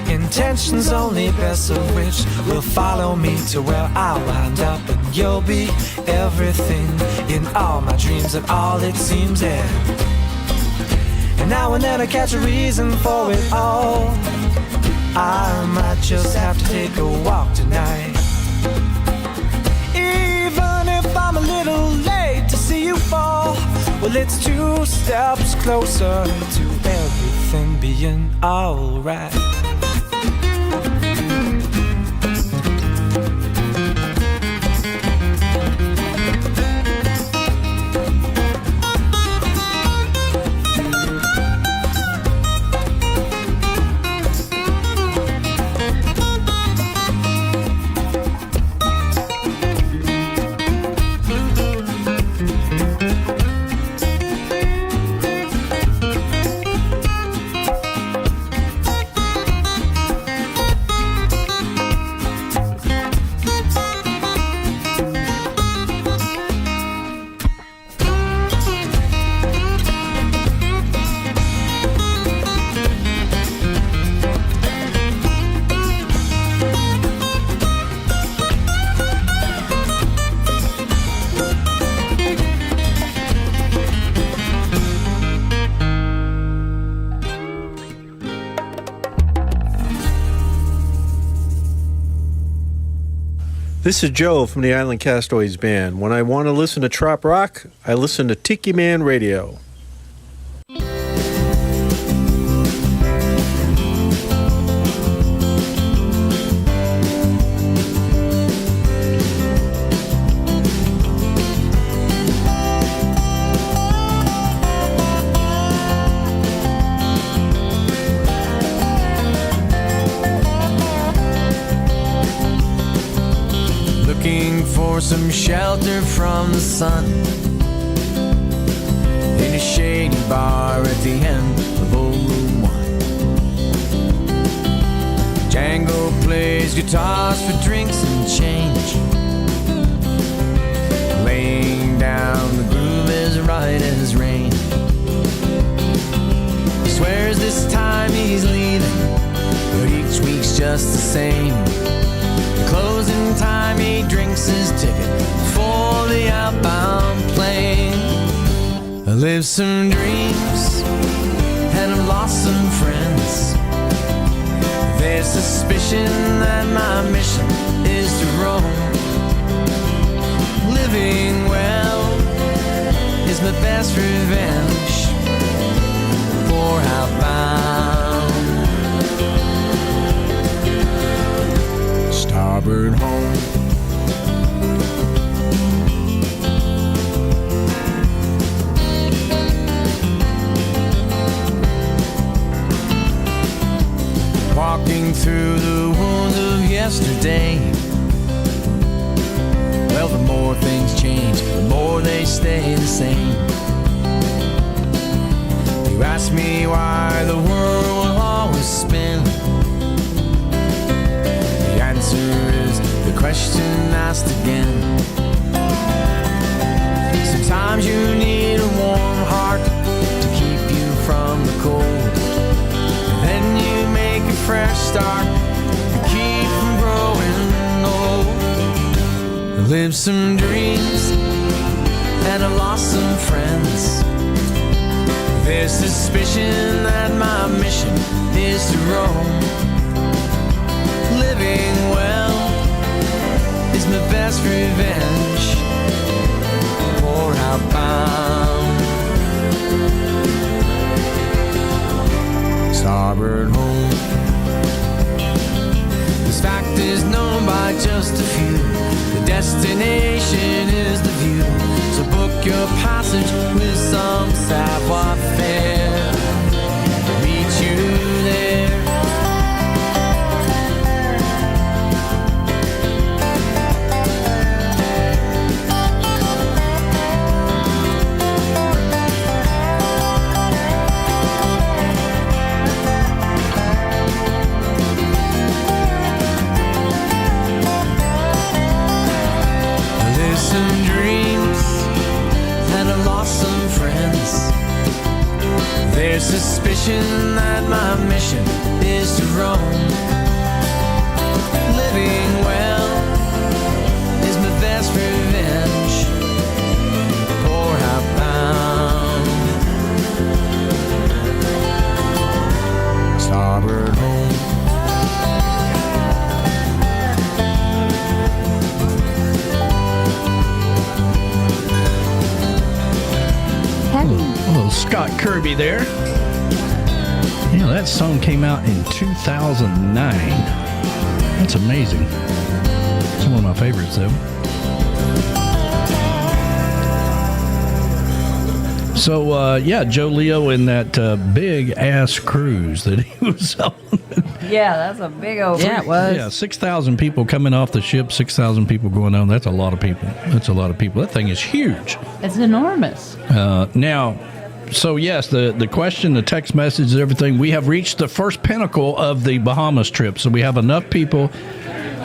Intentions only, best of which will follow me to where I'll wind up, and you'll be everything in all my dreams and all it seems there. And now and then I catch a reason for it all. I might just have to take a walk tonight. Even if I'm a little late to see you fall, well, it's 2 steps closer to everything being alright. This is Joe from the Island Castaways Band. When I want to listen to trop rock, I listen to Tiki Man Radio. Some shelter from the sun in a shady bar at the end of Old Room 1. Django plays guitars for drinks and change. Laying down the groove as right as rain. He swears this time he's leaving, but each week's just the same. Closing time, he drinks his ticket for the outbound plane. I lived some dreams and I've lost some friends. There's suspicion that my mission is to roam. Living well is my best revenge for outbound. Starboard home. Walking through the wounds of yesterday, Well, the more things change, the more they stay the same. You ask me why the world will always spin. The answer is the question asked again. Sometimes you need a warm heart to keep you from the cold. And then you make a fresh start to keep from growing old. I lived some dreams and I lost some friends. There's suspicion that my mission is to roam. Living well is my best revenge. Or outbound, starboard home. This fact is known by just a few. The destination is the view. So book your passage with some savoir-faire. Meet you there. Some dreams and I lost some friends. There's suspicion that my mission is to roam. Living well is my best revenge. Poor outbound, starboard home. Oh, Scott Kirby there. Yeah, that song came out in 2009. That's amazing. It's one of my favorites, though. So, yeah, Joe Leo in that big-ass cruise that he was on. Yeah, that's a big old. Yeah, it was. Yeah, 6,000 people coming off the ship, 6,000 people going on. That's a lot of people. That's a lot of people. That thing is huge. It's enormous. Now, so yes, the question, the text messages, everything, we have reached the first pinnacle of the Bahamas trip. So we have enough people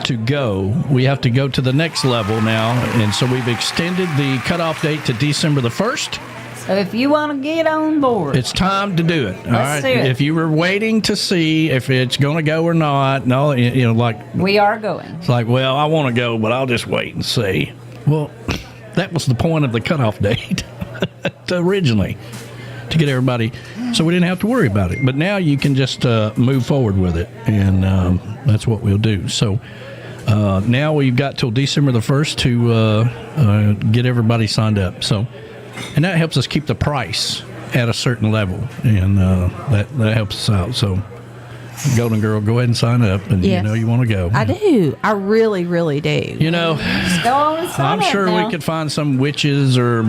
to go. We have to go to the next level now. And so we've extended the cutoff date to December the 1st. So if you want to get on board, it's time to do it. All right. Do it. If you were waiting to see if it's going to go or not, no, you know, like we are going. It's like, well, I want to go, but I'll just wait and see. Well, that was the point of the cutoff date originally, to get everybody, so we didn't have to worry about it. But now you can just move forward with it, and that's what we'll do. So now we've got till December the 1st to get everybody signed up. So. And that helps us keep the price at a certain level, and that helps us out. So, Golden Girl, go ahead and sign up, and yes. You know you want to go. I do. I really, really do. You know, just go on and sign I'm sure now. we could find some witches or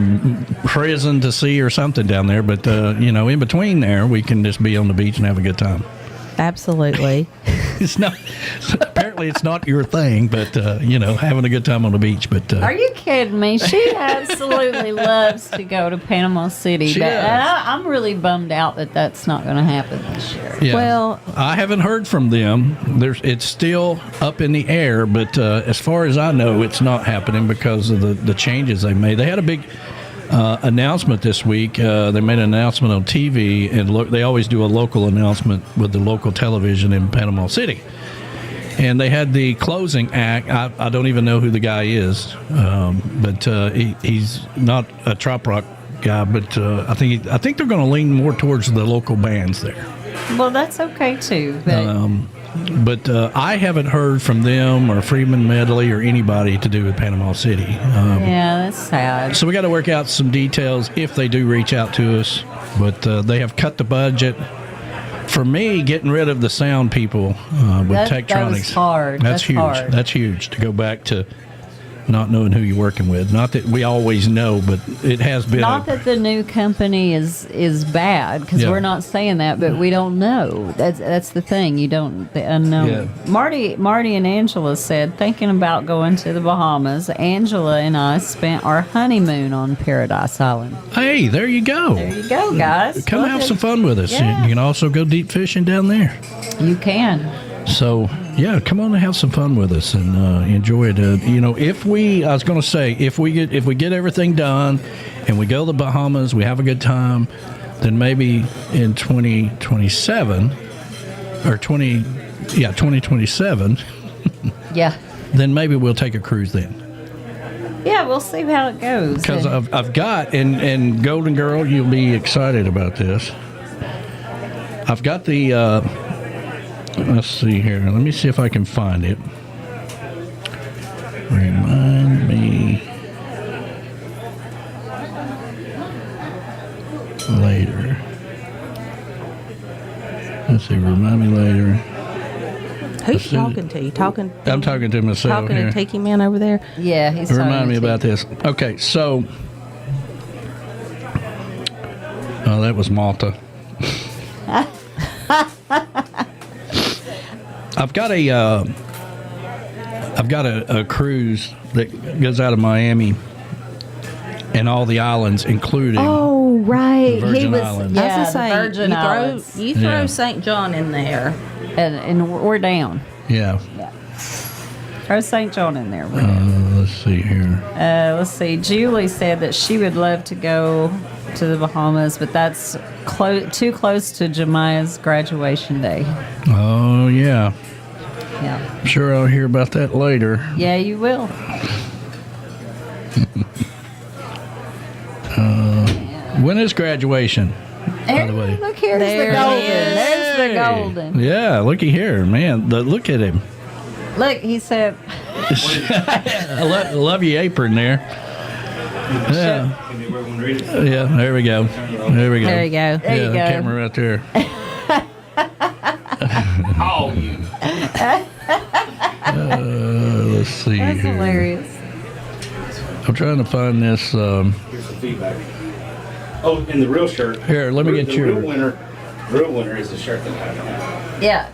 prison to see or something down there, but you know, in between there, we can just be on the beach and have a good time. Absolutely. It's not. Apparently, it's not your thing, but you know, having a good time on the beach. But are you kidding me? She absolutely loves to go to Panama City, She but does. and I'm really bummed out that that's not going to happen this year. yeah. Well, I haven't heard from them. It's still up in the air, but as far as I know, it's not happening because of the changes they made. They had a big announcement this week. They made an announcement on TV, and they always do a local announcement with the local television in Panama City. And they had the closing act. I don't even know who the guy is, but he's not a trop rock guy. But I think they're going to lean more towards the local bands there. Well, that's okay too. But I haven't heard from them or Freeman Medley or anybody to do with Panama City. Yeah, that's sad. So we got to work out some details if they do reach out to us. But they have cut the budget. For me, getting rid of the sound people with Tektronix, that was hard. That's huge. hard. That's huge to go back to not knowing who you're working with. Not that we always know, but it has been. Not that the new company is bad, because Yeah. we're not saying that, but we don't know. That's the thing. You don't the unknown. Yeah. Marty and Angela said, thinking about going to the Bahamas. Angela and I spent our honeymoon on Paradise Island. Hey, there you go. There you go, guys. Come Look have at- some fun with us. Yeah. You can also go deep fishing down there. You can. So yeah, come on and have some fun with us and enjoy it. If we get everything done and we go to the Bahamas, we have a good time, then maybe in 2027 or 2027, Yeah. then maybe we'll take a cruise then. Yeah, we'll see how it goes. Because I've got and Golden Girl, you'll be excited about this. I've got the. Let's see here. Let me see if I can find it. Remind me later. Let's see. Remind me later. Who's talking to you? I'm talking to myself Talking here. to Tiki Man over there? Yeah, he's Remind me about this. Okay, so. Oh, that was Malta. I've got a cruise that goes out of Miami and all the islands, including Oh, right. the Virgin he was, Islands. I Yeah, was the gonna say, Virgin Islands. you throw Yeah. St. John in there. And we're down. Yeah. Throw St. John in there. Let's see here. Let's see. Julie said that she would love to go to the Bahamas, but that's too close to Jemiah's graduation day. Oh yeah. Yeah. I'm sure I'll hear about that later. Yeah, you will. When is graduation? By the way. Look, here's There the he golden. is. There's the golden. Yeah, looky here, man. Look at him. Look, he said. I love your apron there. Yeah. Yeah, there we go. There we go. There you go. There you go. Camera right there. Oh, you. Let's see That's here. hilarious. I'm trying to find this. Here's some feedback. Oh, and the real shirt. Here, let me get the your. real winner is the shirt that I have. Yeah.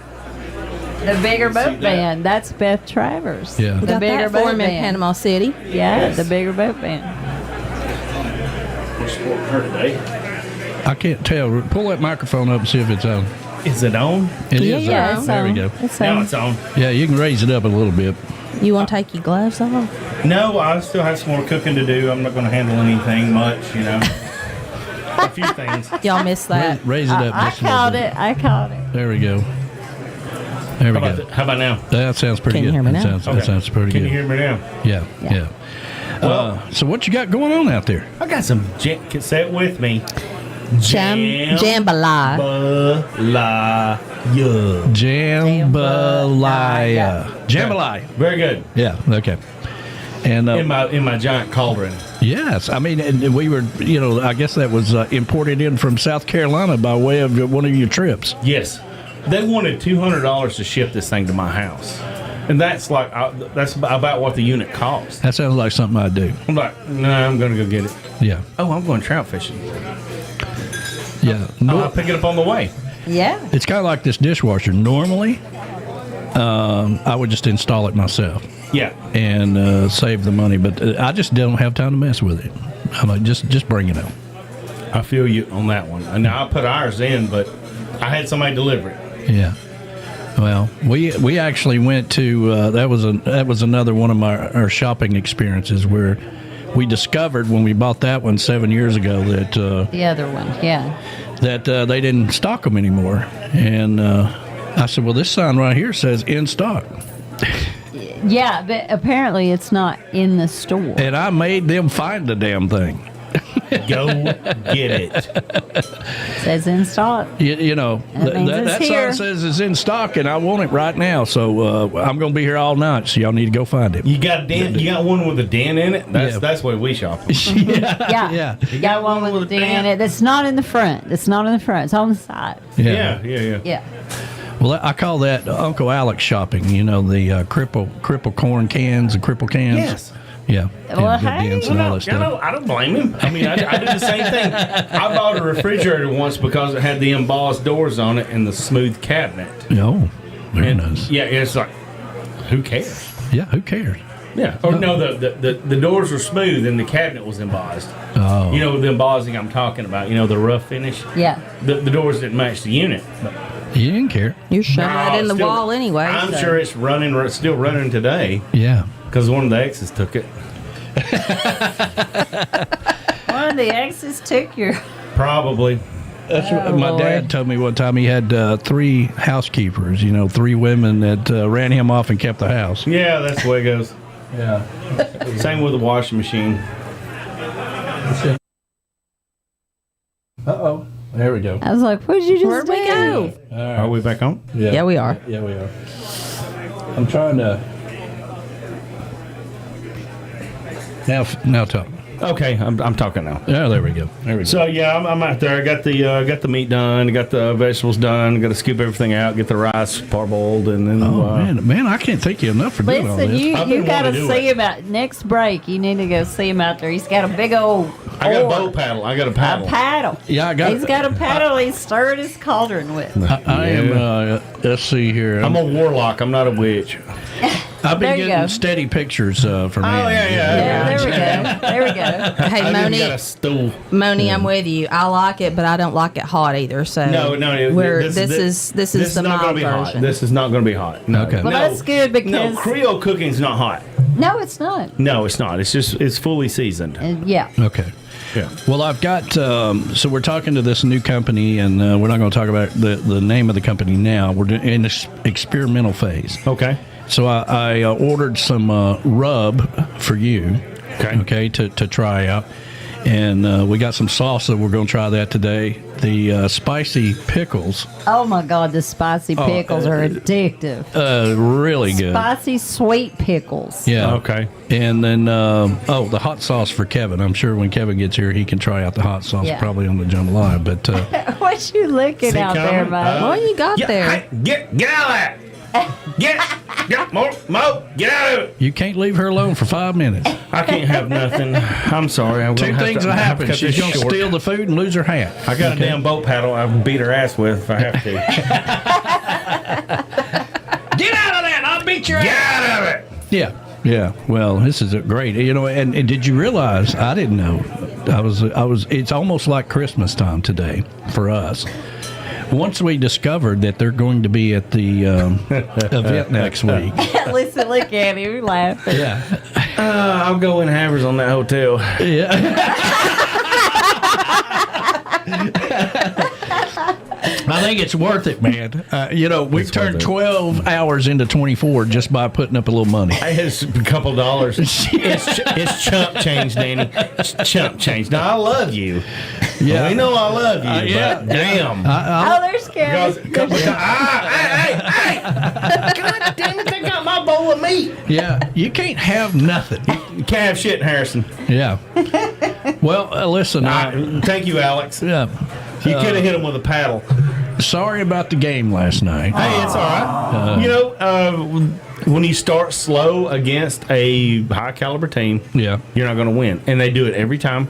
The bigger boat band. That's Beth Travers. Yeah. We The got bigger that for boat him in band. Panama City. Yeah, the bigger boat band. We're supporting her today. I can't tell. Pull that microphone up and see if it's on. Is it on? It is Yeah, on. it's There we on. go. It's Now on. it's on. Yeah, you can raise it up a little bit. You want to take your gloves off? No, I still have some more cooking to do. I'm not going to handle anything much, a few things. Y'all missed that. Raise it up I just a little caught bit. it. I caught it. There we go. There we How go. about, how about now? That sounds pretty Can you good. hear me That now? sounds, that sounds pretty Can good. you hear me now? Yeah, yeah. Well, So what you got going on out there? I got some cassette with me. Jambalaya. Jambalaya. Jambalaya. Very good. Yeah. Okay. And In my giant cauldron. yes, I mean, and we were, I guess that was imported in from South Carolina by way of one of your trips. Yes, they wanted $200 to ship this thing to my house, and that's that's about what the unit cost. That sounds like something I'd do. I'm like, no, I'm going to go get it. Yeah. Oh, I'm going trout fishing. Yeah. I'll pick it up on the way. Yeah. It's kind of like this dishwasher. Normally, I would just install it myself. Yeah. And save the money, but I just don't have time to mess with it. I'm like, just bring it on. I feel you on that one. And now I put ours in, but I had somebody deliver it. Yeah. Well, we actually went to that was another one of our shopping experiences where we discovered when we bought that one 7 years ago that The other one. Yeah. that they didn't stock them anymore, and I said, well, this sign right here says in stock. Yeah, but apparently it's not in the store. And I made them find the damn thing. Go get it. Says in stock. You know, That means it's that here. sign says it's in stock, and I want it right now. So I'm going to be here all night. So y'all need to go find it. You got a dent. You got one with a dent in it. That's where we shop. Yeah. You got one with a dent in it. That's not in the front. It's not in the front. It's on the side. Yeah. Yeah. Well, I call that Uncle Alex shopping. You know, the cripple corn cans and cripple cans. Yes. Yeah. Well, good hey. dents and all that stuff. I don't blame him. I mean, I do the same thing. I bought a refrigerator once because it had the embossed doors on it and the smooth cabinet. Oh, very nice. Yeah, it's like, who cares? Yeah, who cares? Yeah. Or no, the doors were smooth and the cabinet was embossed. Oh. You know the embossing I'm talking about. You know the rough finish. Yeah. The doors didn't match the unit. But You didn't care. You're shoving it in the still- wall anyway. I'm so. sure it's still running today. Yeah. Because one of the exes took it. One of the exes took your. Probably. That's Oh, what my Lord. dad told me one time. He had 3 housekeepers, 3 women that ran him off and kept the house. Yeah, that's the way it goes. Yeah. Same with the washing machine. Uh-oh. There we go. I was like, what'd you just Where'd we do? go? Are we back on? Yeah, we are. Yeah, we are. I'm trying to... Now talk. Okay, I'm talking now. Yeah, there we go. There we go. So yeah, I'm out there. I got the meat done. I got the vegetables done. Got to scoop everything out. Get the rice parboiled, and then. Man, I can't thank you enough for doing all Listen, this. I've you been got to wanting to do see it. him out next break. You need to go see him out there. He's got a big old. I got a oar. bow paddle. I got a paddle. A paddle. Yeah, I got. He's got a paddle. He's stirred his cauldron with. I am. Let's see here. I'm a warlock. I'm not a witch. I've been There you getting go. steady pictures from him. Yeah, there we go. There we go. Hey, I even got a Moni, stool. Moni, I'm with you. I like it, but I don't like it hot either. So No. this is the not mild gonna be version. hot. This is not going to be hot. No. Okay. Well, No. that's good because No, Creole cooking's not hot. no, it's not. No, it's not. It's fully seasoned. Yeah. Okay. Yeah. Well, I've got. So we're talking to this new company, and we're not going to talk about the name of the company now. We're in this experimental phase. Okay. So I ordered some rub for you. Okay. To try out, and we got some salsa. We're going to try that today. The spicy pickles. Oh my God, the spicy pickles are addictive. Really good. Spicy sweet pickles. Yeah. Okay. And then, the hot sauce for Kevin. I'm sure when Kevin gets here, he can try out the hot sauce, Yeah. probably on the jambalaya. But What you looking out there, bud? What you got there? Hey, get out of that! Get more, get out of it! you can't leave her alone for 5 minutes. I can't have nothing. I'm sorry. I'm 2 things will happen. She's going to steal the food and lose her hat. I got a damn boat paddle. I can beat her ass with if I have to. Get out of that! I'll beat your ass. Get out of it! Yeah. Yeah. Well, this is great. And did you realize, I didn't know, I was, it's almost like Christmas time today for us. Once we discovered that they're going to be at the event next week. Listen, look at him laughing. Yeah. I'll go in Havers on that hotel. I think it's worth it, man. We've turned 12 hours into 24 just by putting up a little money. Hey, it's a couple dollars. It's chump change, Danny. It's chump change. Now, I love you. Yeah. We know I love you, yeah. but damn. Oh, they're scared. Hey, God damn it, they got my bowl of meat. Yeah, you can't have nothing. You can't have shit, Harrison. Yeah. Well, listen. Thank you, Alex. Yeah. You could have hit him with a paddle. Sorry about the game last night. Hey, it's all right. When you start slow against a high caliber team, you're not going to win, and they do it every time.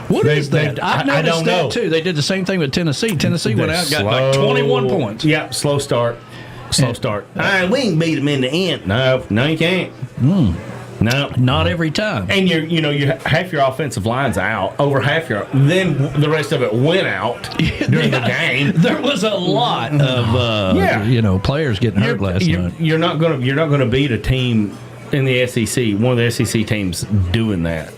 What is that? I've I noticed don't that know. too. They did the same thing with Tennessee. Tennessee went out and got like 21 points. Yeah, slow start. We can beat them in the end. No, you can't. No, not every time. And you're half your offensive line's out, over half then the rest of it went out during the game. There was a lot of players getting hurt last night. You're not gonna beat a team in the SEC, one of the SEC teams doing that.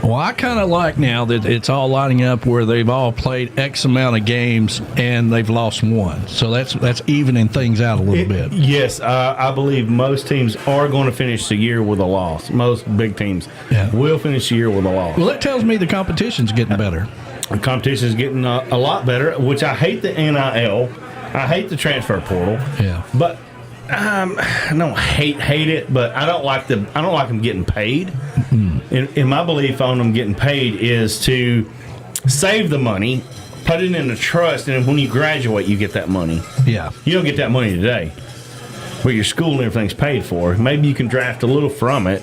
Well, I kind of like now that it's all lining up where they've all played X amount of games and they've lost one. So that's evening things out a little bit. Yes, I believe most teams are going to finish the year with a loss. Most big teams will finish the year with a loss. Well, that tells me the competition's getting better. The competition's getting a lot better, which I hate the NIL. I hate the transfer portal. Yeah. But I don't hate it, but I don't like them getting paid. In my belief on them getting paid is to save the money, put it in a trust, and when you graduate, you get that money. Yeah. You don't get that money today, but your school and everything's paid for. Maybe you can draft a little from it,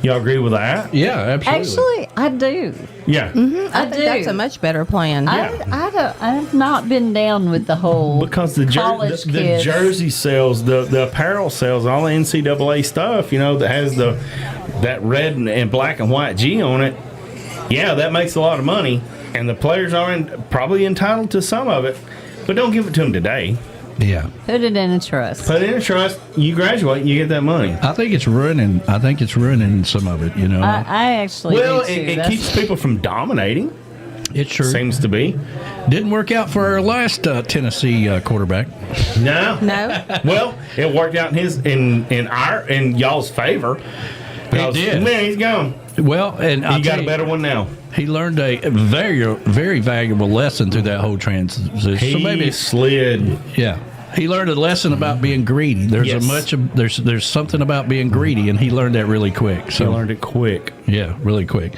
Y'all agree with that? Yeah, absolutely. Actually, I do. Yeah. I think that's a much better plan. I've not been down with the whole Because the college kids. jersey sales, the apparel sales, all the NCAA stuff, that has that red and black and white G on it. Yeah, that makes a lot of money, and the players are probably entitled to some of it, but don't give it to them today. Yeah. Put it in a trust. Put it in a trust. You graduate, you get that money. I think it's ruining some of it. I actually Well, do too. it keeps people from dominating. It sure seems to be. Didn't work out for our last Tennessee quarterback. No. Well, it worked out in y'all's favor. It did. Man, he's gone. Well, and you got a better one now. He learned a very, very valuable lesson through that whole transition. He slid. Yeah. He learned a lesson about being greedy. There's something about being greedy, and he learned that really quick. So he learned it quick. Yeah, really quick.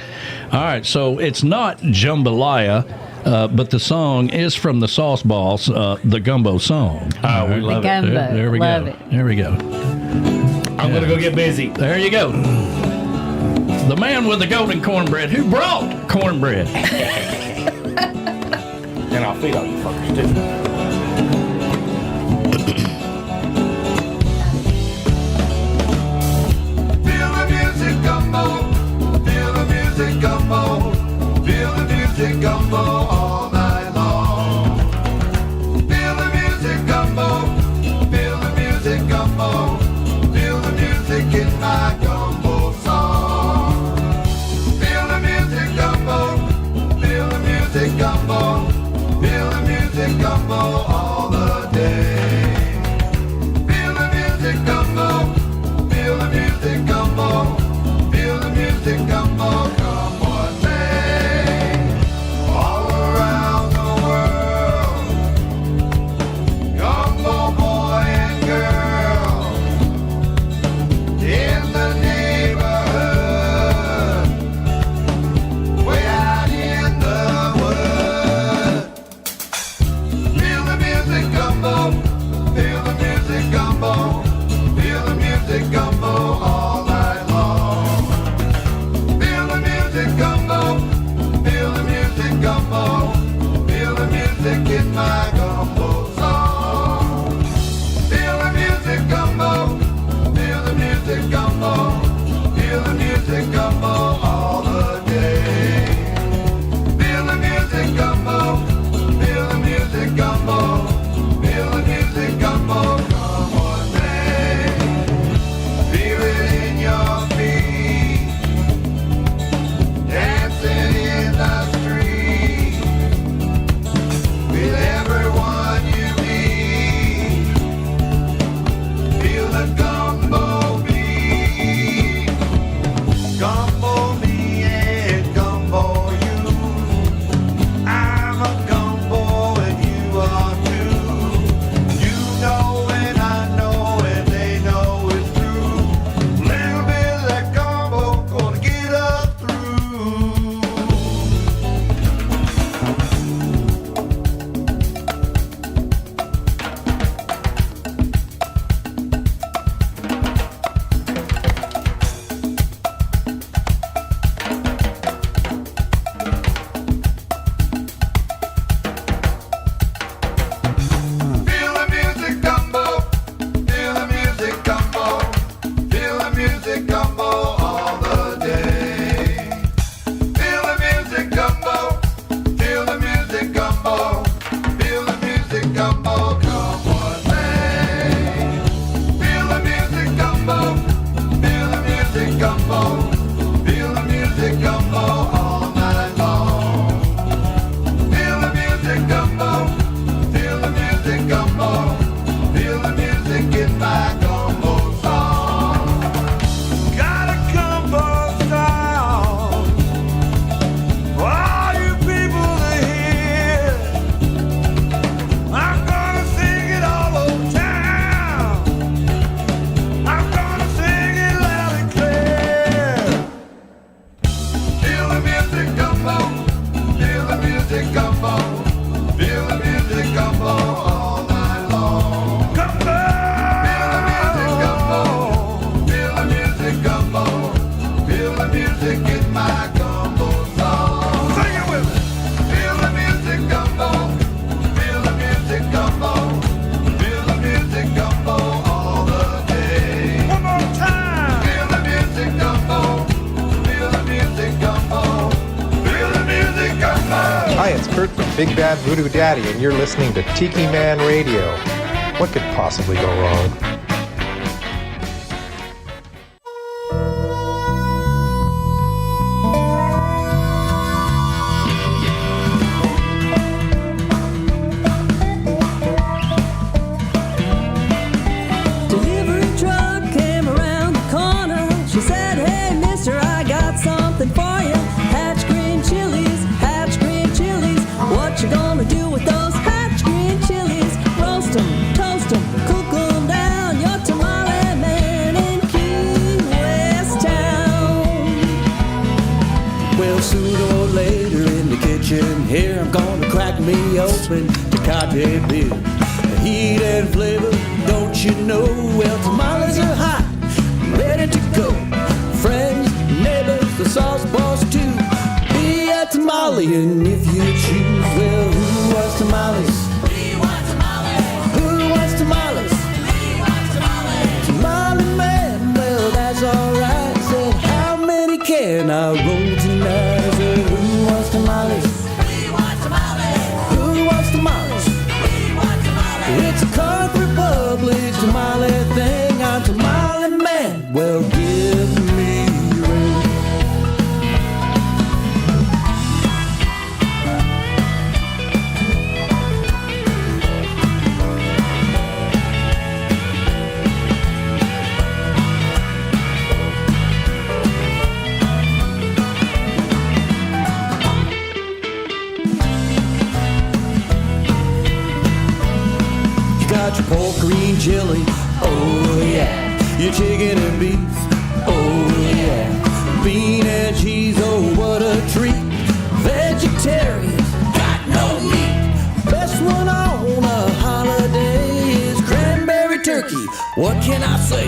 All right, so it's not jambalaya, but the song is from the Sauce Balls, the Gumbo song. Oh, we love it. There we love go. it. There we go. I'm going to go get busy. There you go. The man with the golden cornbread who brought cornbread. And I'll feed all you fuckers, too. Feel the music gumbo, feel the music gumbo, feel the music gumbo all night long. Feel the music gumbo, feel the music gumbo, feel the music in my gumbo song. Feel the music gumbo, feel the music gumbo, feel the music gumbo all the day. Feel the music gumbo. Feel the music gumbo, feel the music gumbo, come what may. All around the world, gumbo boy and girl, in the neighborhood, way out in the woods. Feel the music gumbo, feel the music gumbo. Feel the music gumbo all night long. Feel the music gumbo, feel the music gumbo, feel the music in my gumbo song. Feel the music gumbo, feel the music gumbo, feel the music gumbo all the day. Feel the music gumbo, feel the music gumbo, feel the music gumbo, come on, man. Feel it in your feet, dancing in the street, with everyone you meet. Feel the gumbo beat, gumbo me and gumbo you. I'm a gumbo and you are too. You know and I know and they know it's true. Little bit of that gumbo gonna get us through. Feel the music gumbo, feel the music gumbo, feel the music gumbo all the day. Feel the music gumbo, feel the music gumbo, feel the music gumbo, come what may. Feel the music gumbo, feel the music gumbo, feel the music gumbo all night long. Feel the music gumbo. Feel the music gumbo, feel the music in my gumbo song. Got a gumbo song for all you people to hear. I'm gonna sing it all over town. I'm gonna sing it loud and clear. Kurt, the Big Bad Voodoo Daddy, and you're listening to Tiki Man Radio. What could possibly go wrong? Delivery truck came around the corner. She said, "Hey, mister, I got something for you. Hatch green chilies, hatch green chilies. What you gonna do with those hatch green chilies? Roast 'em, toast 'em, cook 'em down. Your tamale man in Key West town." Well, sooner or later in the kitchen here, I'm gonna crack me open Tecate beer. The heat and flavor, don't you know? Well, tamales are hot, ready to go. Friends, neighbors, the sauce balls too. Be a tamalean if you choose. Well, who wants tamales? We want tamales. Who wants tamales? We want tamales. Tamale man, well, that's alright. Said, how many can I roll tonight? I said, who wants tamales? We want tamales. Who wants tamales? We want tamales. It's a Carp Republic tamale thing. I'm tamale man. Well, give me room. Got your pork green chili, oh yeah. Your chicken and beef, oh yeah. Bean and cheese, oh what a treat. Vegetarian, got no meat. Best one on a holiday is cranberry turkey. What can I say?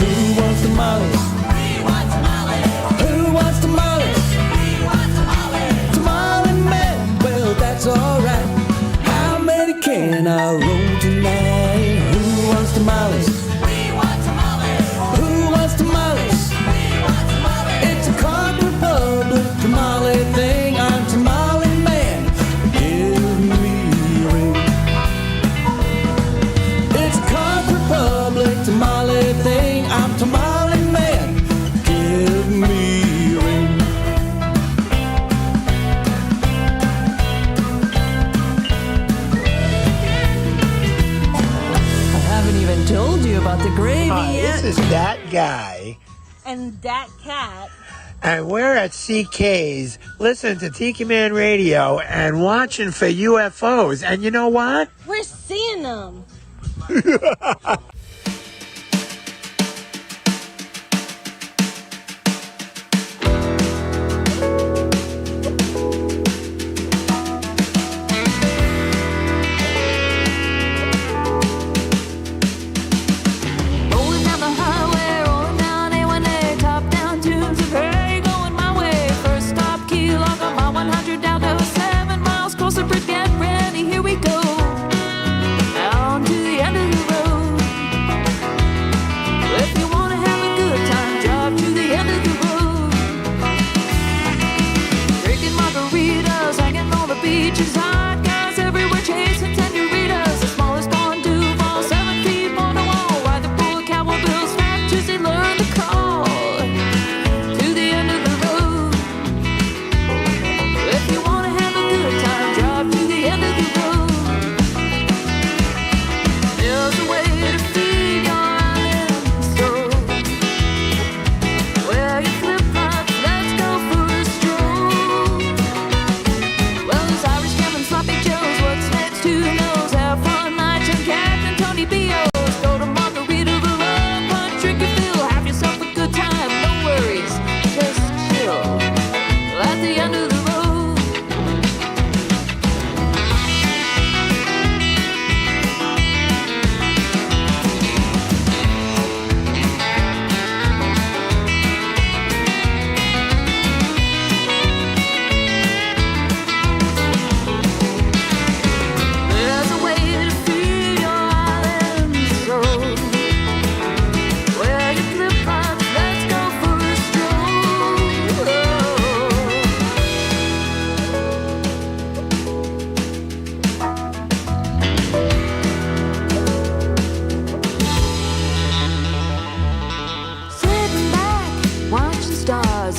Who wants tamales? We want tamales. Who wants tamales? We want tamales. Tamale man, well that's alright. How many can I roll tonight? Who wants tamales? We want tamales. Who wants tamales? We want tamales. It's a Carp Republic tamale thing. I'm tamale man. Give me a ring. It's a Carp Republic tamale thing. I'm tamale man. Give me a ring. Even told you about the gravy yet. This is that guy, And that cat. and we're at CK's listening to Tiki Man Radio and watching for UFOs. And you know what? We're seeing them. Rolling down the highway, rolling down A1A, top down tunes of hey, going my way. First stop, Key Largo, on my 100 down to 7 miles, closer, get ready, here we go. Down to the end of the road.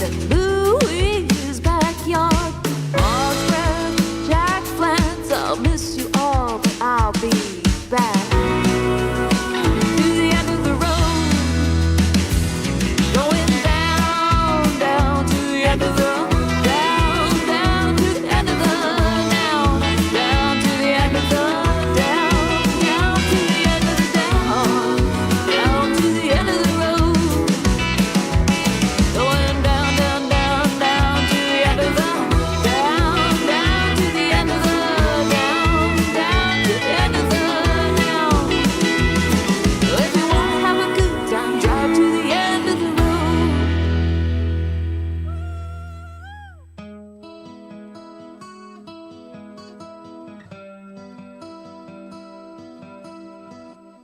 St. Louis' backyard. Margaret, Jack Flint, I'll miss you all, but I'll be back. To the end of the road, going down, down to the end of the down, down to the end of the down, down to the end of the down, down to the end of the down, down to the end of the road, going down, down, down, down to the end of the down, down to the end of the down, down to the end of the down. If you want to have a good time, drive to the end of the road.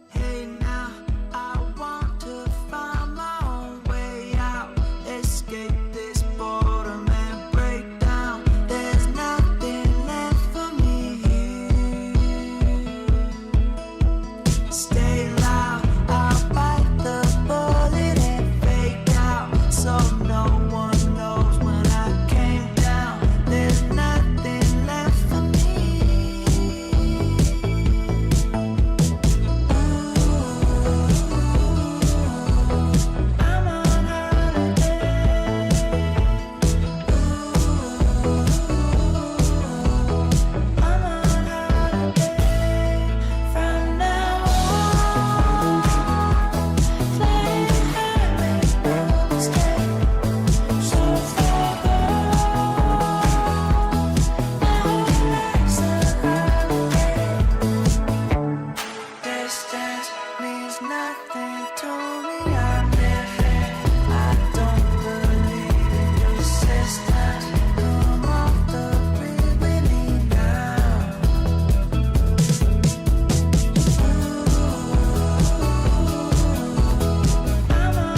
Hey now, I want to find my own way out, escape this boredom and break down. There's nothing left for me here. Stay loud, I'll bite the bullet and fake out, so no one knows when I came down. There's nothing left for me. I'm on holiday from now on. Flying high, stay so far gone. Life's a holiday. Distance means nothing to me. I live it. I don't believe in your systems. Come off the grid with me now. I'm on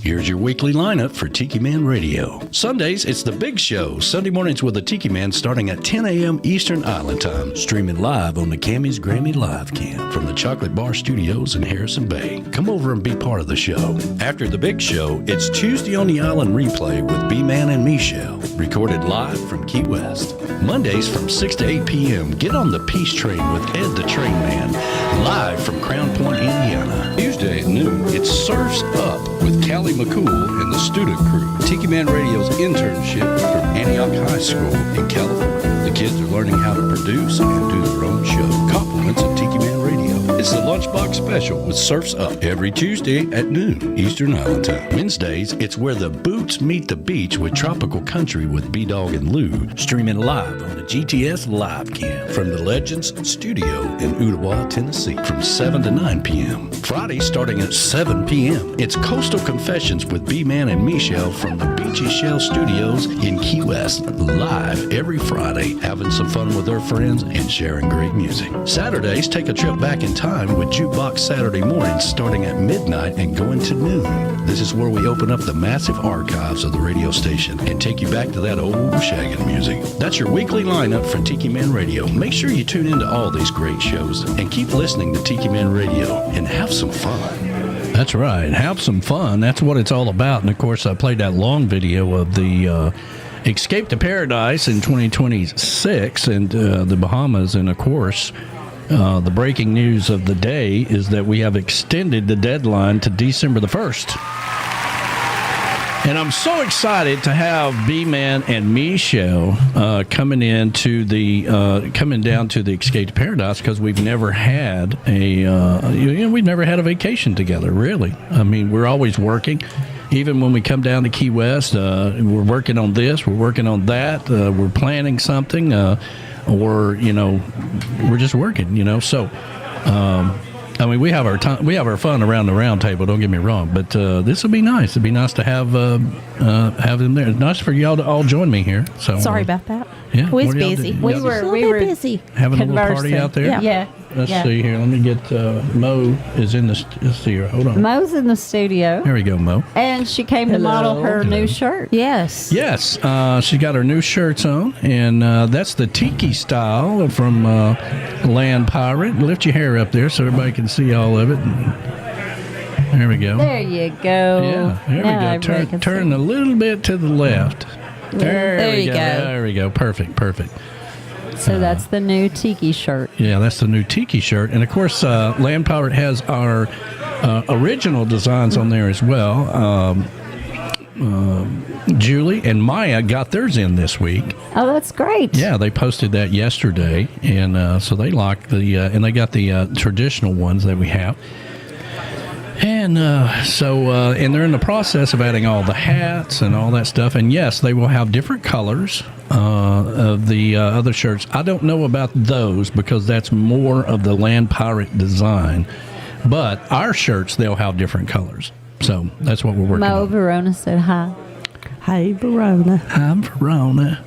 Here's your weekly lineup for Tiki Man Radio. Sundays, it's The Big Show. Sunday mornings with the Tiki Man starting at 10 a.m. Eastern Island Time. Streaming live on the Camy's Grammy Live Cam from the Chocolate Bar Studios in Harrison Bay. Come over and be part of the show. After The Big Show, it's Tuesday on the Island replay with B-Man and Michelle. Recorded live from Key West. Mondays from 6 to 8 p.m. Get on the Peace Train with Ed the Train Man. Live from Crown Point, Indiana. Tuesday at noon, it's Surfs Up with Callie McCool and the student crew. Tiki Man Radio's internship from Antioch High School in California. The kids are learning how to produce and do their own show. Compliments of Tiki Man Radio. It's the lunch Lunchbox Special with Surf's Up every Tuesday at noon Eastern Island Time. Wednesdays, it's Where the Boots Meet the Beach with Tropical Country with B-Dog and Lou, streaming live on the GTS Live Cam from the Legends Studio in Ottawa, Tennessee from 7 to 9 p.m. Friday, starting at 7 p.m., it's Coastal Confessions with B-Man and Michelle from the Beachy Shell Studios in Key West, live every Friday, having some fun with their friends and sharing great music. Saturdays, take a trip back in time with Jukebox Saturday mornings starting at midnight and going to noon. This is where we open up the massive archives of the radio station and take you back to that old shaggin' music. That's your weekly lineup for Tiki Man Radio. Make sure you tune into all these great shows and keep listening to Tiki Man Radio and have some fun. That's right. Have some fun. That's what it's all about. And, of course, I played that long video of the Escape to Paradise in 2026 and the Bahamas. And, of course, the breaking news of the day is that we have extended the deadline to December the 1st. And I'm so excited to have B-Man and Michelle coming down to the Escape to Paradise because we've never had we've never had a vacation together, really. I mean, we're always working. Even when we come down to Key West, we're working on this, we're working on that, we're planning something, or we're just working, So. I mean, we have our time, we have our fun around the round table. Don't get me wrong, but this would be nice. It'd be nice to have them there. It's nice for y'all to all join me here. So Sorry about that. Yeah, we was what are y'all busy. doing? We were busy having a little party out there. Yeah. Let's see here. Let me get Mo is in the. Let's see here. Hold on. Mo's in the studio. There we go, Mo. And she came to model her new shirt. Yes. Yes. She got her new shirts on, and that's the Tiki style from Land Pirate. Lift your hair up there so everybody can see all of it. There we go. There you go. Yeah, there we go. Turn a little bit to the left. There we go. There we go. Perfect. So that's the new Tiki shirt. Yeah, that's the new Tiki shirt. And, of course, Land Pirate has our original designs on there as well. Julie and Maya got theirs in this week. Oh, that's great. Yeah, they posted that yesterday. And so they like and they got the traditional ones that we have. And and they're in the process of adding all the hats and all that stuff. And yes, they will have different colors of the other shirts. I don't know about those because that's more of the Land Pirate design. But our shirts, they'll have different colors. So that's what we're working on. Mo Verona said hi. Hey, Verona. I'm Verona.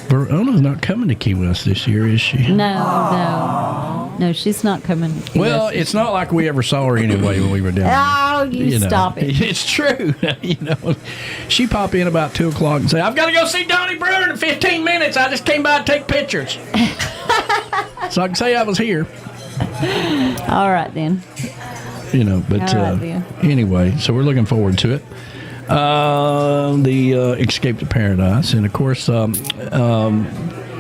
Verona's not coming to Key West this year, is she? No, she's not coming. Well, it's not like we ever saw her anyway when we were down there. Oh, you stop it. It's true. She pop in about 2 o'clock and say, I've got to go see Donnie Brewer in 15 minutes. I just came by to take pictures. So I can say I was here. All right, then. Anyway, so we're looking forward to it. The Escape to Paradise. And, of course,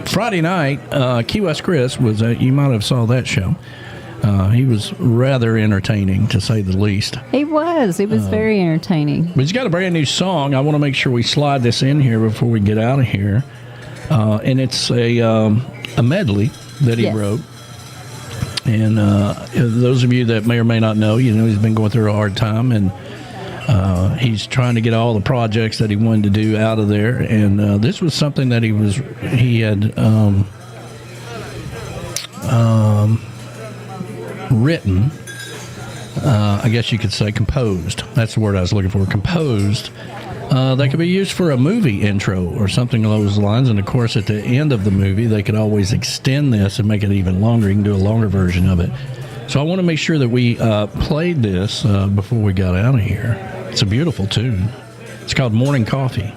Friday night, Key West Chris was, you might have saw that show. He was rather entertaining, to say the least. He was very entertaining. But he's got a brand new song. I want to make sure we slide this in here before we get out of here. And it's a medley that he wrote. And those of you that may or may not know, he's been going through a hard time, and he's trying to get all the projects that he wanted to do out of there. And this was something that he had written. I guess you could say composed. That's the word I was looking for. Composed. That could be used for a movie intro or something along those lines. And, of course, at the end of the movie, they could always extend this and make it even longer. You can do a longer version of it. So I want to make sure that we played this before we got out of here. It's a beautiful tune. It's called Morning Coffee.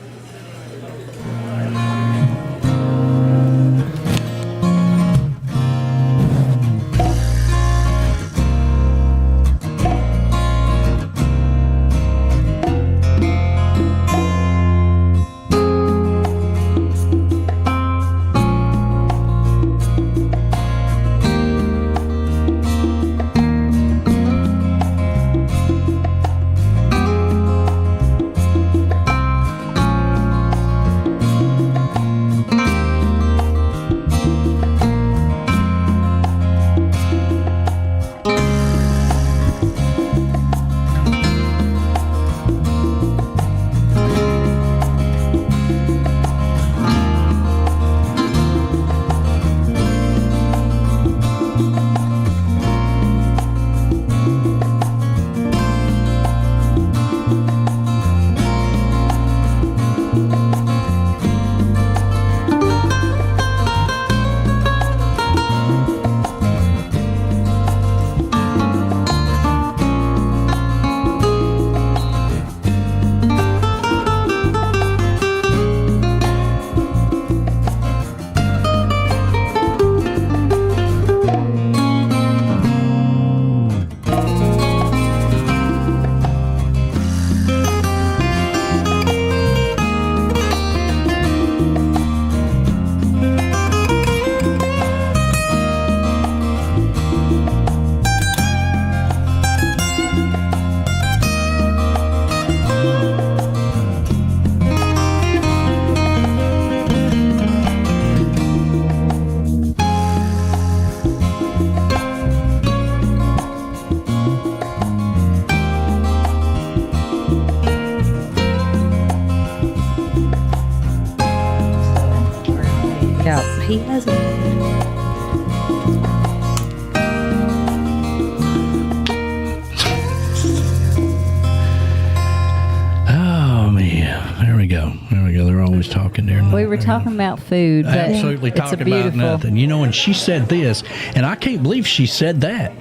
was talking there? We were talking about food. But Absolutely it's talking a beautiful, about nothing. You know, and she said this, and I can't believe she said that.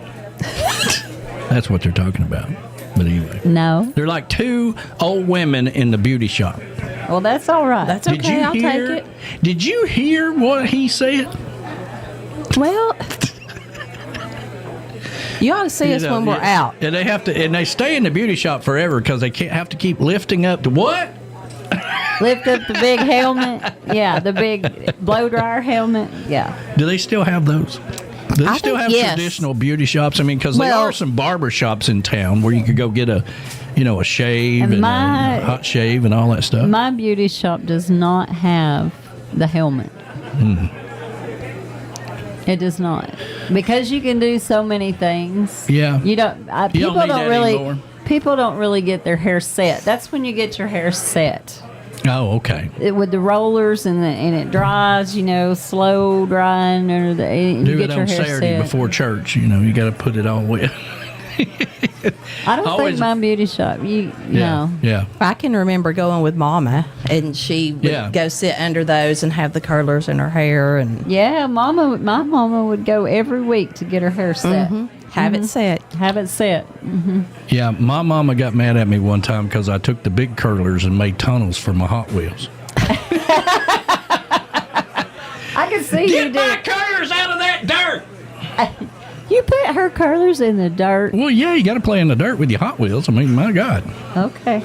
That's what they're talking about. But anyway. No. They're like two old women in the beauty shop. Well, that's all right. That's okay. I'll take it. Did you hear what he said? Well, you ought to see us when we're out. And they have to, and they stay in the beauty shop forever because they can't have to keep lifting up the what? Lift up the big helmet. Yeah, the big blow dryer helmet. Yeah. Do they still have those? Do they still have yes. traditional beauty shops? I mean, because there are some barber shops in town where you could go get a shave and a hot shave and all that stuff. My beauty shop does not have the helmet. It does not, because you can do so many things. Yeah, you don't. You don't need that anymore. People don't really get their hair set. That's when you get your hair set. Oh, okay. With the rollers and it dries, slow drying, or Do you it get your on hair Saturday set. before church. You got to put it all wet. I don't think my beauty shop. No. Yeah. I can remember going with Mama, and she would go sit under those and have the curlers in her hair, and my mama would go every week to get her hair set. Have it set. Have it set. Yeah, my mama got mad at me one time because I took the big curlers and made tunnels for my Hot Wheels. I can see you Get my curlers out of that dirt! You put her curlers in the dirt. Well, yeah, you got to play in the dirt with your Hot Wheels. I mean, my God. Okay.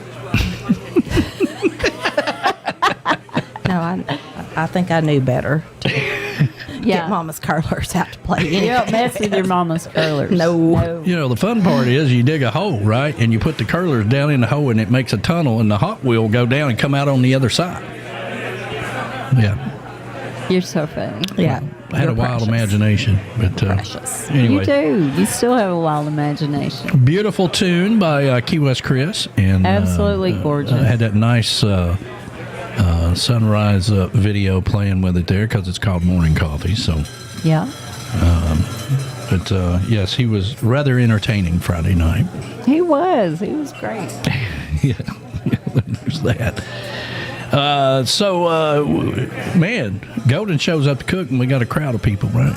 No, I think I knew better to get Mama's curlers out to play. You don't mess with your mama's curlers. No. The fun part is you dig a hole, right? And you put the curlers down in the hole and it makes a tunnel, and the Hot Wheel will go down and come out on the other side. Yeah. You're so funny. Yeah. I had a wild imagination. But anyway. You do. You still have a wild imagination. Beautiful tune by Key West Chris. And absolutely gorgeous. Had that nice sunrise video playing with it there because it's called Morning Coffee. So yeah. But yes, he was rather entertaining Friday night. He was great. Yeah, there's that. Man, Golden shows up to cook, and we got a crowd of people, right?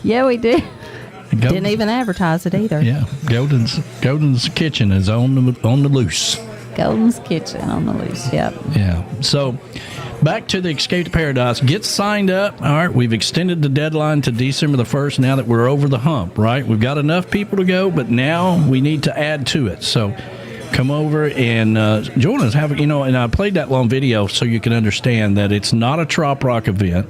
Yeah, we did. Didn't even advertise it either. Yeah, Golden's Kitchen is on the loose. Golden's Kitchen on the loose. Yep. Yeah. So, back to the Escape to Paradise. Get signed up. All right, we've extended the deadline to December the 1st now that we're over the hump, right? We've got enough people to go, but now we need to add to it. So, come over and join us. And I played that long video so you can understand that it's not a Trop Rock event.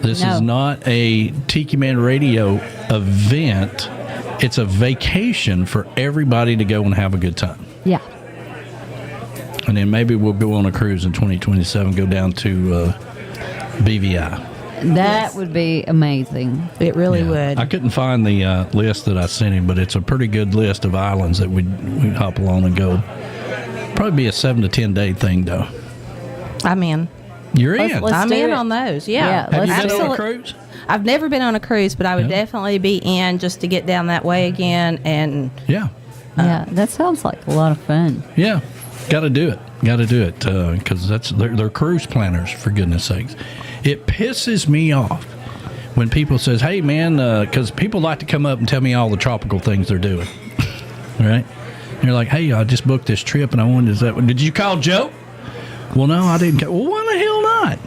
This is not a Tiki Man Radio event. It's a vacation for everybody to go and have a good time. Yeah. And then maybe we'll go on a cruise in 2027, go down to BVI. That would be amazing. It really would. I couldn't find the list that I sent him, but it's a pretty good list of islands that we'd hop along and go. Probably be a 7 to 10 day thing, though. I'm in. You're in. I'm in on those. Yeah. Have you been on a cruise? I've never been on a cruise, but I would definitely be in just to get down that way again. And yeah, that sounds like a lot of fun. Yeah, got to do it. Got to do it because they're cruise planners, for goodness sakes. It pisses me off when people says, "Hey, man," because people like to come up and tell me all the tropical things they're doing. Right? And you're like, "Hey, I just booked this trip, and I wanted to. Did you call Joe?" Well, no, I didn't. Well, why the hell not?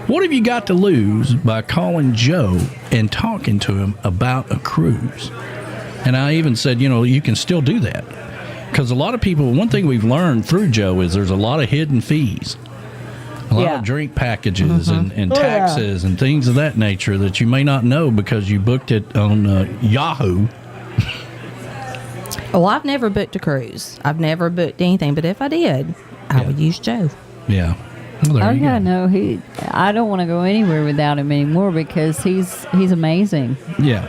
What have you got to lose by calling Joe and talking to him about a cruise? And I even said, you can still do that. Because a lot of people, one thing we've learned through Joe is there's a lot of hidden fees. A lot of drink packages and taxes and things of that nature that you may not know because you booked it on Yahoo. Well, I've never booked a cruise. I've never booked anything. But if I did, I would use Joe. Yeah. Well, there you go. No, I don't want to go anywhere without him anymore because he's amazing. Yeah.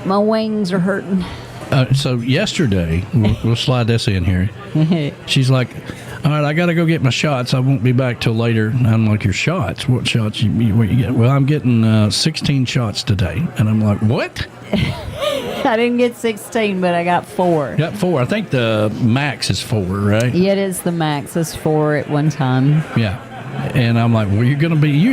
My wings are hurting. So yesterday, we'll slide this in here. She's like, "All right, I got to go get my shots. I won't be back till later." And I'm like, "Your shots? What shots? What you get?" "Well, I'm getting 16 shots today." And I'm like, "What?" I didn't get 16, but I got 4. You got 4. I think the max is 4, right? Yeah, it is the max. It's 4 at one time. Yeah. And I'm like, well, you ain't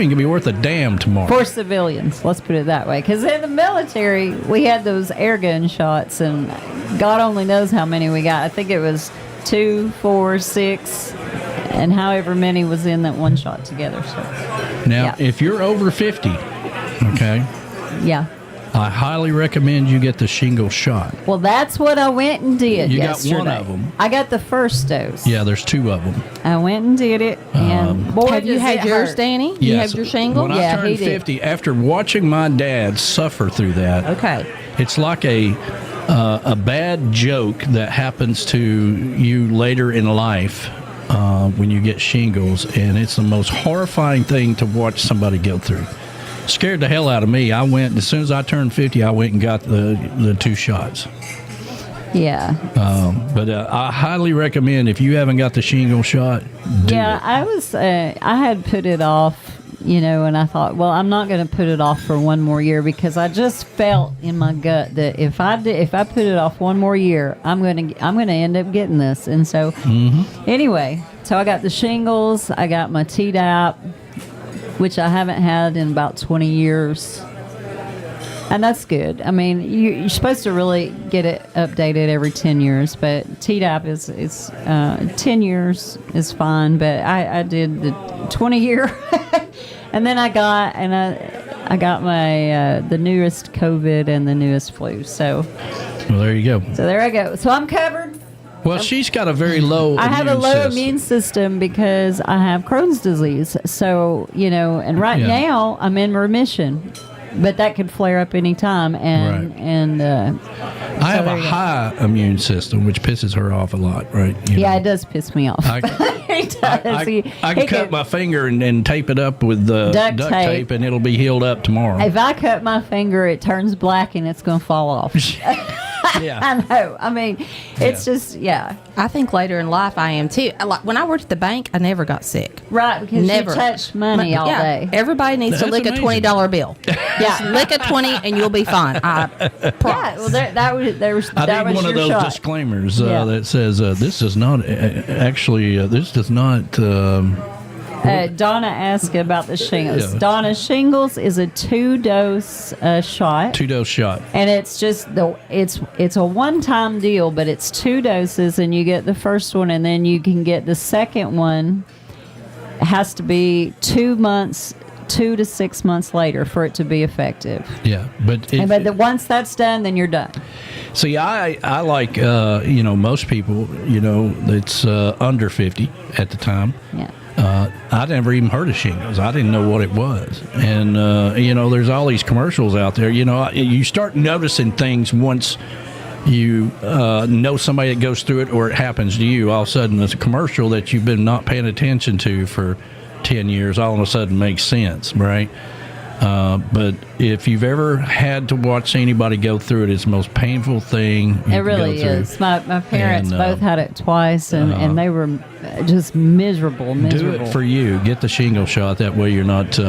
gonna be worth a damn tomorrow. For civilians, let's put it that way. Because in the military, we had those air gun shots, and God only knows how many we got. I think it was 2, 4, 6, and however many was in that one shot together. So now, if you're over 50, okay, yeah, I highly recommend you get the shingle shot. well, that's what I went and did You yesterday. got one of them. I got the first dose. Yeah, there's 2 of them. I went and did it, and boy, Have you does had it yours, hurt. Danny? You Yes. have your shingle? When I turned 50, after watching my dad suffer through that, Okay. it's like a bad joke that happens to you later in life when you get shingles, and it's the most horrifying thing to watch somebody go through. Scared the hell out of me. I went, as soon as I turned 50, I went and got the 2 shots. Yeah. But I highly recommend, if you haven't got the shingle shot, do Yeah, it. I was. I had put it off, and I thought, well, I'm not going to put it off for one more year because I just felt in my gut that if I put it off one more year, I'm going to end up getting this. And so, anyway, so I got the shingles, I got my Tdap, which I haven't had in about 20 years. And that's good. I mean, you're supposed to really get it updated every 10 years, but Tdap is 10 years is fine, but I did the 20 year. And then I got my the newest COVID and the newest flu. So Well, there you go. there I go. So I'm covered. Well, she's got a very low I have a low system. immune system because I have Crohn's disease. So, and right Yeah. now I'm in remission, but that could flare up any time. And I have a high immune system, which pisses her off a lot, right? Yeah, it does piss me off. It does. I can cut my finger and tape it up with duct tape, and it'll be healed up tomorrow. If I cut my finger, it turns black and it's going to fall off. Yeah. I know. I mean, it's just, I think later in life I am too. Like when I worked at the bank, I never got sick. Right, because Never. you touch money all day. Everybody needs to That's lick amazing. a $20 bill. Just lick a 20 and you'll be fine. I promise. Well, that was I that need was one of your those shot. disclaimers Yeah. that says this does not this does not. Donna asked about the shingles. Yeah. Donna, shingles is a 2-dose shot. 2-dose shot. And it's just it's a one-time deal, but it's 2 doses, and you get the first one, and then you can get the second one. It has to be 2 to 6 months later for it to be effective. Yeah, but Once that's done, then you're done. see, I like most people that's under 50 at the time. Yeah. I never even heard of shingles. I didn't know what it was. And, there's all these commercials out there. You start noticing things once you know somebody that goes through it or it happens to you. All of a sudden, it's a commercial that you've been not paying attention to for 10 years. All of a sudden makes sense, right? But if you've ever had to watch anybody go through it, it's the most painful thing you It can really go through. is. My parents And, both had it twice, and they were just miserable. Do it for you. Get the shingle shot. That way you're not, you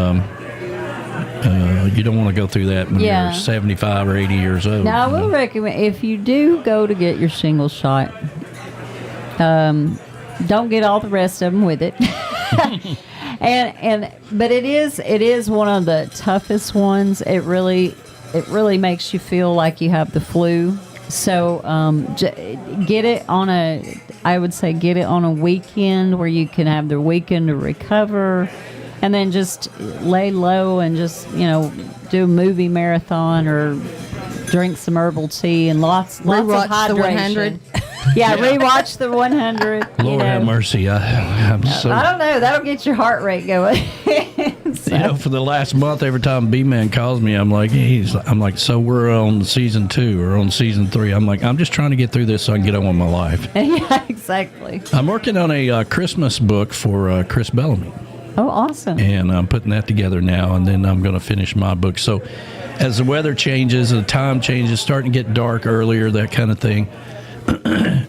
don't want to go through that when Yeah. you're 75 or 80 years old. Now, I will recommend, if you do go to get your shingle shot, don't get all the rest of them with it. But it is one of the toughest ones. It really makes you feel like you have the flu. So get it on a weekend where you can have the weekend to recover, and then just lay low and just do a movie marathon or drink some herbal tea and lots of Rewatch hydration. the 100. Yeah, rewatch the 100. Lord have mercy. I'm so. I don't know. That'll get your heart rate going. For the last month, every time B-Man calls me, I'm like, so we're on season 2 or on season 3. I'm like, I'm just trying to get through this so I can get on with my life. Yeah, exactly. I'm working on a Christmas book for Chris Bellamy. Oh, awesome. And I'm putting that together now, and then I'm going to finish my book. So as the weather changes, the time changes, starting to get dark earlier, that kind of thing.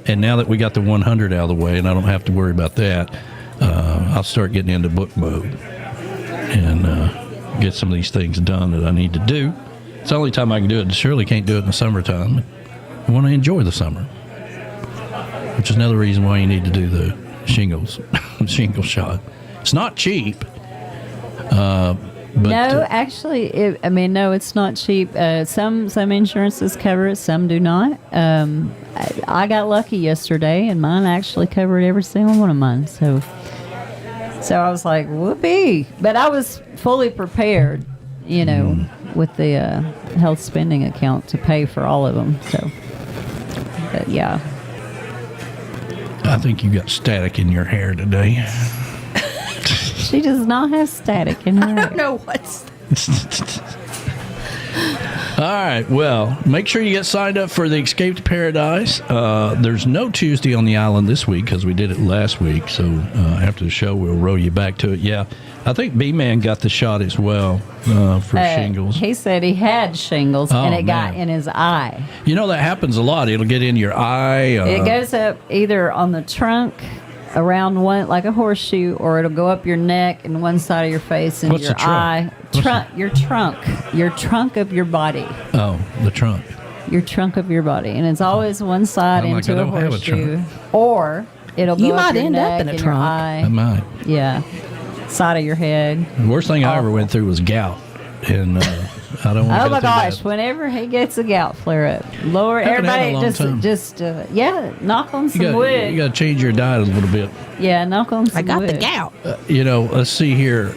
And now that we got the 100 out of the way and I don't have to worry about that, I'll start getting into book mode and get some of these things done that I need to do. It's the only time I can do it. Surely can't do it in the summertime. I want to enjoy the summer, which is another reason why you need to do the shingles shot. It's not cheap. But no, actually, no, it's not cheap. Some insurances cover it, some do not. I got lucky yesterday, and mine actually covered every single one of mine. So I was like, whoopee! But I was fully prepared, with the health spending account to pay for all of them. So, but yeah. I think you got static in your hair today. She does not have static in her hair. I don't know what's. All right. Well, make sure you get signed up for the Escape to Paradise. There's no Tuesday on the island this week because we did it last week. So after the show, we'll roll you back to it. Yeah. I think B-Man got the shot as well for shingles. He said he had shingles, and it got in his eye. That happens a lot. It'll get in your eye. It goes up either on the trunk, around one, like a horseshoe, or it'll go up your neck and one side of your face and your eye. Your trunk of your body. Oh, the trunk. Your trunk of your body. And it's always one side into a horseshoe. Or it'll go up your neck and your eye. I might. Yeah. Side of your head. The worst thing I ever went through was gout. And I don't want to Oh my gosh, whenever he gets a gout flare up, Lord, everybody just knock on some wood. You got to change your diet a little bit. Yeah, knock on some wood. I got the gout. Let's see here.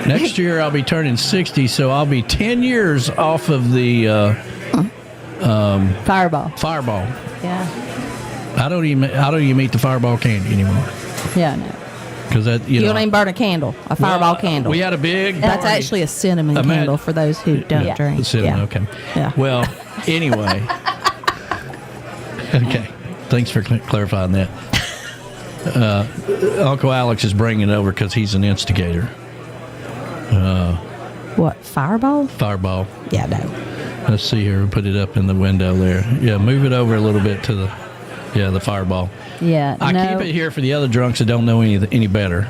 Next year I'll be turning 60, so I'll be 10 years off of the Fireball. Yeah. I don't even eat the Fireball candy anymore. Yeah, I know. Because that you don't even burn a candle, a Fireball candle. We had a big. That's party. Actually a cinnamon candle for those who don't drink. Cinnamon, okay. Yeah. Well, anyway. Okay. Thanks for clarifying that. Uncle Alex is bringing it over because he's an instigator. What, Fireball? Fireball. Yeah, no. Let's see here. We'll put it up in the window there. Yeah, move it over a little bit to the Fireball. Yeah, I keep it here for the other drunks that don't know any better.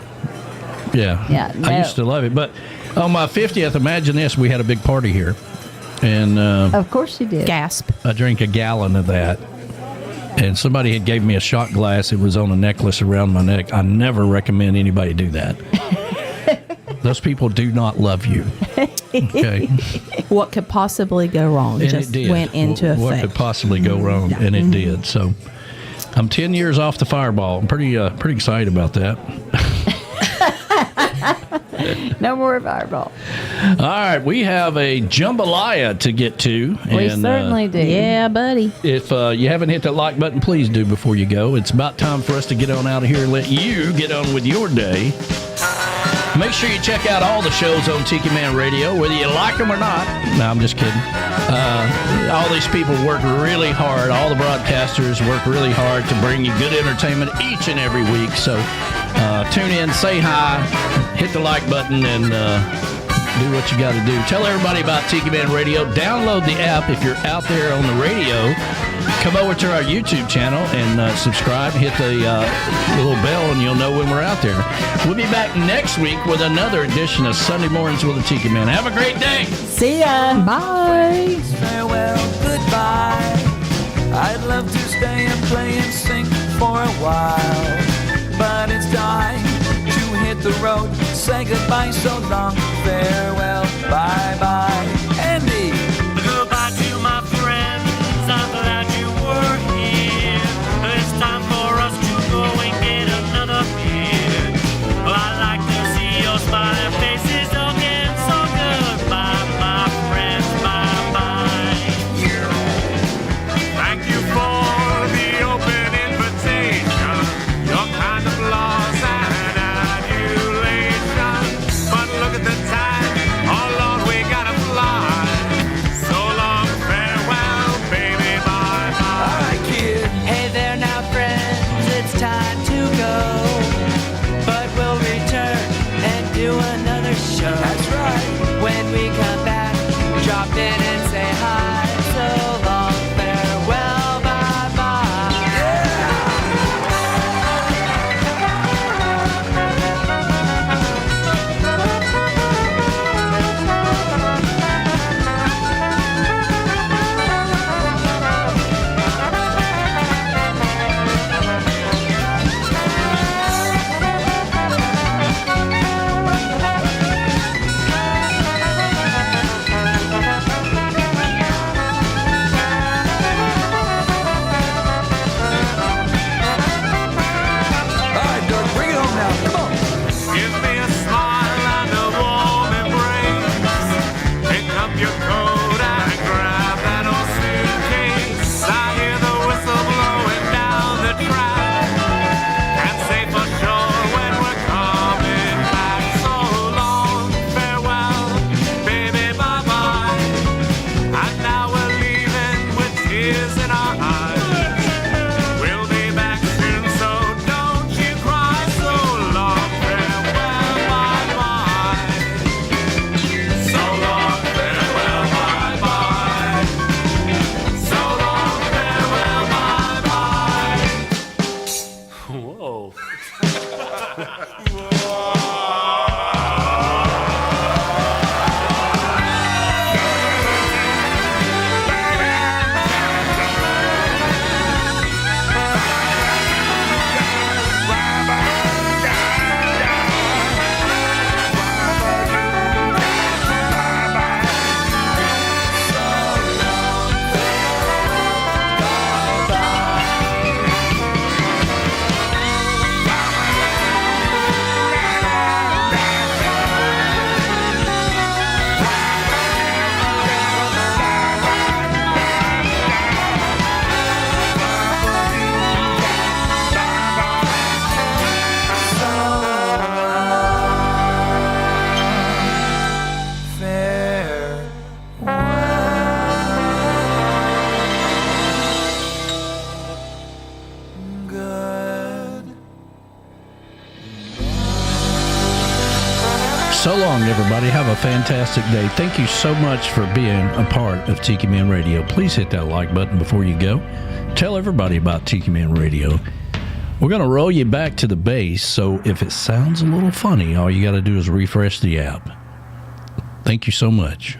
Yeah. Yeah, no. I used to love it. But on my 50th, imagine this, we had a big party here. And of course you did. Gasp. I drank a gallon of that. And somebody had gave me a shot glass. It was on a necklace around my neck. I never recommend anybody do that. Those people do not love you. Okay. What could possibly go wrong And just it did. went into effect. What could possibly go wrong? Yeah. And it did. So I'm 10 years off the Fireball. I'm pretty excited about that. No more Fireball. All right, we have a jambalaya to get to. We certainly do. Yeah, buddy. If you haven't hit that like button, please do before you go. It's about time for us to get on out of here and let you get on with your day. Make sure you check out all the shows on Tiki Man Radio, whether you like them or not. No, I'm just kidding. All these people work really hard. All the broadcasters work really hard to bring you good entertainment each and every week. So tune in, say hi, hit the like button, and do what you got to do. Tell everybody about Tiki Man Radio. Download the app if you're out there on the radio. Come over to our YouTube channel and subscribe. Hit the little bell, and you'll know when we're out there. We'll be back next week with another edition of Sunday Mornings with the Tiki Man. Have a great day. See ya. Bye. Farewell, goodbye. I'd love to stay and play and sing for a while, but it's time to hit the road. Say goodbye, so long. Farewell, bye-bye. Andy. Goodbye to my friends. I'm glad you were here. It's time for us to go and get another beer. I'd like to see your smiling faces again. So goodbye, my friends. Bye-bye. Thank you for the open invitation. Your kind of laws and adulation. But look at the time. So long, everybody. Have a fantastic day. Thank you so much for being a part of Tiki Man Radio. Please hit that like button before you go. Tell everybody about Tiki Man Radio. We're going to roll you back to the base, so if it sounds a little funny, all you got to do is refresh the app. Thank you so much.